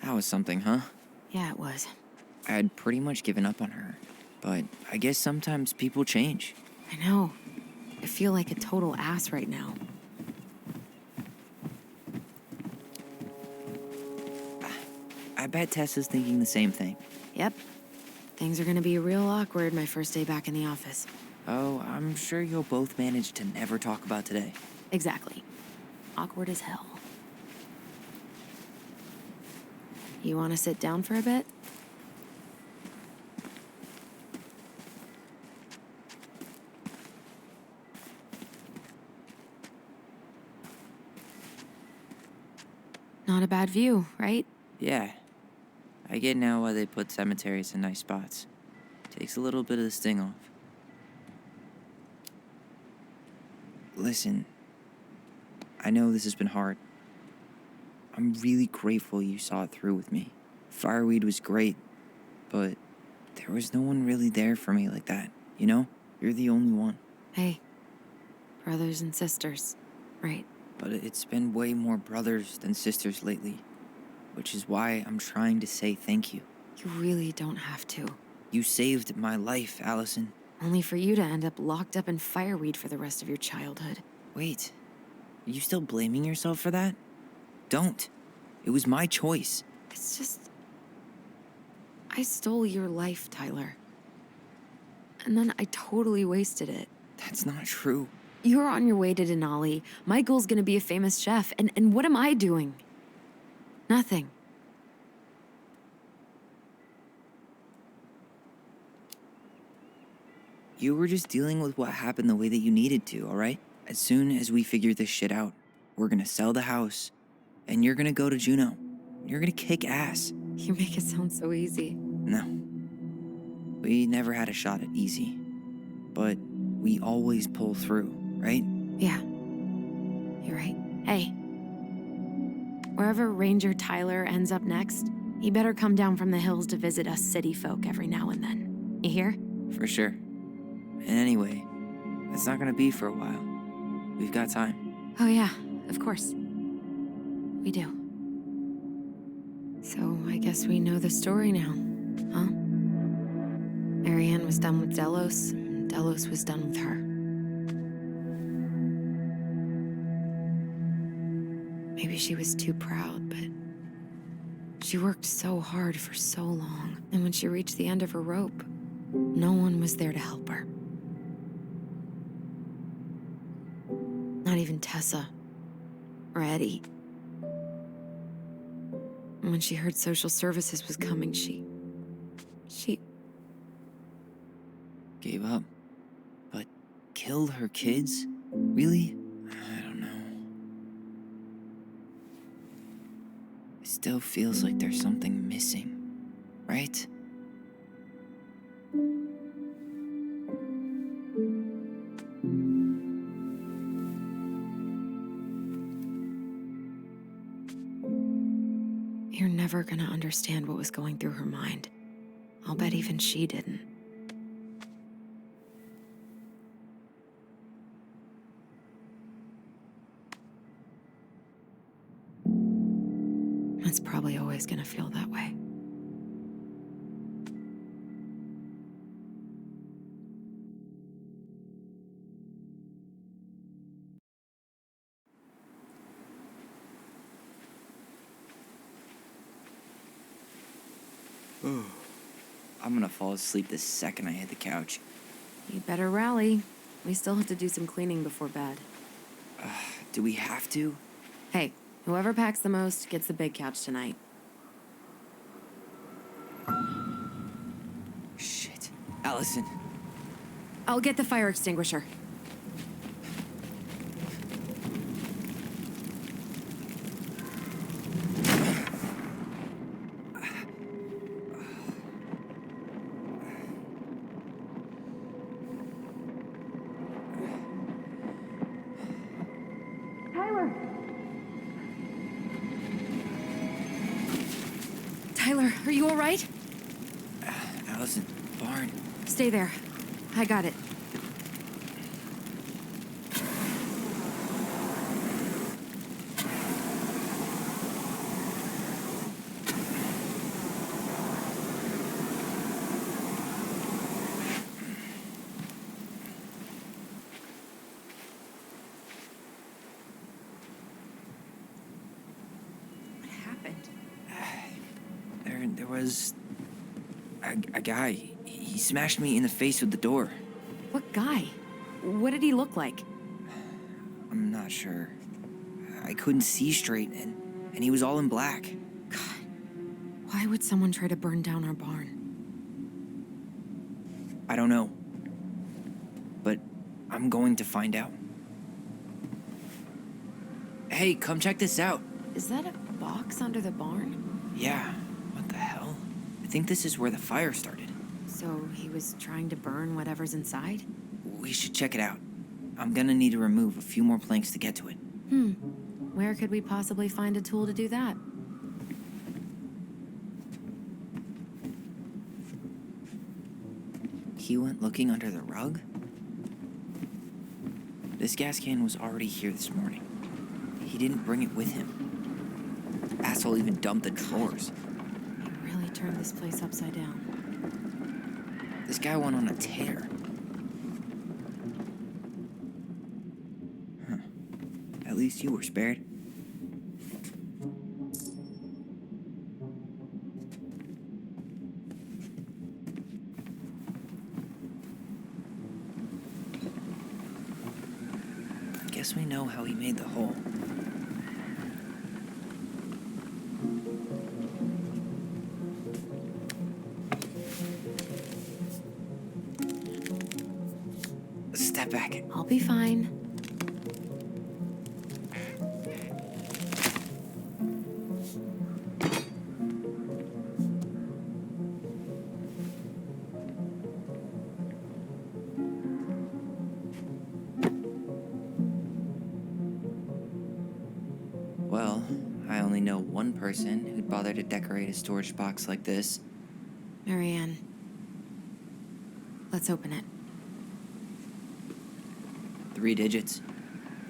That was something, huh? Yeah, it was. I had pretty much given up on her, but I guess sometimes people change. I know. I feel like a total ass right now. I bet Tessa's thinking the same thing. Yep. Things are gonna be real awkward my first day back in the office. Oh, I'm sure you'll both manage to never talk about today. Exactly. Awkward as hell. You wanna sit down for a bit? Not a bad view, right? Yeah. I get now why they put cemeteries in nice spots. Takes a little bit of the sting off. Listen, I know this has been hard. I'm really grateful you saw it through with me. Fireweed was great, but there was no one really there for me like that, you know? You're the only one. Hey, brothers and sisters, right? But it's been way more brothers than sisters lately, which is why I'm trying to say thank you. You really don't have to. You saved my life, Allison. Only for you to end up locked up in fireweed for the rest of your childhood. Wait, are you still blaming yourself for that? Don't. It was my choice. It's just... I stole your life, Tyler. And then I totally wasted it. That's not true. You're on your way to Denali. Michael's gonna be a famous chef, and what am I doing? Nothing. You were just dealing with what happened the way that you needed to, all right? As soon as we figure this shit out, we're gonna sell the house, and you're gonna go to Juneau. You're gonna kick ass. You make it sound so easy. No. We never had a shot at easy. But we always pull through, right? Yeah. You're right. Hey. Wherever Ranger Tyler ends up next, he better come down from the hills to visit us city folk every now and then. You hear? For sure. And anyway, it's not gonna be for a while. We've got time. Oh yeah, of course. We do. So I guess we know the story now, huh? Marianne was done with Delos, and Delos was done with her. Maybe she was too proud, but she worked so hard for so long, and when she reached the end of her rope, no one was there to help her. Not even Tessa or Eddie. And when she heard social services was coming, she Gave up. But killed her kids? Really? I don't know. It still feels like there's something missing, right? never gonna understand what was going through her mind. I'll bet even she didn't. It's probably always gonna feel that way. I'm gonna fall asleep the second I hit the couch. You better rally. We still have to do some cleaning before bed. Do we have to? Hey, whoever packs the most gets the big couch tonight. Shit. Allison. I'll get the fire extinguisher. Tyler, are you all right? Allison, barn. Stay there. I got it. What happened? There was a guy. He smashed me in the face with the door. What guy? What did he look like? I'm not sure. I couldn't see straight, and he was all in black. Why would someone try to burn down our barn? I don't know. But I'm going to find out. Hey, come check this out. Is that a box under the barn? Yeah, what the hell? I think this is where the fire started. So he was trying to burn whatever's inside? We should check it out. I'm gonna need to remove a few more planks to get to it. Where could we possibly find a tool to do that? He went looking under the rug? This gas can was already here this morning. He didn't bring it with him. Asshole even dumped the drawers. He really turned this place upside down. This guy went on a tear. Huh. At least you were spared. I guess we know how he made the hole. Step back. I'll be fine. Well, I only know one person who'd bother to decorate a storage box like this. Marianne. Let's open it. 3 digits.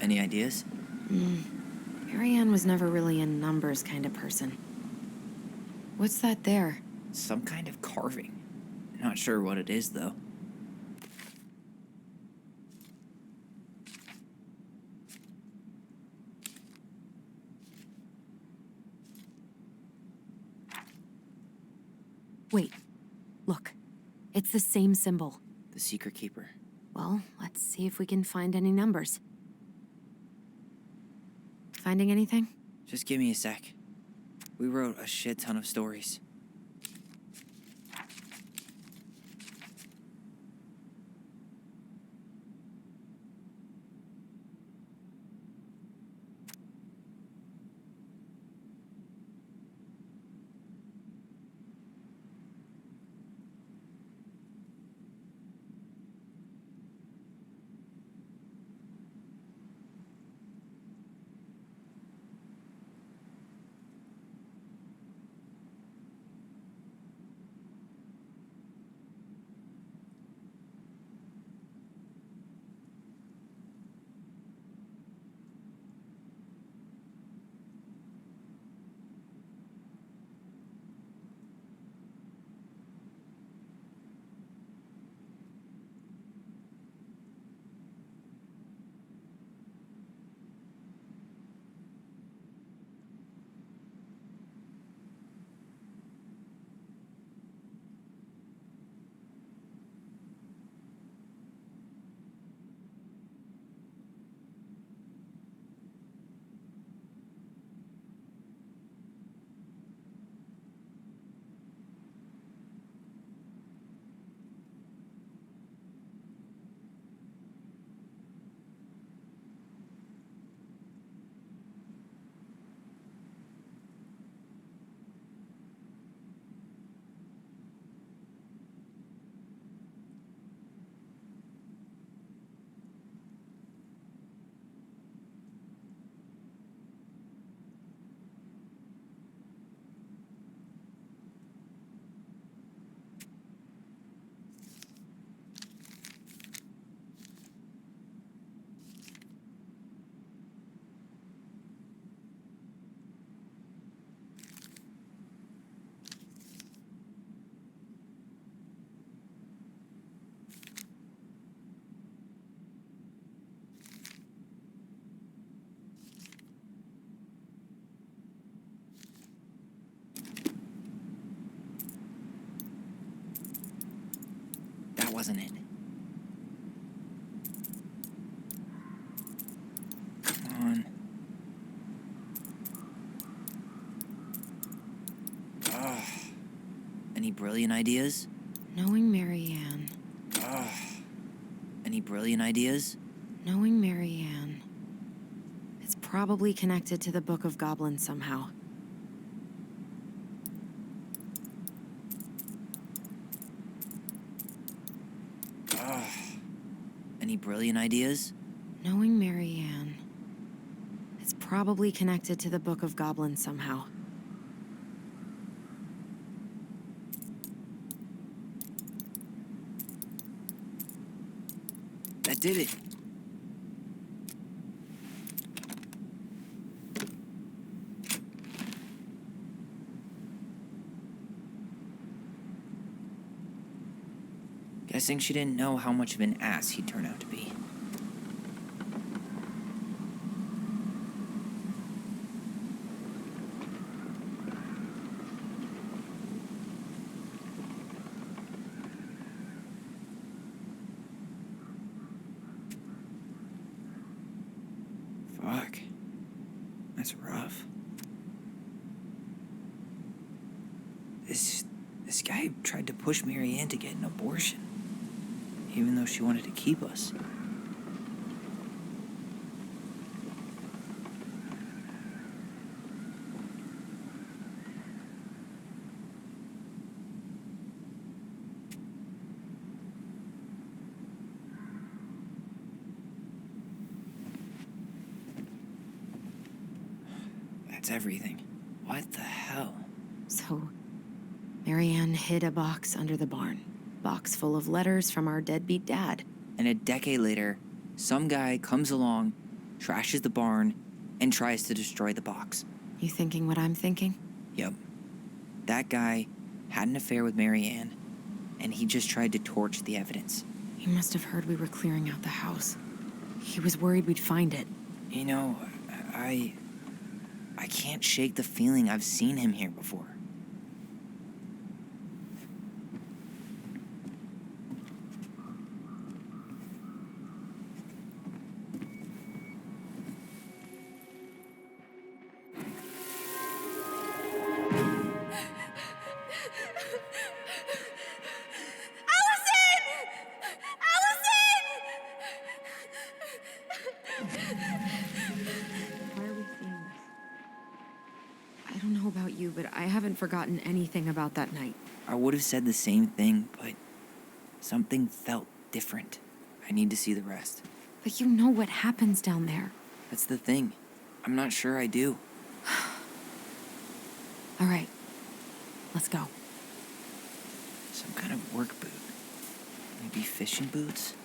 Any ideas? Marianne was never really a numbers kind of person. What's that there? Some kind of carving. Not sure what it is, though. Wait. Look. It's the same symbol. The Secret Keeper. Well, let's see if we can find any numbers. Finding anything? Just give me a sec. We wrote a shit ton of stories. wasn't it. Come on. Ugh. Any brilliant ideas? Knowing Marianne. Ugh. Any brilliant ideas? Knowing Marianne. It's probably connected to the Book of Goblins somehow. Ugh. Any brilliant ideas? Knowing Marianne. It's probably connected to the Book of Goblins somehow. That did it. Guessing she didn't know how much of an ass he'd turn out to be. Fuck. That's rough. This guy tried to push Marianne to get an abortion, even though she wanted to keep us. That's everything. What the hell? So, Marianne hid a box under the barn. Box full of letters from our deadbeat dad. And a decade later, some guy comes along, trashes the barn, and tries to destroy the box. You thinking what I'm thinking? Yep. That guy had an affair with Marianne, and he just tried to torch the evidence. He must have heard we were clearing out the house. He was worried we'd find it. You know, I can't shake the feeling I've seen him here before. I don't know about you, but I haven't forgotten anything about that night. I would have said the same thing, but something felt different. I need to see the rest. But you know what happens down there. That's the thing. I'm not sure I do. All right, let's go. Some kind of work boot. Maybe fishing boots?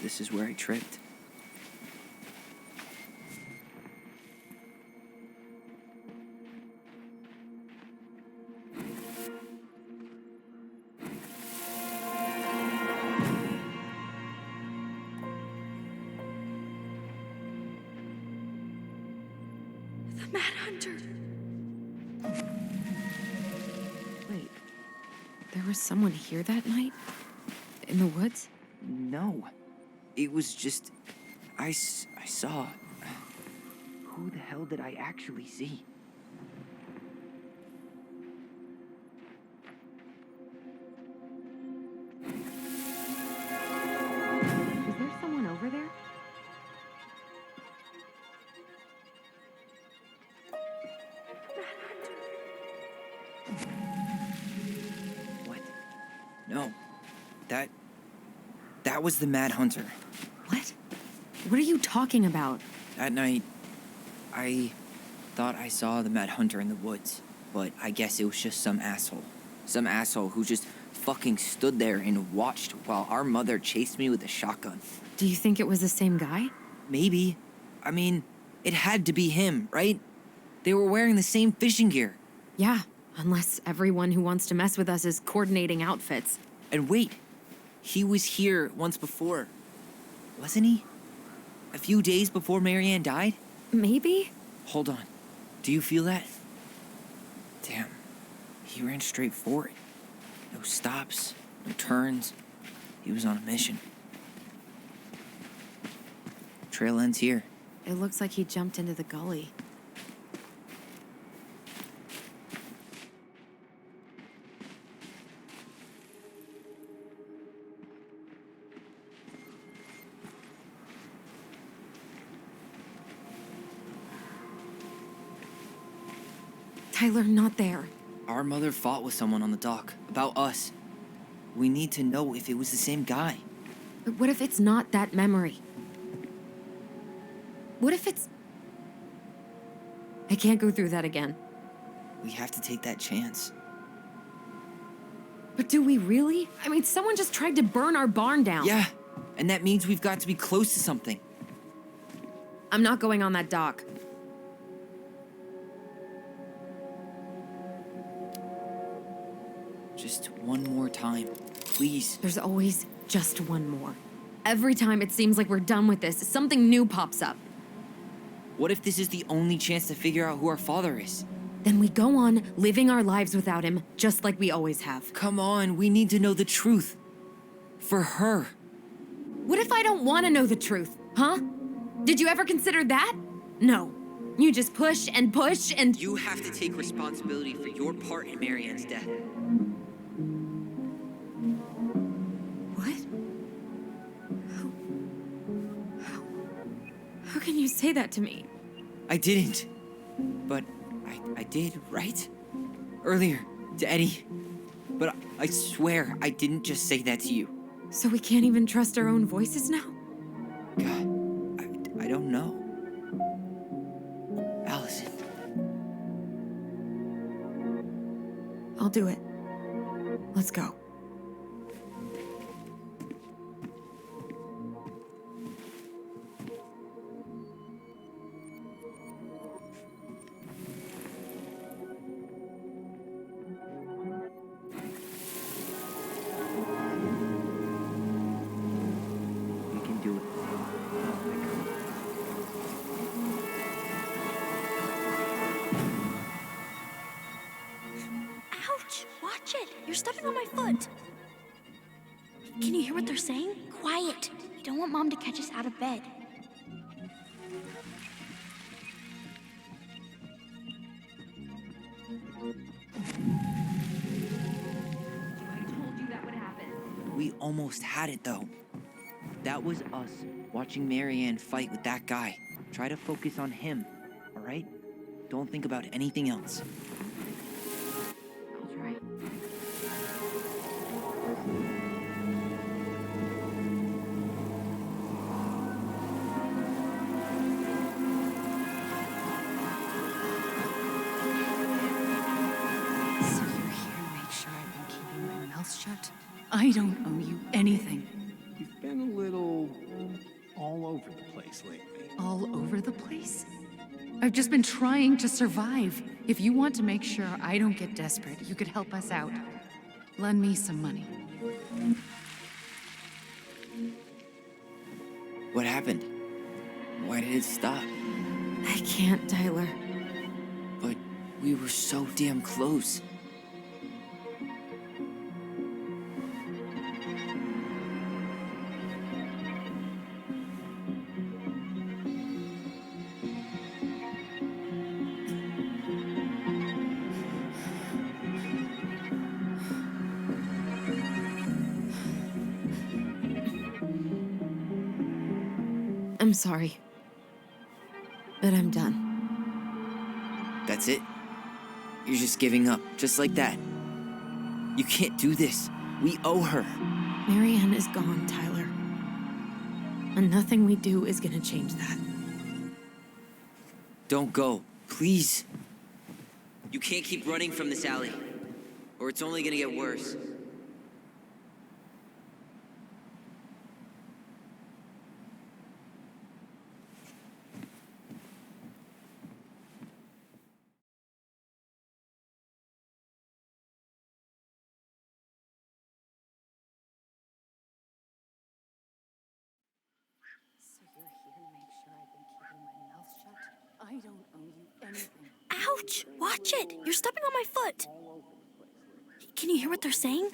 This is where I tripped. The Mad Hunter. Wait, there was someone here that night? In the woods? No. It was just... I saw... Who the hell did I actually see? Is there someone over there? What? No. That was the Mad Hunter. What? What are you talking about? That night, I thought I saw the Mad Hunter in the woods, but I guess it was just some asshole. Some asshole who just fucking stood there and watched while our mother chased me with a shotgun. Do you think it was the same guy? Maybe. I mean, it had to be him, right? They were wearing the same fishing gear. Yeah, unless everyone who wants to mess with us is coordinating outfits. And wait, he was here once before, wasn't he? A few days before Marianne died? Maybe? Hold on. Do you feel that? Damn. He ran straight for it. No stops, no turns. He was on a mission. Trail ends here. It looks like he jumped into the gully. Tyler, not there. Our mother fought with someone on the dock about us. We need to know if it was the same guy. But what if it's not that memory? What if it's... I can't go through that again. We have to take that chance. But do we really? I mean, someone just tried to burn our barn down. Yeah, and that means we've got to be close to something. I'm not going on that dock. Just one more time, please. There's always just one more. Every time it seems like we're done with this, something new pops up. What if this is the only chance to figure out who our father is? Then we go on living our lives without him, just like we always have. Come on, we need to know the truth. For her. What if I don't want to know the truth, huh? Did you ever consider that? No. You just push and push and... You have to take responsibility for your part in Marianne's death. What? How can you say that to me? I didn't. But I did, right? Earlier, to Eddie. But I swear I didn't just say that to you. So we can't even trust our own voices now? God, I don't know. Allison. I'll do it. Let's go. You can do it. Ouch! Watch it! You're stepping on my foot! Can you hear what they're saying? Quiet! We don't want Mom to catch us out of bed. We almost had it, though. That was us watching Marianne fight with that guy. Try to focus on him, all right? Don't think about anything else. I'll try. So you're here to make sure I've been keeping my mouth shut? I don't owe you anything. You've been a little all over the place lately. All over the place? I've just been trying to survive. If you want to make sure I don't get desperate, you could help us out. Lend me some money. What happened? Why did it stop? I can't, Tyler. But we were so damn close. I'm sorry. But I'm done. That's it? You're just giving up, just like that. You can't do this. We owe her. Marianne is gone, Tyler. And nothing we do is gonna change that. Don't go, please. You can't keep running from this alley, or it's only gonna get worse. So you're here to make sure I've been keeping my mouth shut? I don't owe you anything. Ouch! Watch it! You're stepping on my foot! Can you hear what they're saying?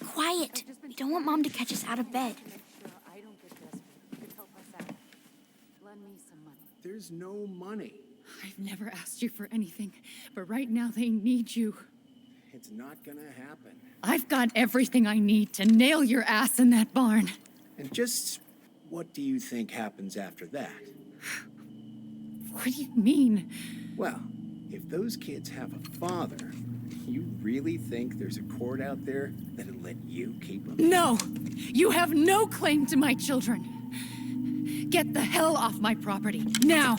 Quiet. We don't want Mom to catch us out of bed. I don't get desperate. You could help us out. Lend me some money. There's no money. I've never asked you for anything, but right now they need you. It's not gonna happen. I've got everything I need to nail your ass in that barn. And just what do you think happens after that? What do you mean? Well, if those kids have a father, you really think there's a court out there that'll let you keep them? No! You have no claim to my children. Get the hell off my property, now!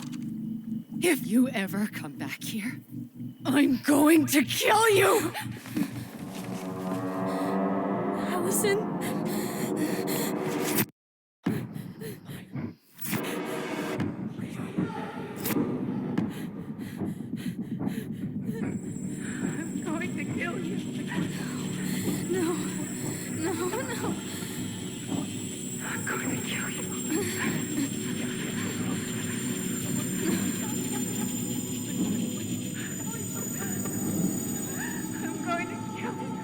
If you ever come back here, I'm going to kill you! Allison? I'm going to kill you. No. No, no. I'm going to kill you. I'm going to kill you.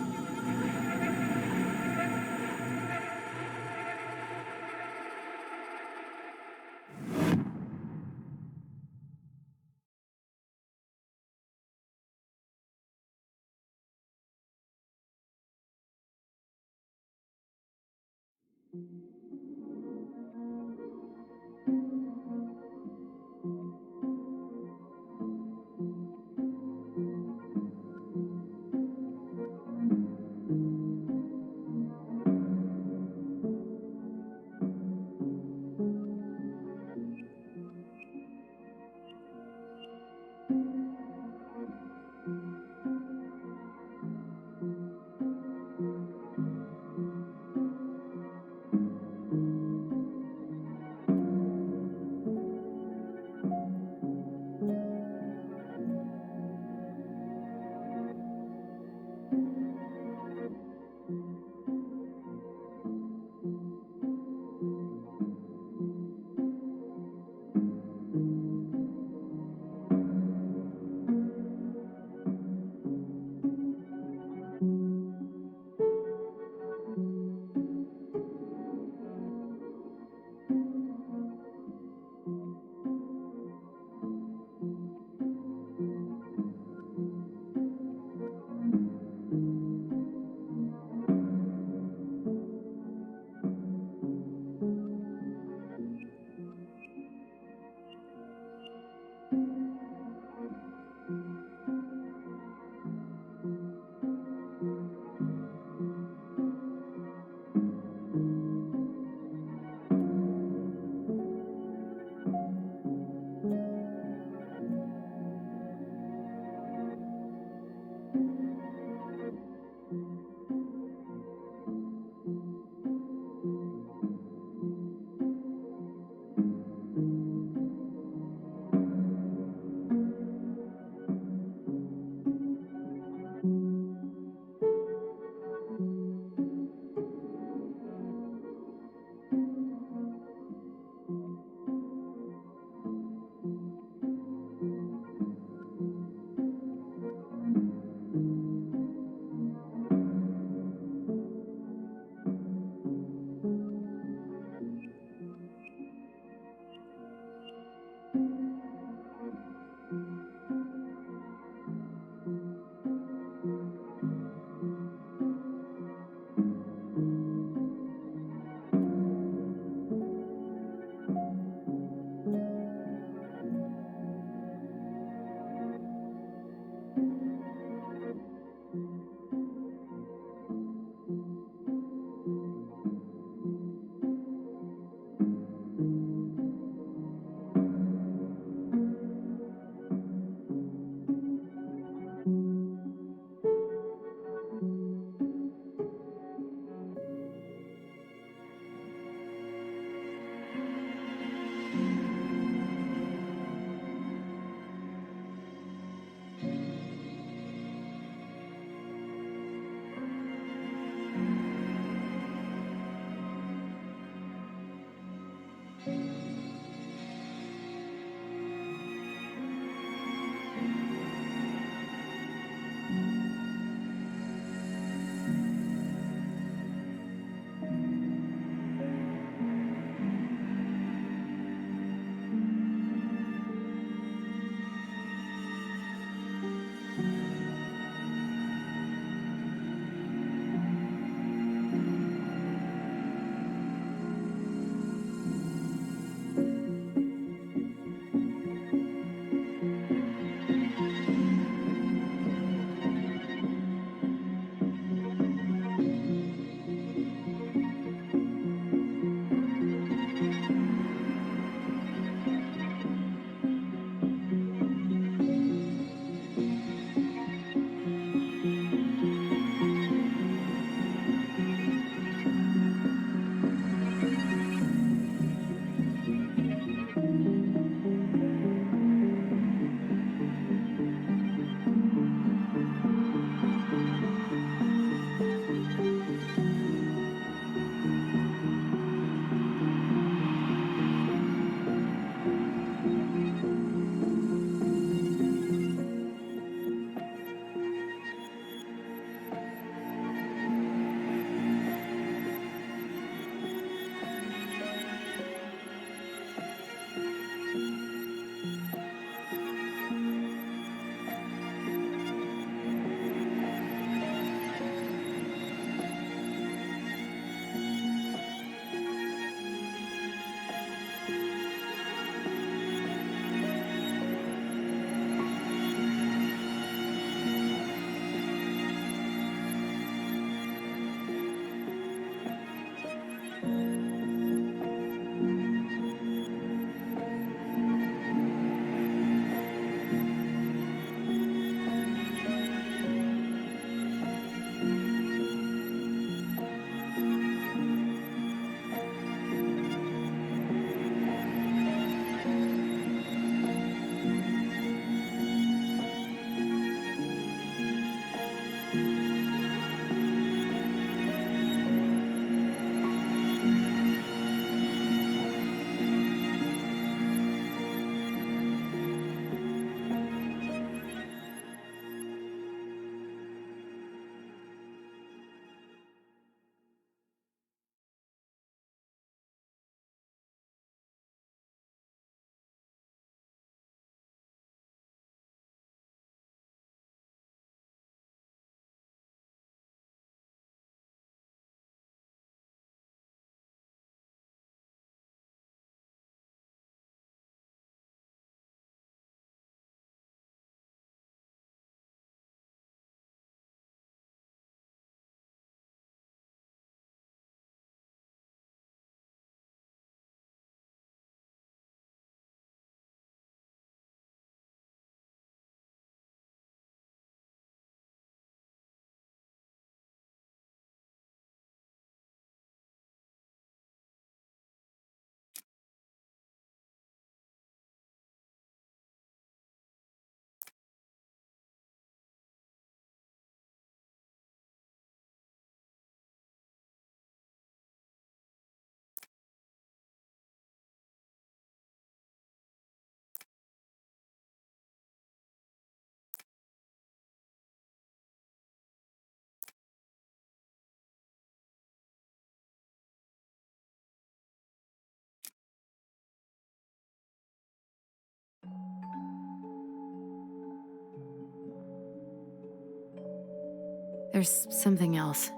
There's something else.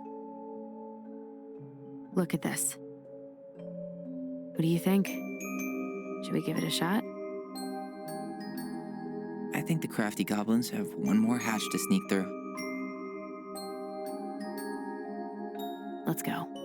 Look at this. What do you think? Should we give it a shot? I think the crafty goblins have one more hatch to sneak through. Let's go.